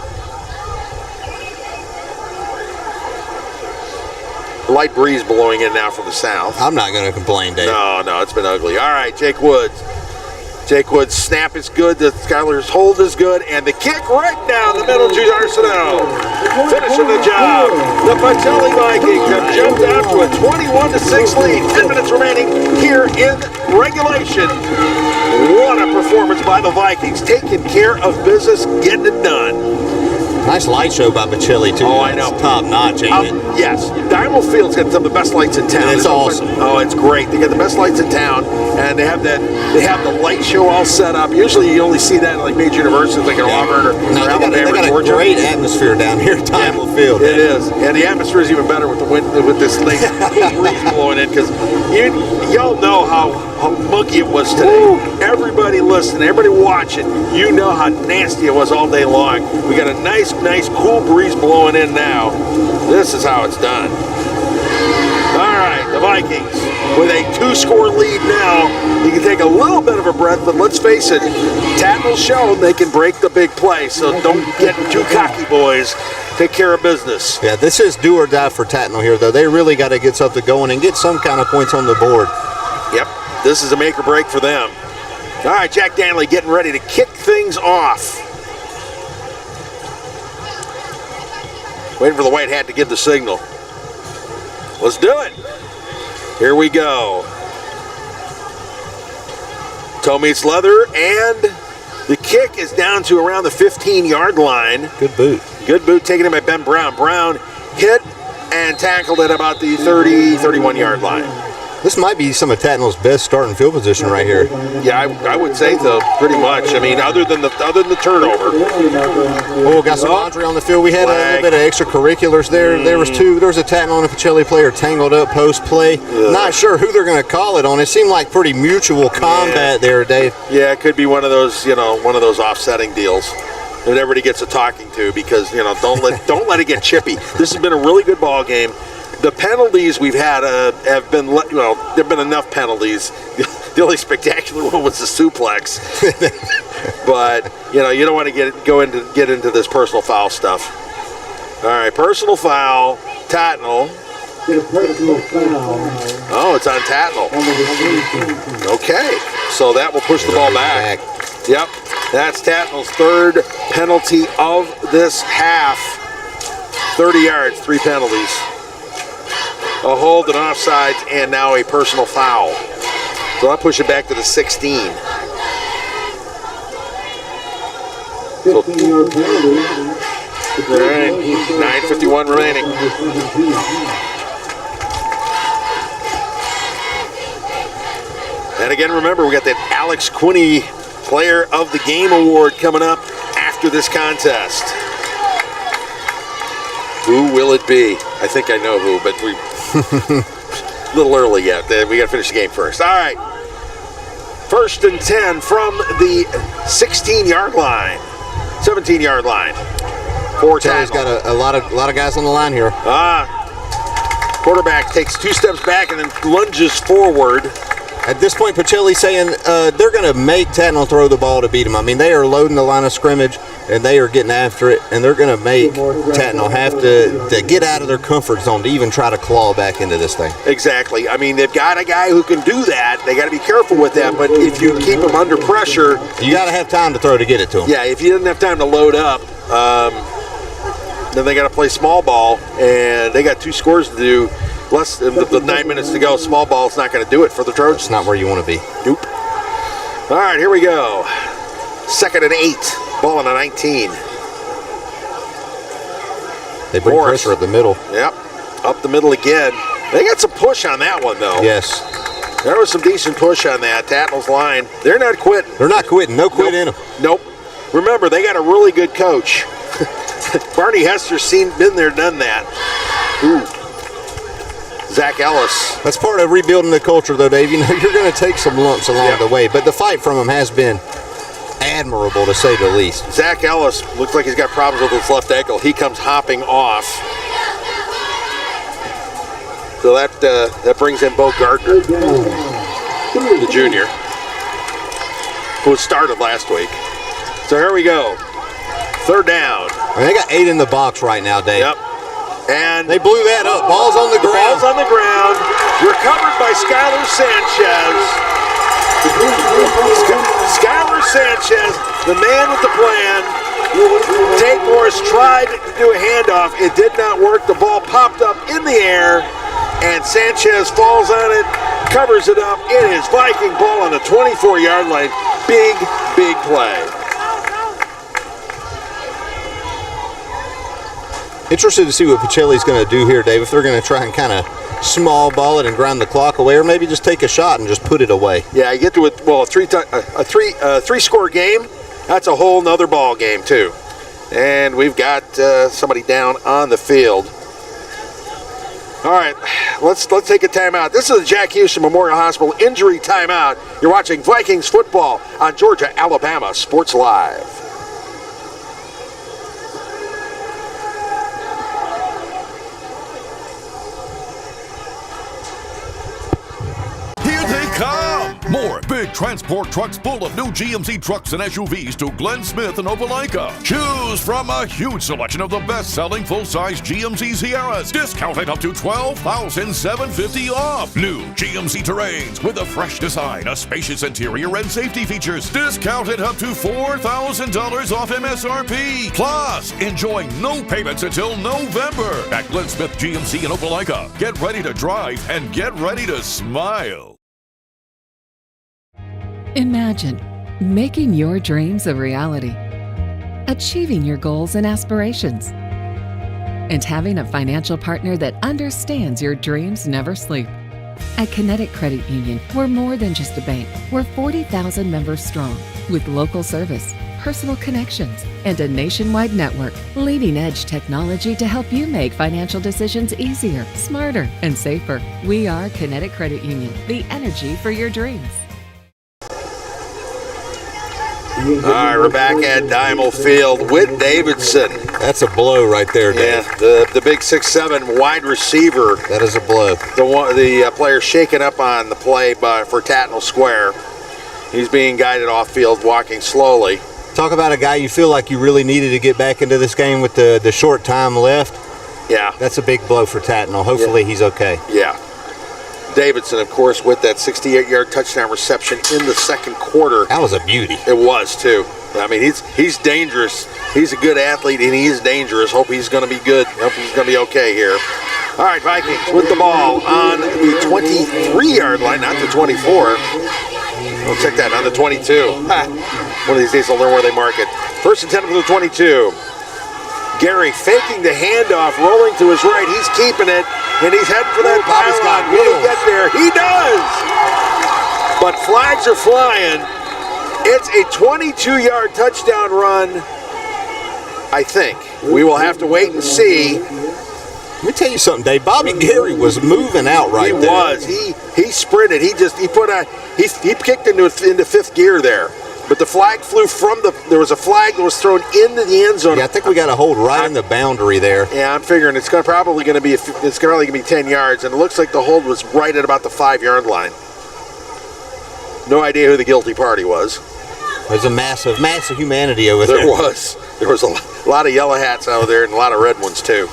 Light breeze blowing in now from the south. I'm not going to complain, Dave. No, it's been ugly. All right, Jake Woods. Jake Woods' snap is good. The Skylar's hold is good. And the kick right down the middle. Jude Arsenault finishing the job. The Pacelli Vikings have jumped out to a 21-6 lead. 10 minutes remaining here in regulation. What a performance by the Vikings. Taking care of business, getting it done. Nice light show by Pacelli, too. Oh, I know. It's top notch, ain't it? Yes. Diemel Field's got some of the best lights in town. It's awesome. Oh, it's great. They got the best lights in town, and they have the light show all set up. Usually you only see that in like major universities like in Auburn or Alabama, they got Georgia. a great atmosphere down here at Diemel Field. It is. And the atmosphere is even better with the wind, with this late breeze blowing in, because y'all know how muggy it was today. Ooh. Everybody listening, everybody watching, you know how nasty it was all day long. We got a nice cool breeze blowing in now. This is how it's done. All right, the Vikings with a 2-score lead now. You can take a little bit of a breath, but let's face it, Tattnall showed they can break the big play, so don't get too cocky, boys. Take care of business. Yeah, this is do or die for Tattnall here, though. They really got to get something going and get some kind of points on the board. Yep, this is a make or break for them. All right, Jack Danley getting ready to kick things off. Waiting for the white hat to give the signal. Let's do it. Here we go. Toe meets leather, and the kick is down to around the 15-yard line. Good boot. Good boot taken in by Ben Brown. Brown hit and tackled at about the 30, 31-yard line. This might be some of Tattnall's best starting field position right here. Yeah, I would say so, pretty much. I mean, other than the turnover. Oh, got some laundry on the field. We had a little bit of extracurriculars there. There was a Tattnall and a Pacelli player tangled up post play. Not sure who they're going to call it on. It seemed like pretty mutual combat there, Dave. Yeah, it could be one of those, one of those offsetting deals that everybody gets a talking to, because don't let it get chippy. This has been a really good ball game. The penalties we've had have been, there've been enough penalties. The only spectacular one was the suplex. But you don't want to get into this personal foul stuff. All right, personal foul, Tattnall. Oh, it's on Tattnall. Okay, so that will push the ball back. Yep, that's Tattnall's third penalty of this half. 30 yards, 3 penalties. A hold, an offside, and now a personal foul. So I'll push it back to the 16. So, 9:51 remaining. And again, remember, we got that Alex Quinney Player of the Game Award coming up after this contest. Who will it be? I think I know who, but we a little early yet. We got to finish the game first. All right. 1st and 10 from the 16-yard line, 17-yard line. Tattnall's got a lot of guys on the line here. Quarterback takes 2 steps back and then lunges forward. At this point, Pacelli's saying they're going to make Tattnall throw the ball to beat him. I mean, they are loading the line of scrimmage, and they are getting after it, and they're going to make Tattnall have to get out of their comfort zone to even try to claw back into this thing. Exactly. I mean, they've got a guy who can do that. They got to be careful with that, but if you keep him under pressure... You got to have time to throw to get it to him. Yeah, if you didn't have time to load up, then they got to play small ball, and they got 2 scores to do. Less than the 9 minutes to go. Small ball's not going to do it for the Trojans. It's not where you want to be. Nope. All right, here we go. 2nd and 8. Ball on a 19. They bring pressure up the middle. Yep. Up the middle again. They got some push on that one, though. Yes. There was some decent push on that. Tattnall's line. They're not quitting. They're not quitting. No quit in them. Nope. Remember, they got a really good coach. Barney Hester's been there, done that. Ooh. Zach Ellis. That's part of rebuilding the culture, though, Dave. You're going to take some lumps along the way, but the fight from him has been admirable, to say the least. Zach Ellis looks like he's got problems with his left ankle. He comes hopping off. So that brings in Bo Gardner, the junior, who started last week. So here we go. 3rd down. I mean, they got 8 in the box right now, Dave. Yep. And they blew that up. Ball's on the ground. Ball's on the ground. Recovered by Skylar Sanchez. Skylar Sanchez, the man with the plan. Tate Morris tried to do a handoff. It did not work. The ball popped up in the air, and Sanchez falls on it, covers it up. It is Viking ball on the 24-yard line. Big play. Interested to see what Pacelli's going to do here, Dave. If they're going to try and kind of small ball it and grind the clock away, or maybe just take a shot and just put it away. Yeah, you get to it. Well, a three-score game. That's a whole nother ball game too. And we've got somebody down on the field. All right, let's take a timeout. This is the Jack Houston Memorial Hospital injury timeout. You're watching Vikings football on Georgia, Alabama Sports Live. More big transport trucks full of new GMC trucks and SUVs to Glenn Smith and Opelika. Choose from a huge selection of the best-selling full-size GMC Sierras, discounted up to $12,750 off. New GMC Terrains with a fresh design, a spacious interior, and safety features, discounted up to $4,000 off MSRP. Plus, enjoying no payments until November at Glenn Smith GMC in Opelika. Get ready to drive and get ready to smile. Imagine making your dreams a reality, achieving your goals and aspirations, and having a financial partner that understands your dreams never sleep. At Kinetic Credit Union, we're more than just a bank. We're 40,000 members strong, with local service, personal connections, and a nationwide network. Leading edge technology to help you make financial decisions easier, smarter, and safer. We are Kinetic Credit Union, the energy for your dreams. All right, we're back at Diemel Field with Davidson. That's a blow right there, Dave. Yeah, the big 6'7" wide receiver. That is a blow. The player shaken up on the play for Tattnall Square. He's being guided off field, walking slowly. Talk about a guy you feel like you really needed to get back into this game with the short time left. Yeah. That's a big blow for Tattnall. Hopefully he's okay. Yeah. Davidson, of course, with that 68-yard touchdown reception in the second quarter. That was a beauty. It was, too. I mean, he's dangerous. He's a good athlete, and he is dangerous. Hope he's going to be good. Hope he's going to be okay here. All right, Vikings with the ball on the 23-yard line, not the 24. We'll check that on the 22. One of these days I'll learn where they mark it. First and 10 for the 22. Gary faking the handoff, rolling to his right. He's keeping it, and he's heading for that pylon. Will he get there? He does! But flags are flying. It's a 22-yard touchdown run, I think. We will have to wait and see. Let me tell you something, Dave. Bobby Gary was moving out right there. He was. He sprinted. He kicked into fifth gear there. But the flag flew there was a flag that was thrown into the end zone. Yeah, I think we got a hold right in the boundary there. Yeah, I'm figuring it's probably going to be 10 yards, and it looks like the hold was right at about the 5-yard line. No idea who the guilty party was. There's a massive humanity over there. There was a lot of yellow hats out there and a lot of red ones too.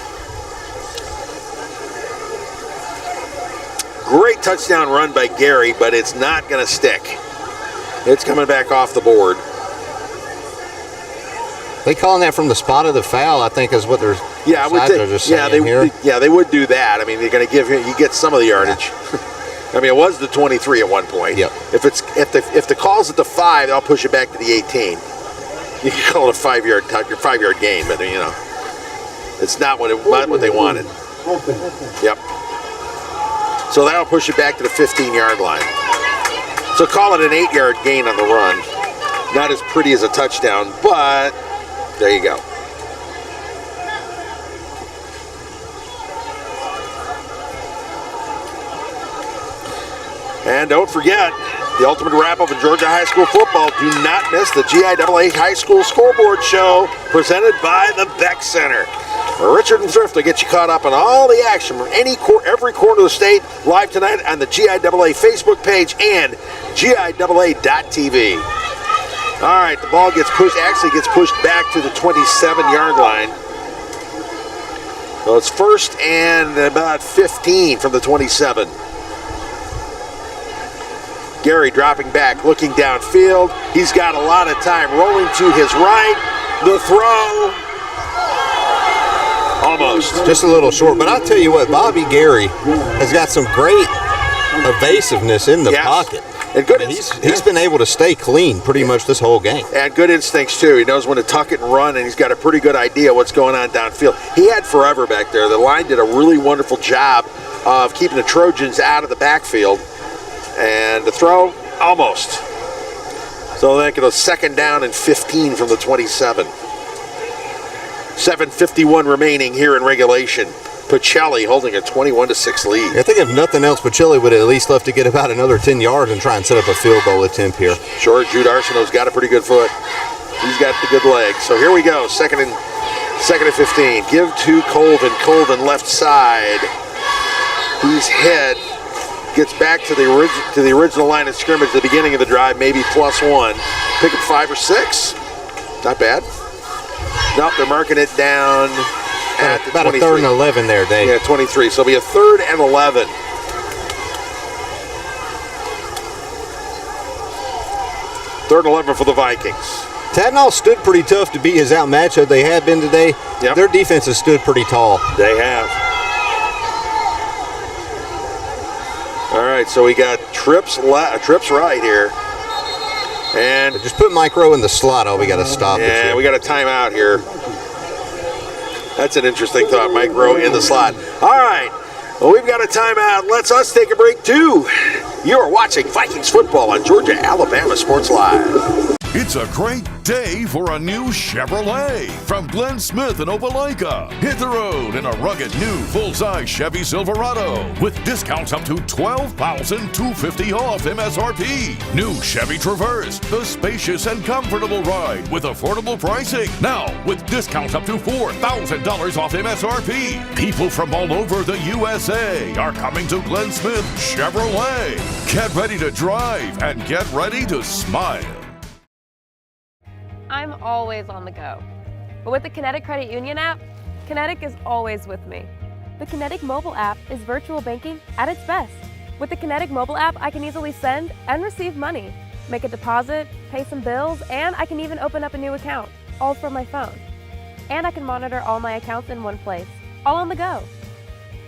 Great touchdown run by Gary, but it's not going to stick. It's coming back off the board. They calling that from the spot of the foul, I think, is what they're they would do that. I mean, they're going to give him. He gets some of the yardage. I mean, it was the 23 at one point. Yep. If the call's at the 5, they'll push it back to the 18. You can call it a 5-yard gain, but it's not what they wanted. Yep. So that'll push it back to the 15-yard line. So call it an 8-yard gain on the run. Not as pretty as a touchdown, but there you go. And don't forget, the ultimate wrap-up of Georgia high school football. Do not miss the GIAA High School Scoreboard Show presented by the Beck Center. Richard and Thrift will get you caught up on all the action from every corner of the state, live tonight on the GIAA Facebook page and GIAA.tv. All right, the ball gets pushed back to the 27-yard line. So it's first and about 15 from the 27. Gary dropping back, looking downfield. He's got a lot of time, rolling to his right. The throw. Almost. Just a little short, but I'll tell you what, Bobby Gary has got some great evasiveness in the pocket. And good. He's been able to stay clean pretty much this whole game. And good instincts, too. He knows when to tuck it and run, and he's got a pretty good idea what's going on downfield. He had forever back there. The line did a really wonderful job of keeping the Trojans out of the backfield. And the throw, almost. So then it goes second down and 15 from the 27. 7:51 remaining here in regulation. Pacelli holding a 21-6 lead. I think if nothing else, Pacelli would at least love to get about another 10 yards and try and set up a field goal attempt here. Sure, Jude Arsenault's got a pretty good foot. He's got the good legs. So here we go, second and 15. Give to Colvin. Colvin left side. He's hit. Gets back to the original line of scrimmage at the beginning of the drive, maybe +1. Pick up 5 or 6. Not bad. Nope, they're marking it down at the about 23. a 3rd and 11 there, Dave. Yeah, 23. So it'll be a 3rd and 11. Third and 11 for the Vikings. Tattnall stood pretty tough to beat his outmatch that they have been today. Yep. Their defense has stood pretty tall. They have. All right, so we got trips right here. And just put Mike Rowe in the slot. We got to stop it. Yeah, we got a timeout here. That's an interesting thought. Mike Rowe in the slot. All right, Well, we've got a timeout. Let's us take a break, too. You're watching Vikings football on Georgia Alabama Sports Live. It's a great day for a new Chevrolet from Glenn Smith and Opelika. Hit the road in a rugged new full-size Chevy Silverado with discounts up to $12,250 off MSRP. New Chevy Traverse, the spacious and comfortable ride with affordable pricing. Now with discounts up to $4,000 off MSRP. People from all over the USA are coming to Glenn Smith Chevrolet. Get ready to drive and get ready to smile. I'm always on the go. But with the Kinetic Credit Union app, Kinetic is always with me. The Kinetic mobile app is virtual banking at its best. With the Kinetic mobile app, I can easily send and receive money, make a deposit, pay some bills, and I can even open up a new account, all from my phone. And I can monitor all my accounts in one place, all on the go.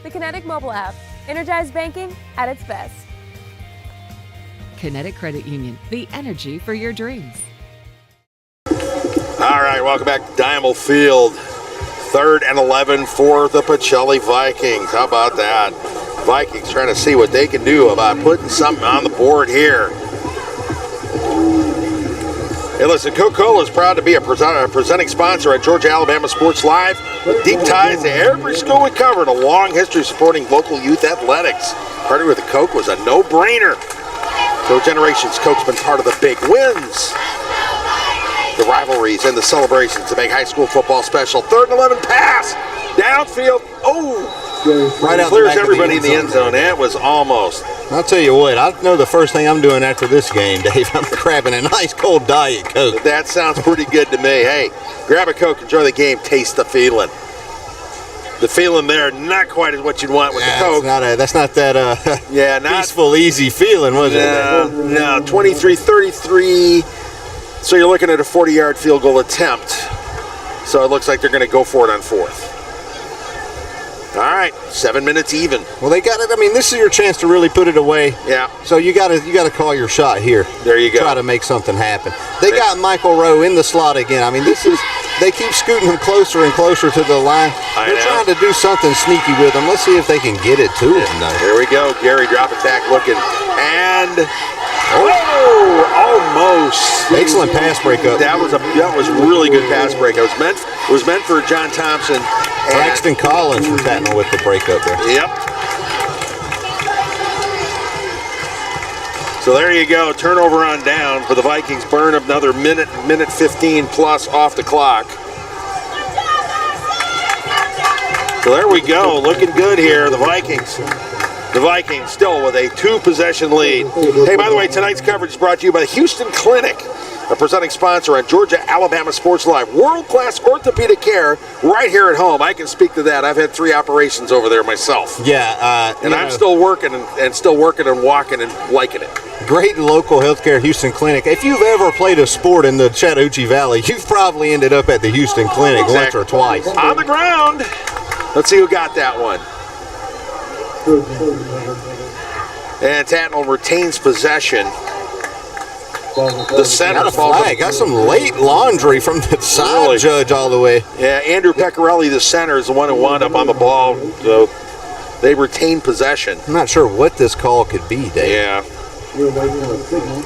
The Kinetic mobile app, energized banking at its best. Kinetic Credit Union, the energy for your dreams. All right, welcome back to Diemel Field. 3rd and 11 for the Pacelli Vikings. How about that? Vikings trying to see what they can do about putting something on the board here. Hey, listen, Coca-Cola is proud to be a presenting sponsor at Georgia Alabama Sports Live with deep ties to every school we covered, a long history supporting local youth athletics. Partnering with the Coke was a no-brainer. For generations, Coke's been part of the big wins, the rivalries, and the celebrations to make high school football special. 3rd and 11 pass, downfield, Right out clears the back everybody of in the end zone. That was almost. I'll tell you what, I know the first thing I'm doing after this game, Dave, I'm grabbing a nice cold Diet Coke. That sounds pretty good to me. Hey, grab a Coke, enjoy the game, taste the feeling. The feeling there, not quite as what you'd want with the Coke. That's not that not peaceful, easy feeling, was it? No, 23-33. So you're looking at a 40-yard field goal attempt. So it looks like they're going to go for it on 4th. All right, 7 minutes even. Well, they got it. I mean, this is your chance to really put it away. Yeah. So you got to call your shot here. There you go. Try to make something happen. They got Michael Rowe in the slot again. I mean, they keep scooting him closer and closer to the line. They're trying to do something sneaky with him. Let's see if they can get it to him. Here we go. Gary dropping back, looking, and almost. Excellent pass breakup. That was really good pass breakup. It was meant for John Thompson. Braxton Collins for Tattnall with the breakup there. Yep. So there you go. Turnover on down for the Vikings. Burn another minute 15 plus off the clock. So there we go. Looking good here. The Vikings still with a 2-possession lead. Hey, by the way, tonight's coverage is brought to you by the Houston Clinic, a presenting sponsor on Georgia Alabama Sports Live. World-class orthopedic care right here at home. I can speak to that. I've had 3 operations over there myself. Yeah. And I'm still working and walking and liking it. Great local healthcare, Houston Clinic. If you've ever played a sport in the Chattahoochee Valley, you've probably ended up at the Houston Clinic once or twice. On the ground. Let's see who got that one. And Tattnall retains possession. The center got a flag. Got some late laundry from the side judge all the way. Yeah, Andrew Pecorelli, the center, is the one who wound up on the ball. So they retain possession. I'm not sure what this call could be, Dave. Yeah.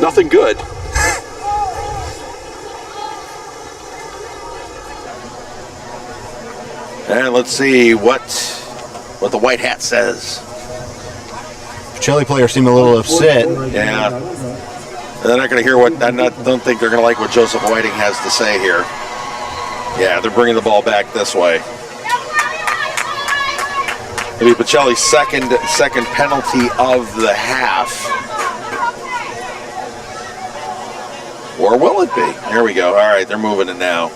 Nothing good. And let's see what the white hat says. Pacelli players seem a little upset. Yeah. They're not going to hear don't think they're going to like what Joseph Whiting has to say here. Yeah, they're bringing the ball back this way. It'll be Pacelli's second penalty of the half. Or will it be? Here we go. All right, they're moving it now.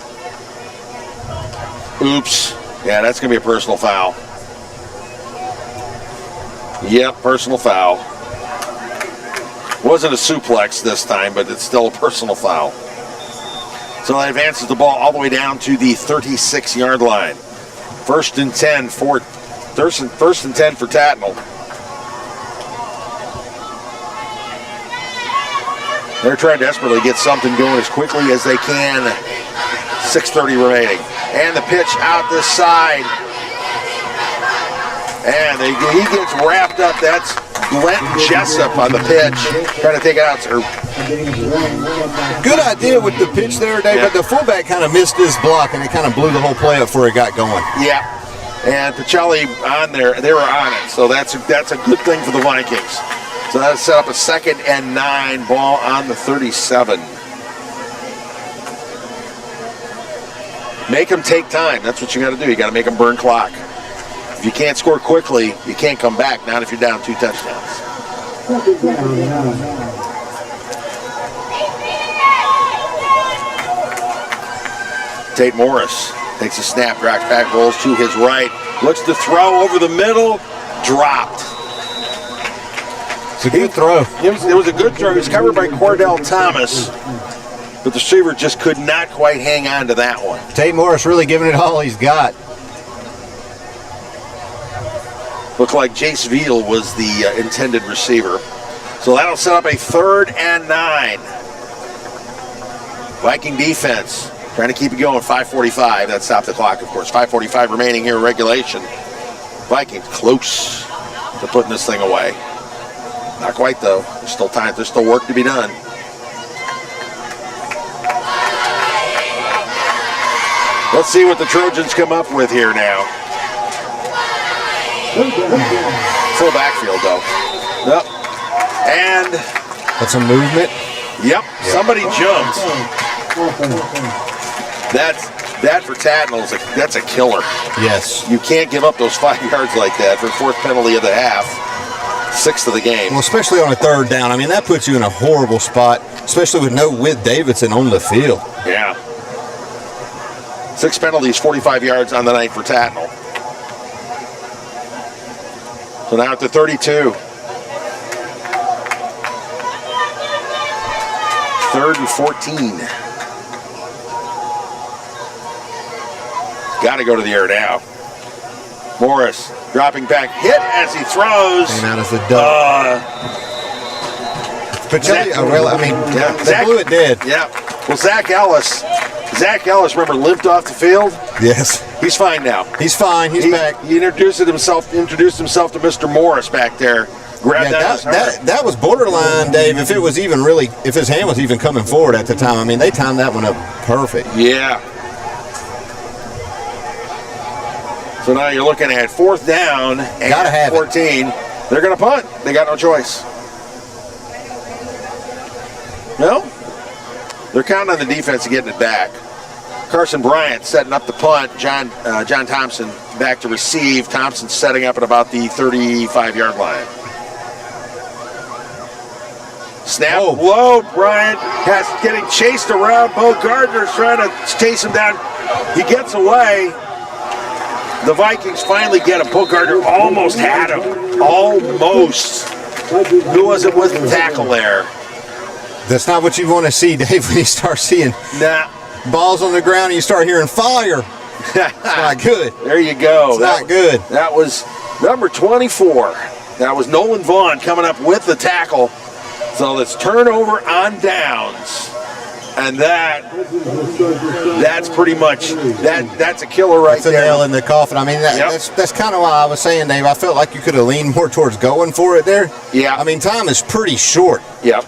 Oops. Yeah, that's going to be a personal foul. Yep, personal foul. Wasn't a suplex this time, but it's still a personal foul. So that advances the ball all the way down to the 36-yard line. First and 10 for Tattnall. They're trying desperately to get something going as quickly as they can. 6:30 remaining. And the pitch out this side. And he gets wrapped up. That's Glenton Jessup on the pitch, trying to take it out. Good idea with the pitch there, Dave, but the fullback kind of missed his block, and it kind of blew the whole play up before it got going. Yeah, and Pacelli on there, they were on it, so that's a good thing for the Vikings. So that set up a 2nd and 9, ball on the 37. Make them take time. That's what you got to do. You got to make them burn clock. If you can't score quickly, you can't come back. Not if you're down 2 touchdowns. Tate Morris takes a snap, tracks back, rolls to his right, looks to throw over the middle, dropped. It's a good throw. It was a good throw. He was covered by Cordell Thomas, but the receiver just could not quite hang on to that one. Tate Morris really giving it all he's got. Looked like Jace Veal was the intended receiver. So that'll set up a 3rd and 9. Viking defense trying to keep it going. 5:45. That stopped the clock, of course. 5:45 remaining here in regulation. Vikings close to putting this thing away. Not quite, though. There's still time. There's still work to be done. Let's see what the Trojans come up with here now. Full backfield, though. Yep. And that's a movement. Yep. Somebody jumped. That for Tattnall, that's a killer. Yes. You can't give up those 5 yards like that for the 4th penalty of the half. 6th of the game. Well, especially on a 3rd down. I mean, that puts you in a horrible spot, especially with no Whit Davidson on the field. Yeah. 6 penalties, 45 yards on the night for Tattnall. So now at the 32. 3rd and 14. Got to go to the air now. Morris dropping back, hit as he throws. Came out as a duck. Pacelli, they blew it dead. Yeah. Well, Zach Ellis, remember, limped off the field? Yes. He's fine now. He's fine. He's back. He introduced himself to Mr. Morris back there. Grabbed that was borderline, Dave. If his hand was even coming forward at the time. I mean, they timed that one up perfect. Yeah. So now you're looking at 4th down and 14. They're going to punt. They got no choice. No? They're counting on the defense to getting it back. Carson Bryant setting up the punt. John Thompson back to receive. Thompson setting up at about the 35-yard line. Snap. Oh. Whoa, Bryant has getting chased around. Bo Gardner's trying to chase him down. He gets away. The Vikings finally get him. Bo Gardner almost had him. Almost. Who was it with the tackle there? That's not what you want to see, Dave, when you start seeing balls on the ground and you start hearing fire. It's not good. There you go. It's not good. That was number 24. That was Nolan Vaughn coming up with the tackle. So let's turnover on downs. And that's pretty much, that's a killer right there. That's a nail in the coffin. I mean, that's kind of why I was saying, Dave, I felt like you could have leaned more towards going for it there. Yeah. I mean, time is pretty short. Yep.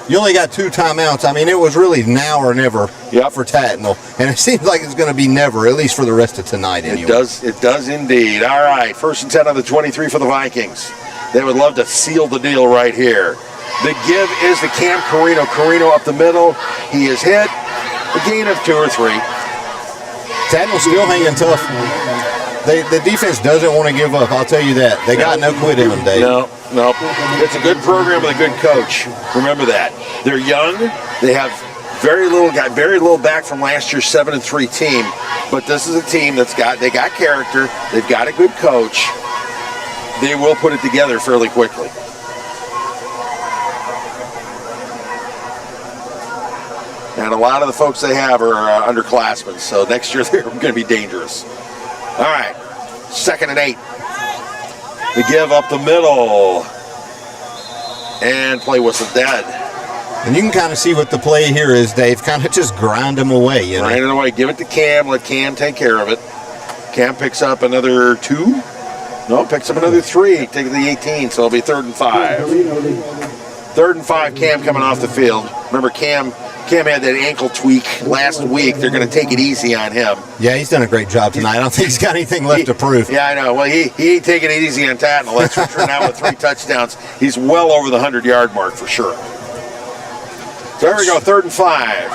You only got 2 timeouts. I mean, it was really now or never for Tattnall. And it seems like it's going to be never, at least for the rest of tonight anyway. It does indeed. All right, 1st and 10 on the 23 for the Vikings. They would love to seal the deal right here. The give is to Cam Carino. Carino up the middle. He is hit. A gain of 2 or 3. Tattnall still hanging tough. The defense doesn't want to give up, I'll tell you that. They got no quit in them, Dave. No. It's a good program with a good coach. Remember that. They're young. They have very little back from last year's 7-3 team. But this is a team they got character. They've got a good coach. They will put it together fairly quickly. And a lot of the folks they have are underclassmen, so next year they're going to be dangerous. All right, 2nd and 8. The give up the middle. And play whistle dead. And you can kind of see what the play here is, Dave. Kind of just grind them away, you know. Grind it away. Give it to Cam. Let Cam take care of it. Cam picks up another 2. No, picks up another 3, taking the 18, so it'll be 3rd and 5. 3rd and 5, Cam coming off the field. Remember, Cam had that ankle tweak last week. They're going to take it easy on him. Yeah, he's done a great job tonight. I don't think he's got anything left to prove. Yeah, I know. Well, he ain't taking it easy on Tattnall. That's for sure. Now with 3 touchdowns, he's well over the 100-yard mark for sure. So there we go, 3rd and 5.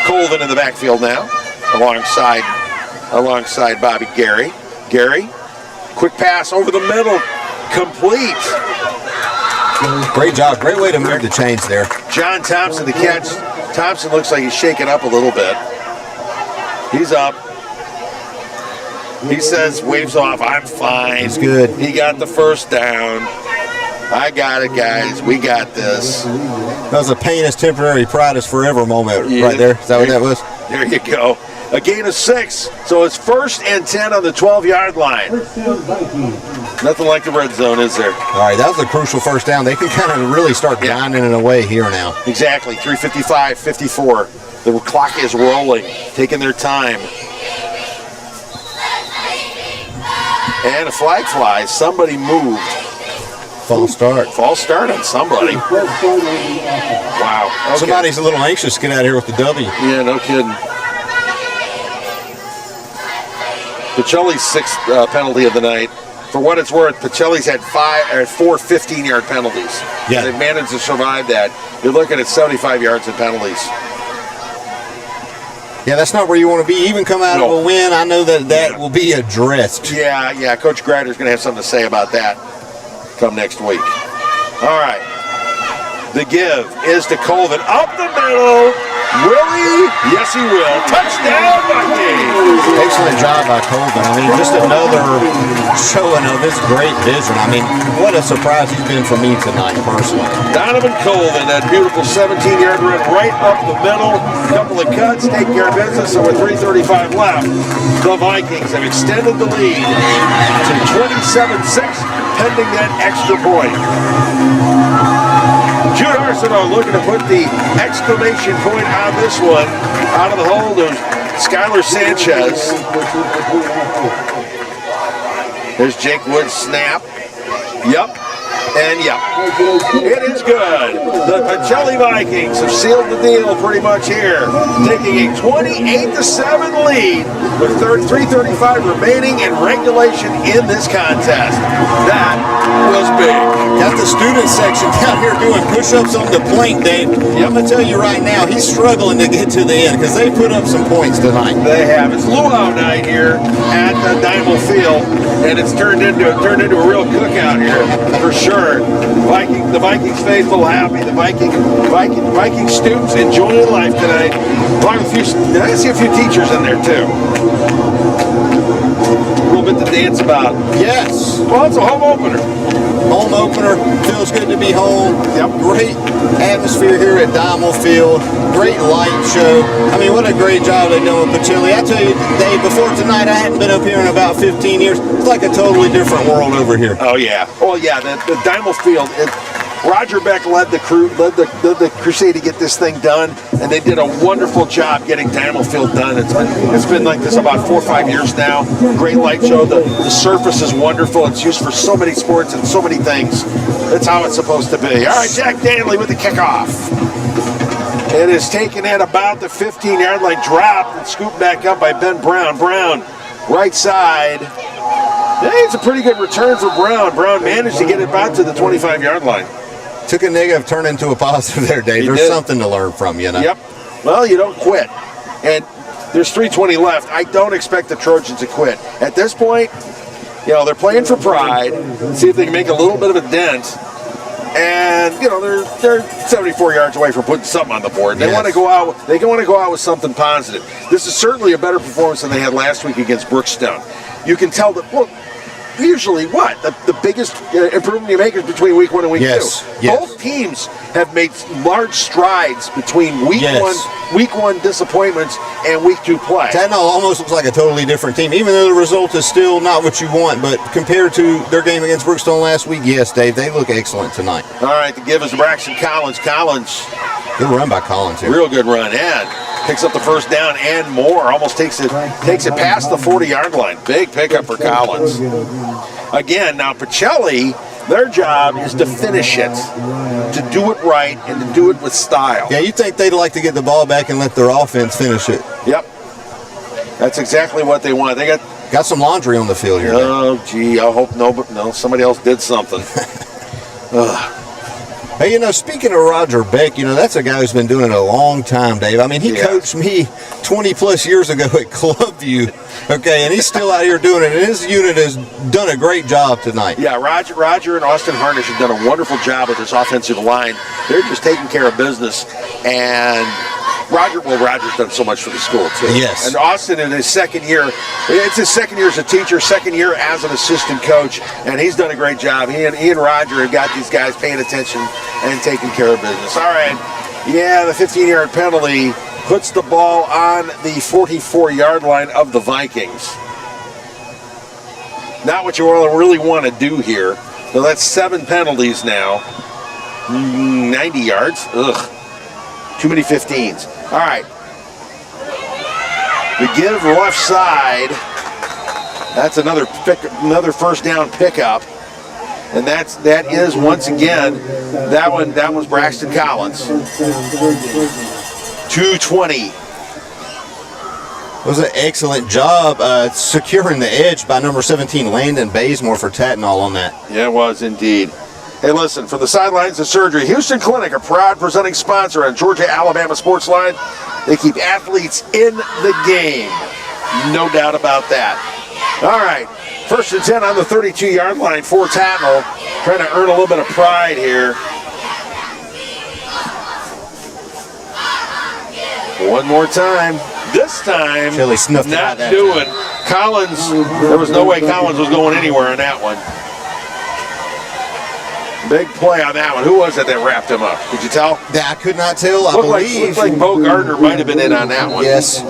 Colvin in the backfield now, alongside Bobby Gary. Gary, quick pass over the middle, complete. Great job. Great way to move the chains there. John Thompson the catch. Thompson looks like he's shaking up a little bit. He's up. He says, waves off, I'm fine. He's good. He got the first down. I got it, guys. We got this. That was a pain is temporary, pride is forever moment right there. Is that what that was? There you go. A gain of 6. So it's 1st and 10 on the 12-yard line. Nothing like the red zone, is there? All right, that was a crucial first down. They can kind of really start grinding it away here now. Exactly. 3:55, 54. The clock is rolling, taking their time. And a flag flies. Somebody moved. False start. False start on somebody. Wow. Okay. Somebody's a little anxious to get out of here with the W. Yeah, no kidding. Pacelli's 6th penalty of the night. For what it's worth, Pacelli's had 4 15-yard penalties. Yeah. They've managed to survive that. You're looking at 75 yards in penalties. Yeah, that's not where you want to be. Even come out of a win, I know that will be addressed. Yeah. Coach Grider's going to have something to say about that come next week. All right. The give is to Colvin. Up the middle. Will he? Yes, he will. Touchdown, Vikings. Excellent job by Colvin. I mean, just another showing of his great vision. I mean, what a surprise he's been for me tonight, personally. Donovan Colvin, that beautiful 17-yard run right up the middle. Couple of cuts, take care of business. So with 3:35 left, the Vikings have extended the lead to 27-6, pending that extra point. Jude Arsenault looking to put the exclamation point on this one out of the hold of Skylar Sanchez. There's Jake Wood's snap. Yep. And yep. It is good. The Pacelli Vikings have sealed the deal pretty much here, taking a 28-7 lead with 3:35 remaining in regulation in this contest. That was big. Got the student section down here doing push-ups on the plank, Dave. I'm going to tell you right now, he's struggling to get to the end because they put up some points tonight. They have. It's luau night here at Diemel Field, and it's turned into a real cookout here for sure. The Vikings faithful happy. The Viking students enjoying life tonight. I see a few teachers in there too. A little bit to dance about. Yes. Well, it's a home opener. Home opener. Feels good to be home. Yep. Great atmosphere here at Diemel Field. Great light show. I mean, what a great job they've done with Pacelli. I tell you, Dave, before tonight, I hadn't been up here in about 15 years. It's like a totally different world over here. Oh, yeah. Oh, yeah. The Diemel Field, Roger Beck led the crusade to get this thing done, and they did a wonderful job getting Diemel Field done. It's been like this about 4 or 5 years now. Great light show. The surface is wonderful. It's used for so many sports and so many things. That's how it's supposed to be. All right, Jack Danley with the kickoff. It is taken at about the 15-yard line, dropped and scooped back up by Ben Brown. Brown, right side. Hey, it's a pretty good return for Brown. Brown managed to get it back to the 25-yard line. Took a negative, turned into a positive there, Dave. There's something to learn from, you know. Yep. Well, you don't quit. And there's 3:20 left. I don't expect the Trojans to quit. At this point, they're playing for pride. See if they can make a little bit of a dent. And they're 74 yards away from putting something on the board. They want to go out. They want to go out with something positive. This is certainly a better performance than they had last week against Brookstone. You can tell that. Look, usually the biggest improvement you make is between week 1 and week 2. Yes. Both teams have made large strides between week one disappointments and week 2 play. Tattnall almost looks like a totally different team, even though the result is still not what you want. But compared to their game against Brookstone last week, yes, Dave, they look excellent tonight. All right, the give is to Braxton Collins. Good run by Collins here. Real good run, and picks up the first down and more. Almost takes it past the 40-yard line. Big pickup for Collins. again, now Pacelli, their job is to finish it, to do it right, and to do it with style. Yeah, you think they'd like to get the ball back and let their offense finish it. Yep. That's exactly what they want. They got some laundry on the field here. Oh, gee, I hope somebody else did something. Hey, you know, speaking of Roger Beck, you know, that's a guy who's been doing it a long time, Dave. I mean, he coached me 20 plus years ago at Clubview, okay, and he's still out here doing it, and his unit has done a great job tonight. Yeah, Roger and Austin Harnish have done a wonderful job with this offensive line. They're just taking care of business, and Roger's done so much for the school, too. Yes. And Austin, in his second year, it's his second year as a teacher, second year as an assistant coach, and he's done a great job. He and Roger have got these guys paying attention and taking care of business. All right. Yeah, the 15-yard penalty puts the ball on the 44-yard line of the Vikings. Not what you really want to do here. So that's 7 penalties now. 90 yards. Ugh. Too many 15s. All right. The give left side. That's another first down pickup. And that is once again that was Braxton Collins. 220. It was an excellent job securing the edge by number 17, Landon Bazemore, for Tattnall on that. Yeah, it was indeed. Hey, listen, from the sidelines to surgery, Houston Clinic, a proud presenting sponsor on Georgia-Alabama Sports Line. They keep athletes in the game. No doubt about that. All right, 1st and 10 on the 32-yard line for Tattnall. Trying to earn a little bit of pride here. One more time. This time, Philly snuffed it out not that doing. time. Collins, there was no way Collins was going anywhere on that one. Big play on that one. Who was it that wrapped him up? Could you tell? Yeah, I could not tell. I Looked believe. like Bo Gardner might have been in on that one. Yes.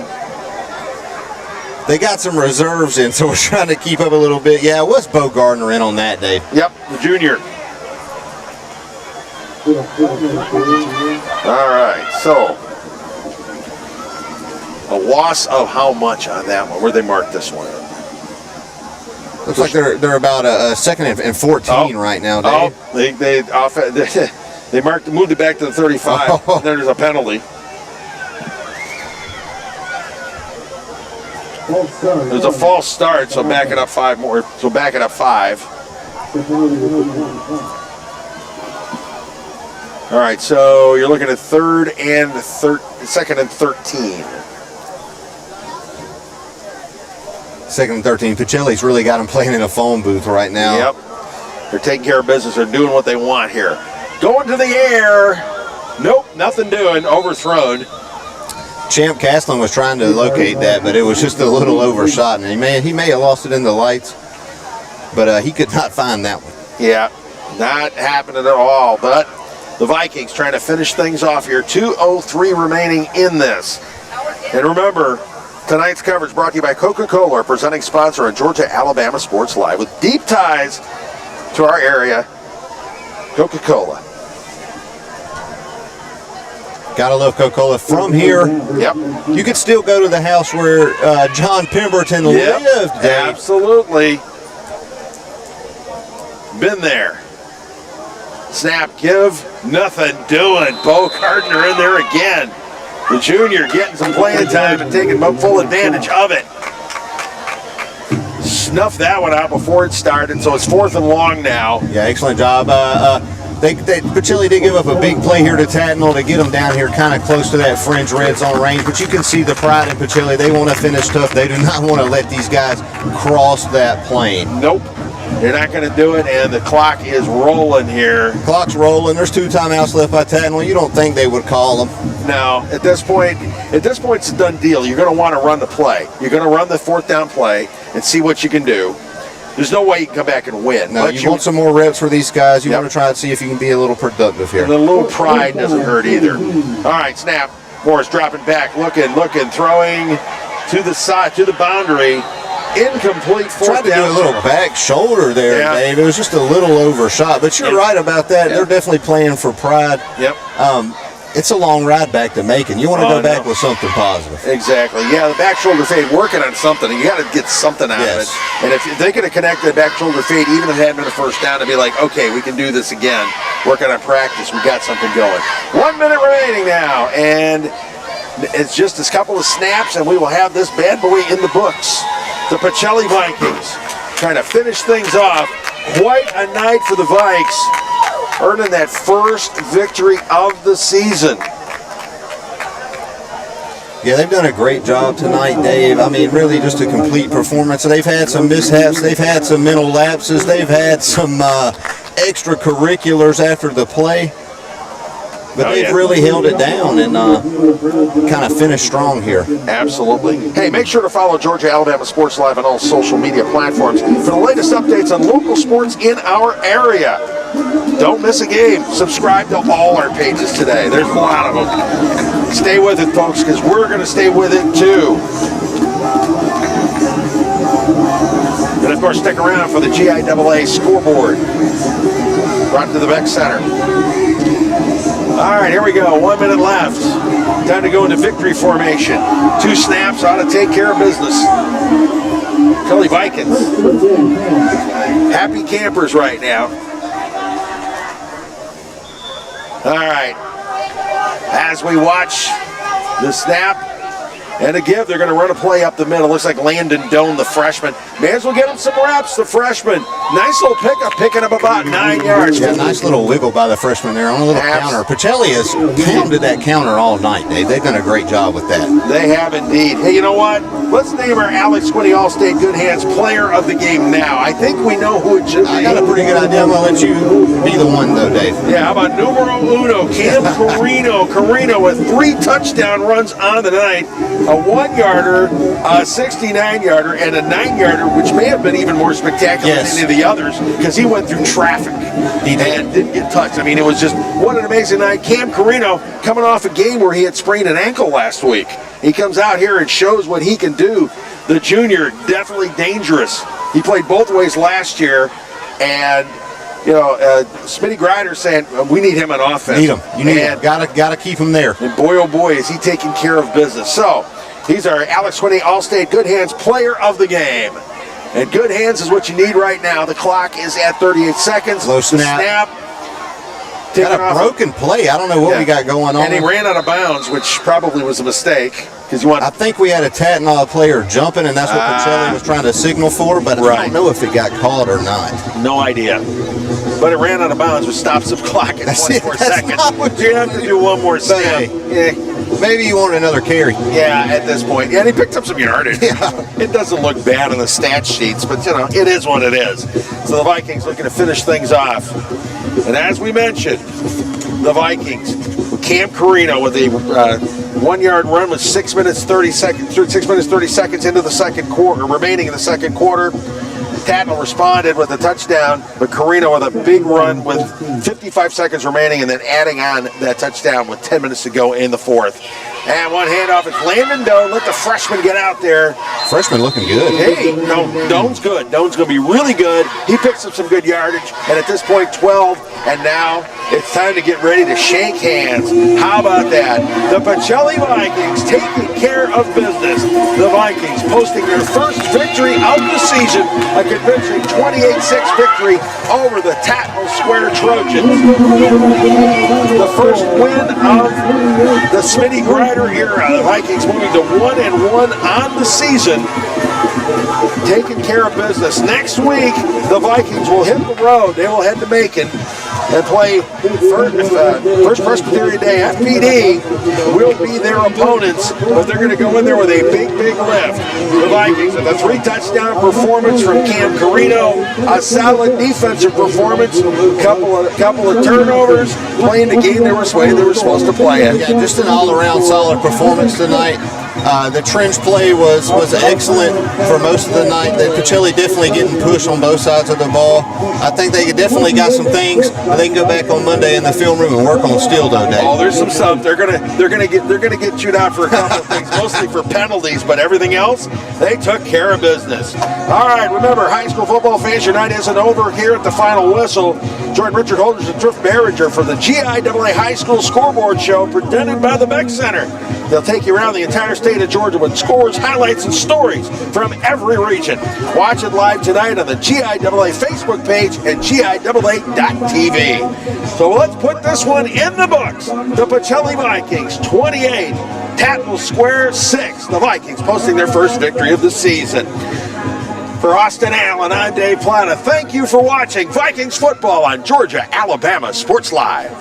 They got some reserves in, so we're trying to keep up a little bit. Yeah, it was Bo Gardner in on that, Dave. Yep, the junior. All right, so a loss of how much on that one? Where'd they mark this one? Looks like they're about a 2nd and 14 right now, Dave. They moved it back to the 35. And then there's a penalty. There's a false start, so back it up 5 more. So back it up 5. All right, so you're looking at 2nd and 13. 2nd and 13. Pacelli's really got him playing in a phone booth right now. Yep. They're taking care of business. They're doing what they want here. Going to the air. Nope, nothing doing. Overthrown. Champ Castlin was trying to locate that, but it was just a little overshot, and he may have lost it in the lights, but he could not find that one. Yeah, not happening at all. But the Vikings trying to finish things off here. 2:03 remaining in this. And remember, tonight's coverage brought to you by Coca-Cola, our presenting sponsor on Georgia-Alabama Sports Live. With deep ties to our area, Coca-Cola. Gotta love Coca-Cola. From here, yep, you could still go to the house where John Pemberton lived. Dave. Absolutely. Been there. Snap, give, nothing doing. Bo Gardner in there again. The junior getting some playing time and taking full advantage of it. Snuffed that one out before it started, so it's 4th and long now. Yeah, excellent job. Pacelli did give up a big play here to Tattnall to get them down here kind of close to that fringe red zone range, but you can see the pride in Pacelli. They want to finish tough. They do not want to let these guys cross that plane. Nope. They're not going to do it, and the clock is rolling here. Clock's rolling. There's 2 timeouts left by Tattnall. You don't think they would call them? No. At this point, it's a done deal. You're going to want to run the play. You're going to run the 4th down play and see what you can do. There's no way you can come back and win. No, you want some more reps for these guys. You want to try and see if you can be a little productive here. And a little pride doesn't hurt either. All right, snap. Morris dropping back, looking, throwing to the side, to the boundary. Incomplete 4th down. Tried to do a little back shoulder there, Dave. It was just a little overshot. But you're right about that. They're definitely playing for pride. Yep. it's a long ride back to Macon. You want to go back with something positive. Exactly. Yeah, the back shoulder fade, working on something. You got to get something out of it. And if they could have connected the back shoulder fade, even if it hadn't been a first down, to be like, okay, we can do this again. Working on practice, we got something going. 1 minute remaining now, and it's just a couple of snaps, and we will have this bad boy in the books. The Pacelli Vikings trying to finish things off. Quite a night for the Vikes, earning that first victory of the season. Yeah, they've done a great job tonight, Dave. I mean, really just a complete performance. They've had some mishaps. They've had some mental lapses. They've had some extracurriculars after the play. But they've really held it down and kind of finished strong here. Absolutely. Hey, make sure to follow Georgia Alabama Sports Live on all social media platforms for the latest updates on local sports in our area. Don't miss a game. Subscribe to all our pages today. There's a lot of them. Stay with it, folks, because we're going to stay with it, too. And, of course, stick around for the GIAA scoreboard. Brought to the Beck Center. All right, here we go. 1 minute left. Time to go into victory formation. 2 snaps ought to take care of business. Philly Vikings. Happy campers right now. All right. As we watch the snap and a give, they're going to run a play up the middle. Looks like Landon Doan, the freshman. May as well get him some reps, the freshman. Nice little pickup, picking up about 9 yards. Yeah, nice little wiggle by the freshman there on a little counter. Pacelli has pounded that counter all night, Dave. They've done a great job with that. They have indeed. Hey, you know what? Let's name our Alex Quinney All-State Good Hands player of the game now. I think we know who it should be. I got a pretty good idea. I'm going to let you be the one, though, Dave. Yeah, how about numero uno, Cam Carino. Carino with 3 touchdown runs on the night. A 1-yarder, a 69-yarder, and a 9-yarder, which may have been even more spectacular than any of the others because he went through traffic and didn't get touched. I mean, it was just what an amazing night. Cam Carino coming off a game where he had sprained an ankle last week. He comes out here and shows what he can do. The junior, definitely dangerous. He played both ways last year, and you know, Smitty Grider saying we need him on offense. Need him. You need him. Gotta keep him there. And boy, oh boy, is he taking care of business. So he's our Alex Quinney All-State Good Hands player of the game. And good hands is what you need right now. The clock is at 38 seconds. Low snap. Got a broken play. I don't know what we got going on. And he ran out of bounds, which probably was a mistake. I think we had a Tattnall player jumping, and that's what Pacelli was trying to signal for, but I don't know if it got caught or not. No idea. But it ran out of bounds, which stops the clock at 24 seconds. You have to do one more snap. Maybe you want another carry. Yeah, at this point. Yeah, and he picked up some yardage. Yeah. It doesn't look bad on the stat sheets, but, you know, it is what it is. So the Vikings looking to finish things off. And as we mentioned, the Vikings, Cam Carino with a 1-yard run with 6 minutes 30 seconds into the second quarter, remaining in the second quarter. Tattnall responded with a touchdown, but Carino with a big run with 55 seconds remaining and then adding on that touchdown with 10 minutes to go in the fourth. And one handoff, it's Landon Doan. Let the freshman get out there. Freshman looking good. Hey, no, Doan's good. Doan's going to be really good. He picks up some good yardage, and at this point, 12. And now it's time to get ready to shake hands. How about that? The Pacelli Vikings taking care of business. The Vikings posting their first victory of the season, a convincing 28-6 victory over the Tattnall Square Trojans. The first win of the Smitty Grider era. The Vikings moving to 1-1 on the season. Taking care of business. Next week, the Vikings will hit the road. They will head to Macon and play First Presbyterian Day. FPD will be their opponents, but they're going to go in there with a big lift. The Vikings with a 3-touchdown performance from Cam Carino, a solid defensive performance, couple of turnovers, playing the game they were supposed to play it. Yeah, just an all-around solid performance tonight. The trench play was excellent for most of the night. The Pacelli definitely getting pushed on both sides of the ball. I think they definitely got some things that they can go back on Monday in the film room and work on still, though, Dave. Oh, there's some stuff. They're gonna get chewed out for a couple of things, mostly for penalties, but everything else, they took care of business. All right, remember, high school football fans, your night isn't over here at the final whistle. Join Richard Holders and Drift Barringer for the GIAA High School Scoreboard Show presented by the Beck Center. They'll take you around the entire state of Georgia with scores, highlights, and stories from every region. Watch it live tonight on the GIAA Facebook page at GIAA.tv. So let's put this one in the books. The Pacelli Vikings 28, Tattnall Square 6. The Vikings posting their first victory of the season. For Austin Allen, I'm Dave Platta. Thank you for watching Vikings football on Georgia Alabama Sports Live.